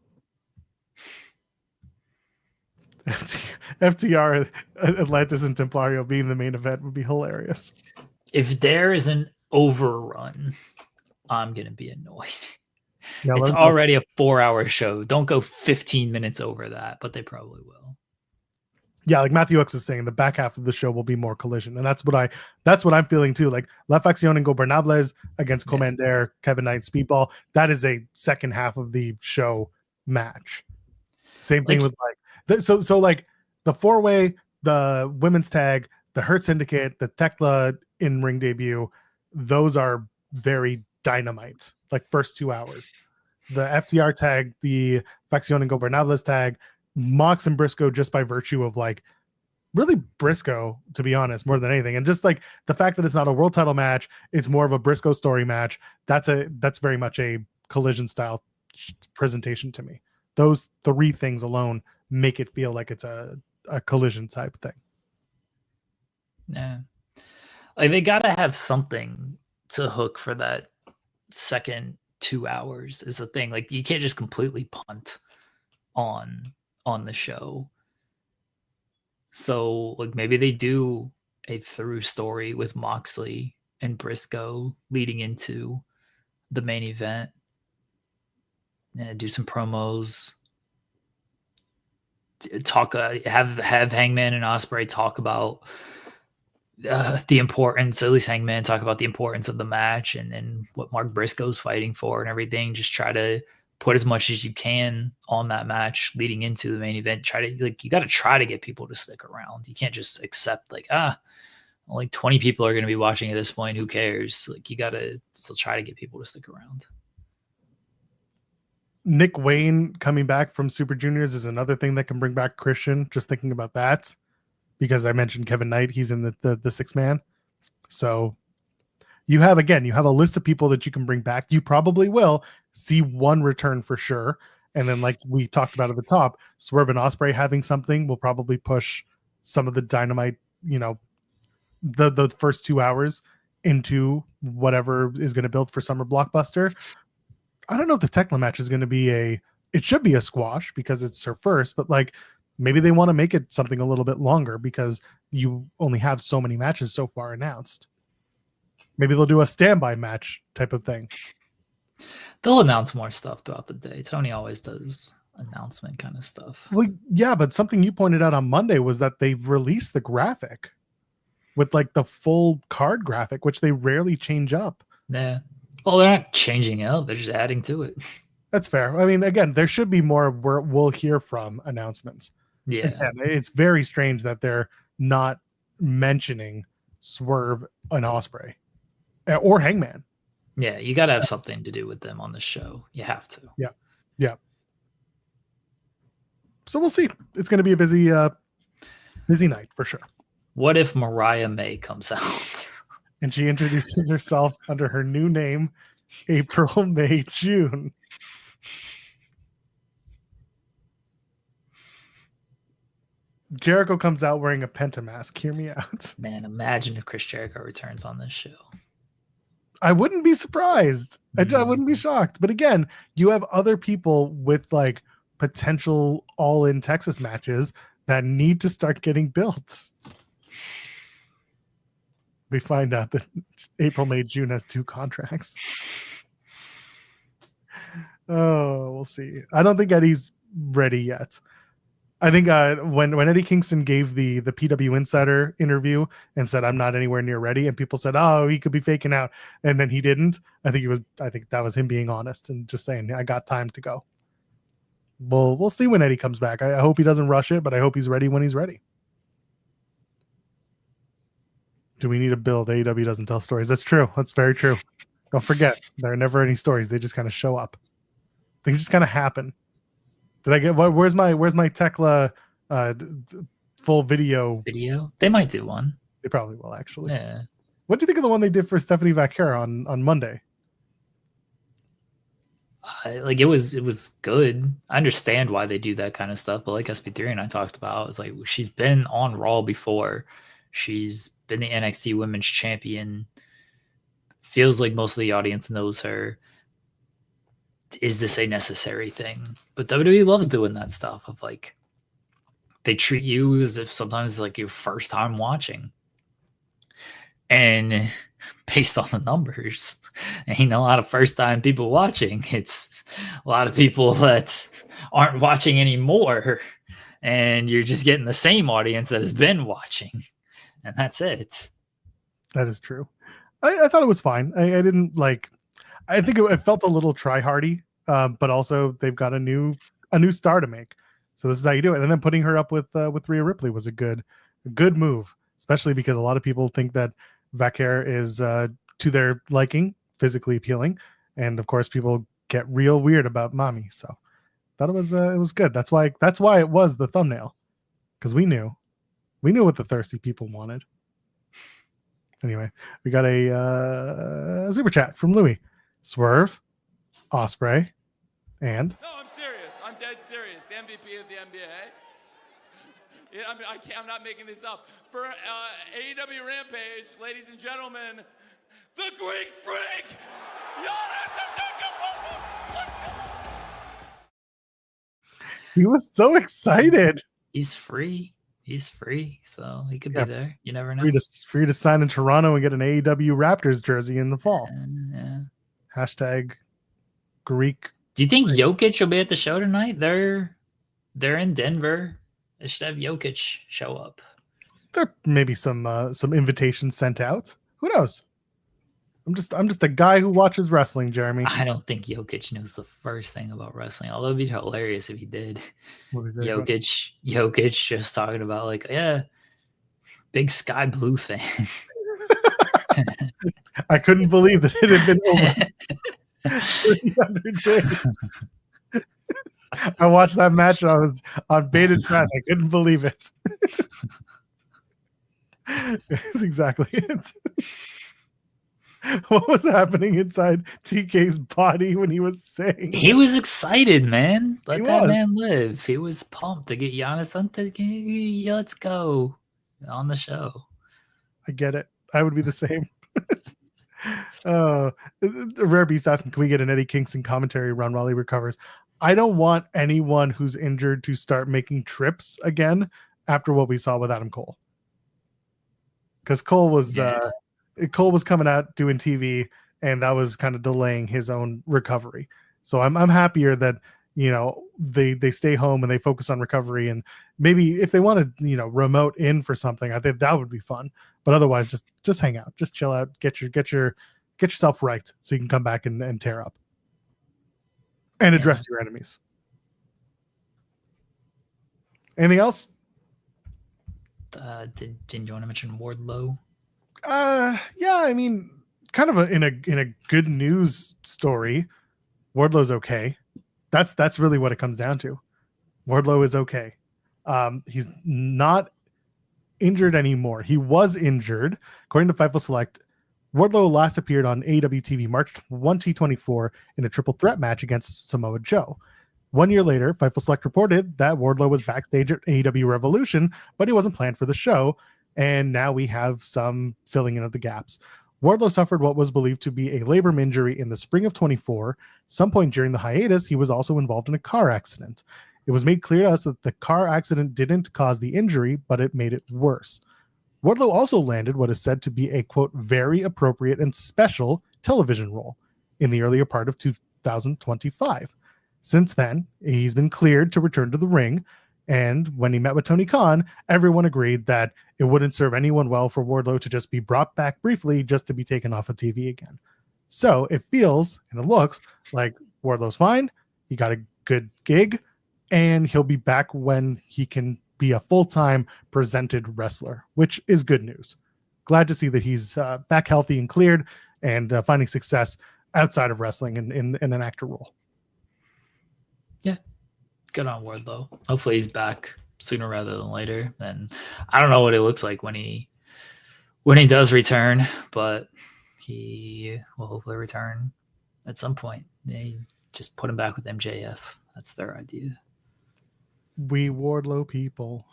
FTR, Atlantis, and Templario being the main event would be hilarious. If there is an overrun, I'm going to be annoyed. Yeah, it's already a 4-hour show. Don't go 15 minutes over that, but they probably will. Yeah, like Matthew X is saying, the back half of the show will be more Collision. And that's what I'm feeling too. Like, La Facción Ingobernables against Commander, Kevin Knight, Speedball. That is a second half of the show match. Same thing with so like the 4-way, the women's tag, the Hurt Syndicate, the Tekla in-ring debut, those are very Dynamite, like first 2 hours. the FTR tag, the Facción Ingobernables tag, Mox and Briscoe, just by virtue of like really Briscoe, to be honest, more than anything. And just like the fact that it's not a world title match, it's more of a Briscoe story match. That's very much a Collision style presentation to me. Those three things alone make it feel like it's a Collision type thing. Yeah. Like they gotta have something to hook for that second 2 hours is the thing. Like you can't just completely punt on the show. So like maybe they do a through story with Moxley and Briscoe leading into the main event. And do some promos. Talk have Hangman and Ospreay talk about the importance, at least Hangman talk about the importance of the match and then what Mark Briscoe's fighting for and everything. Just try to put as much as you can on that match leading into the main event. Try to you got to try to get people to stick around. You can't just accept only 20 people are going to be watching at this point. Who cares? Like you got to still try to get people to stick around. Nick Wayne coming back from Super Juniors is another thing that can bring back Christian. Just thinking about that. Because I mentioned Kevin Knight, he's in the six man. So you have a list of people that you can bring back. You probably will see one return for sure. And then like we talked about at the top, Swerve and Ospreay having something will probably push some of the Dynamite, the first 2 hours into whatever is going to build for Summer Blockbuster. I don't know if the Tekla match is going to be it should be a squash because it's her first, but like, maybe they want to make it something a little bit longer because you only have so many matches so far announced. Maybe they'll do a standby match type of thing. They'll announce more stuff throughout the day. Tony always does announcement kind of stuff. Well, yeah, but something you pointed out on Monday was that they've released the graphic with like the full card graphic, which they rarely change up. Yeah. Well, they're not changing it up. They're just adding to it. That's fair. I mean, again, there should be more where we'll hear from announcements. Yeah. Again, it's very strange that they're not mentioning Swerve and Ospreay or Hangman. Yeah, you got to have something to do with them on the show. You have to. Yeah. So we'll see. It's going to be a busy night for sure. What if Mariah May comes out? And she introduces herself under her new name, April, May, June. Jericho comes out wearing a Penta mask. Hear me out. Man, imagine if Chris Jericho returns on this show. I wouldn't be surprised. I wouldn't be shocked. But again, you have other people with like potential all-in Texas matches that need to start getting built. We find out that April, May, June has 2 contracts. Oh, we'll see. I don't think Eddie's ready yet. I think when Eddie Kingston gave the PW Insider interview and said I'm not anywhere near ready, and people said, "Oh, he could be faking out," and then he didn't. I think that was him being honest and just saying, "I got time to go." Well, we'll see when Eddie comes back. I hope he doesn't rush it, but I hope he's ready when he's ready. Do we need a build? AEW doesn't tell stories. That's true. That's very true. Don't forget, there are never any stories. They just kind of show up. They just kind of happen. Did I get where's my Tekla full video? Video? They might do one. They probably will actually. Yeah. What do you think of the one they did for Stephanie Vaquera on Monday? Like it was good. I understand why they do that kind of stuff, but like SP3 and I talked about, it's like she's been on Raw before. She's been the NXT Women's Champion. Feels like most of the audience knows her. Is this a necessary thing? But WWE loves doing that stuff of like they treat you as if sometimes it's like your first time watching. And based on the numbers, ain't a lot of first time people watching. It's a lot of people that aren't watching anymore. And you're just getting the same audience that has been watching. And that's it. That is true. I thought it was fine. I didn't like. I think it felt a little try-hardy, but also they've got a new star to make. So this is how you do it. And then putting her up with Rhea Ripley was a good move, especially because a lot of people think that Vaquer is to their liking, physically appealing, and of course people get real weird about mommy. So thought it was good. That's why it was the thumbnail, because we knew what the thirsty people wanted. Anyway, we got a super chat from Louis. Swerve, Osprey, and No, I'm serious. I'm dead serious. The MVP of the NBA. Yeah, I'm not making this up. For AEW Rampage, ladies and gentlemen, the Greek Freak, Giannis Antetokounmpo. Let's go. he was so excited. He's free. He's free, so he could be there. You never know. Free to sign in Toronto and get an AEW Raptors jersey in the fall. Yeah. Hashtag Greek. Do you think Jokic will be at the show tonight? They're in Denver. They should have Jokic show up. There may be some invitations sent out. Who knows? I'm just a guy who watches wrestling, Jeremy. I don't think Jokic knows the first thing about wrestling. Although it'd be hilarious if he did. Jokic just talking about like, yeah, big Sky Blue fan. I couldn't believe that it had been over 300 days. I watched that match and I was on bated breath. I couldn't believe it. It's exactly it. What was happening inside TK's body when he was saying He was excited, man. Let He that was. man live. He was pumped to get Giannis let's go on the show. I get it. I would be the same. Rare Beast asking, can we get an Eddie Kingston commentary run while he recovers? I don't want anyone who's injured to start making trips again after what we saw with Adam Cole. Because Cole was coming out doing TV, and that was kind of delaying his own recovery. So I'm happier that they stay home and they focus on recovery, and maybe if they want to remote in for something, I think that would be fun. But otherwise, just hang out, just chill out, get yourself right, so you can come back and tear up and address your enemies. Anything else? Didn't you want to mention Wardlow? Yeah, I mean, kind of in a good news story, Wardlow's okay. That's really what it comes down to. Wardlow is okay. He's not injured anymore. He was injured. According to Fightful Select, Wardlow last appeared on AEW TV March 2024 in a triple threat match against Samoa Joe. 1 year later, Fightful Select reported that Wardlow was backstage at AEW Revolution, but he wasn't planned for the show, and now we have some filling in of the gaps. Wardlow suffered what was believed to be a labrum injury in the spring of 24. Some point during the hiatus, he was also involved in a car accident. It was made clear to us that the car accident didn't cause the injury, but it made it worse. Wardlow also landed what is said to be a, quote, very appropriate and special television role in the earlier part of 2025. Since then, he's been cleared to return to the ring, and when he met with Tony Khan, everyone agreed that it wouldn't serve anyone well for Wardlow to just be brought back briefly just to be taken off of TV again. So it feels and it looks like Wardlow's fine, he got a good gig, and he'll be back when he can be a full-time presented wrestler, which is good news. Glad to see that he's back healthy and cleared and finding success outside of wrestling in an actor role. Yeah, good on Wardlow. Hopefully he's back sooner rather than later. And I don't know what it looks like when he does return, but he will hopefully return at some point. They just put him back with MJF. That's their idea. We Wardlow people.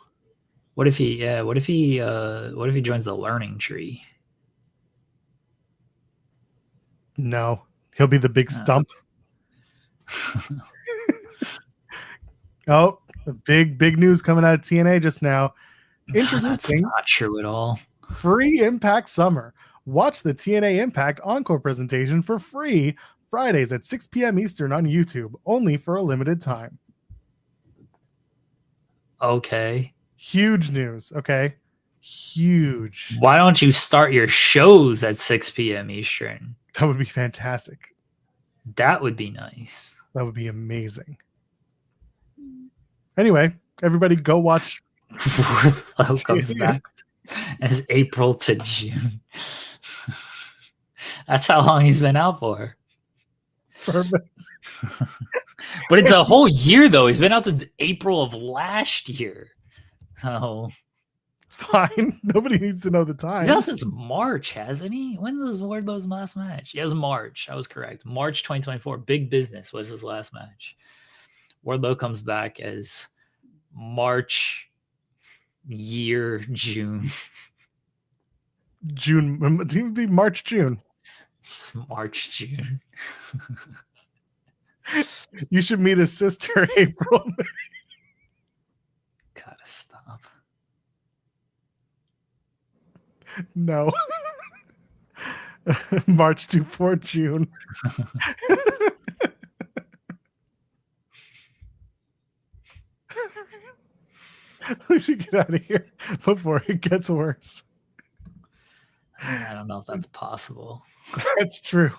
What if he joins the learning tree? No, he'll be the big stump. Oh, big news coming out of TNA just now. That's Introducing not true at all. free Impact Summer. Watch the TNA Impact Encore presentation for free Fridays at 6 p.m. Eastern on YouTube, only for a limited time. Okay. Huge news, okay? Huge. Why don't you start your shows at 6 p.m. Eastern? That would be fantastic. That would be nice. That would be amazing. Anyway, everybody go watch. Wardlow comes back as April to June. That's how long he's been out for. Perfect. But it's a whole year though. He's been out since April of last year. Oh, It's fine. Nobody needs to know the he's time. out since March, hasn't he? When was Wardlow's last match? Yes, March. I was correct. March 2024. Big Business was his last match. Wardlow comes back as March year June. June. It would be March, June. Just March June. You should meet his sister, April. Gotta stop. No. March to 4 June. We should get out of here before it gets worse. I don't know if that's possible. That's true.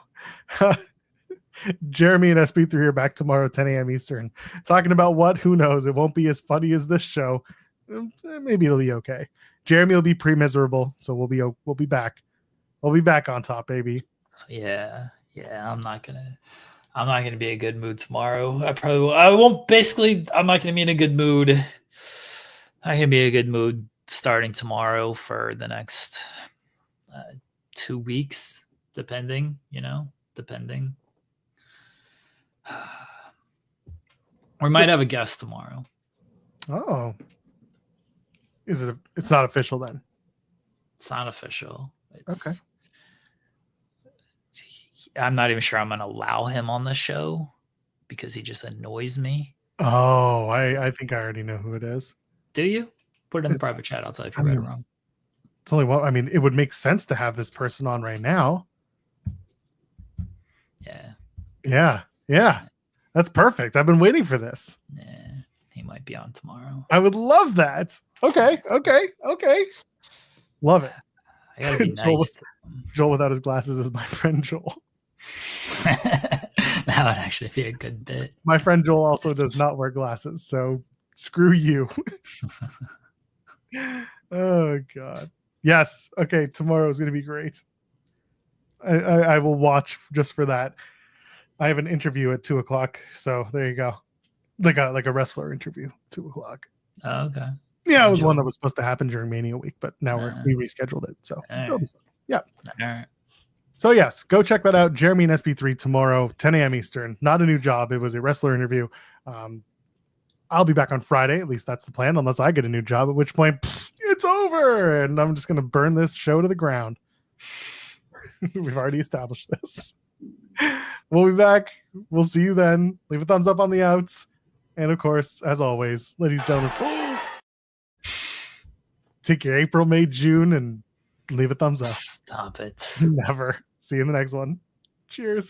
Jeremy and SB3 are back tomorrow, 10 a.m. Eastern. Talking about what? Who knows? It won't be as funny as this show. Maybe it'll be okay. Jeremy will be pre-miserable, so we'll be back. We'll be back on top, baby. Yeah. I'm not gonna be in a good mood tomorrow. I won't. Basically, I'm not gonna be in a good mood. I can be in a good mood starting tomorrow for the next 2 weeks, depending. Depending. We might have a guest tomorrow. Oh, is it? It's not official then. It's not official. It's, Okay. I'm not even sure I'm going to allow him on the show because he just annoys me. Oh, I think I already know who it is. Do you? Put it in the private chat. I'll tell you if you read it wrong. It's only one. I mean, it would make sense to have this person on right now. Yeah. That's perfect. I've been waiting for this. Yeah, he might be on tomorrow. I would love that. Okay. Love it. I gotta be Joel- nice. Joel without his glasses is my friend Joel. That would actually be a good bit. My friend Joel also does not wear glasses, so screw you. Oh God. Yes. Okay. Tomorrow is going to be great. I will watch just for that. I have an interview at 2:00, so there you go. Like a wrestler interview, 2:00. Oh, okay. Yeah, it was one that was supposed to happen during Mania week, but now we rescheduled it. So it'll be fun. Yeah. All right. So yes, go check that out. Jeremy and SB3 tomorrow, 10 a.m. Eastern. Not a new job. It was a wrestler interview. I'll be back on Friday. At least that's the plan, unless I get a new job, at which point it's over. And I'm just going to burn this show to the ground. We've already established this. We'll be back. We'll see you then. Leave a thumbs up on the outs. And of course, as always, ladies and gentlemen, take your April, May, June, and leave a thumbs up. Stop it. Never. See you in the next one. Cheers.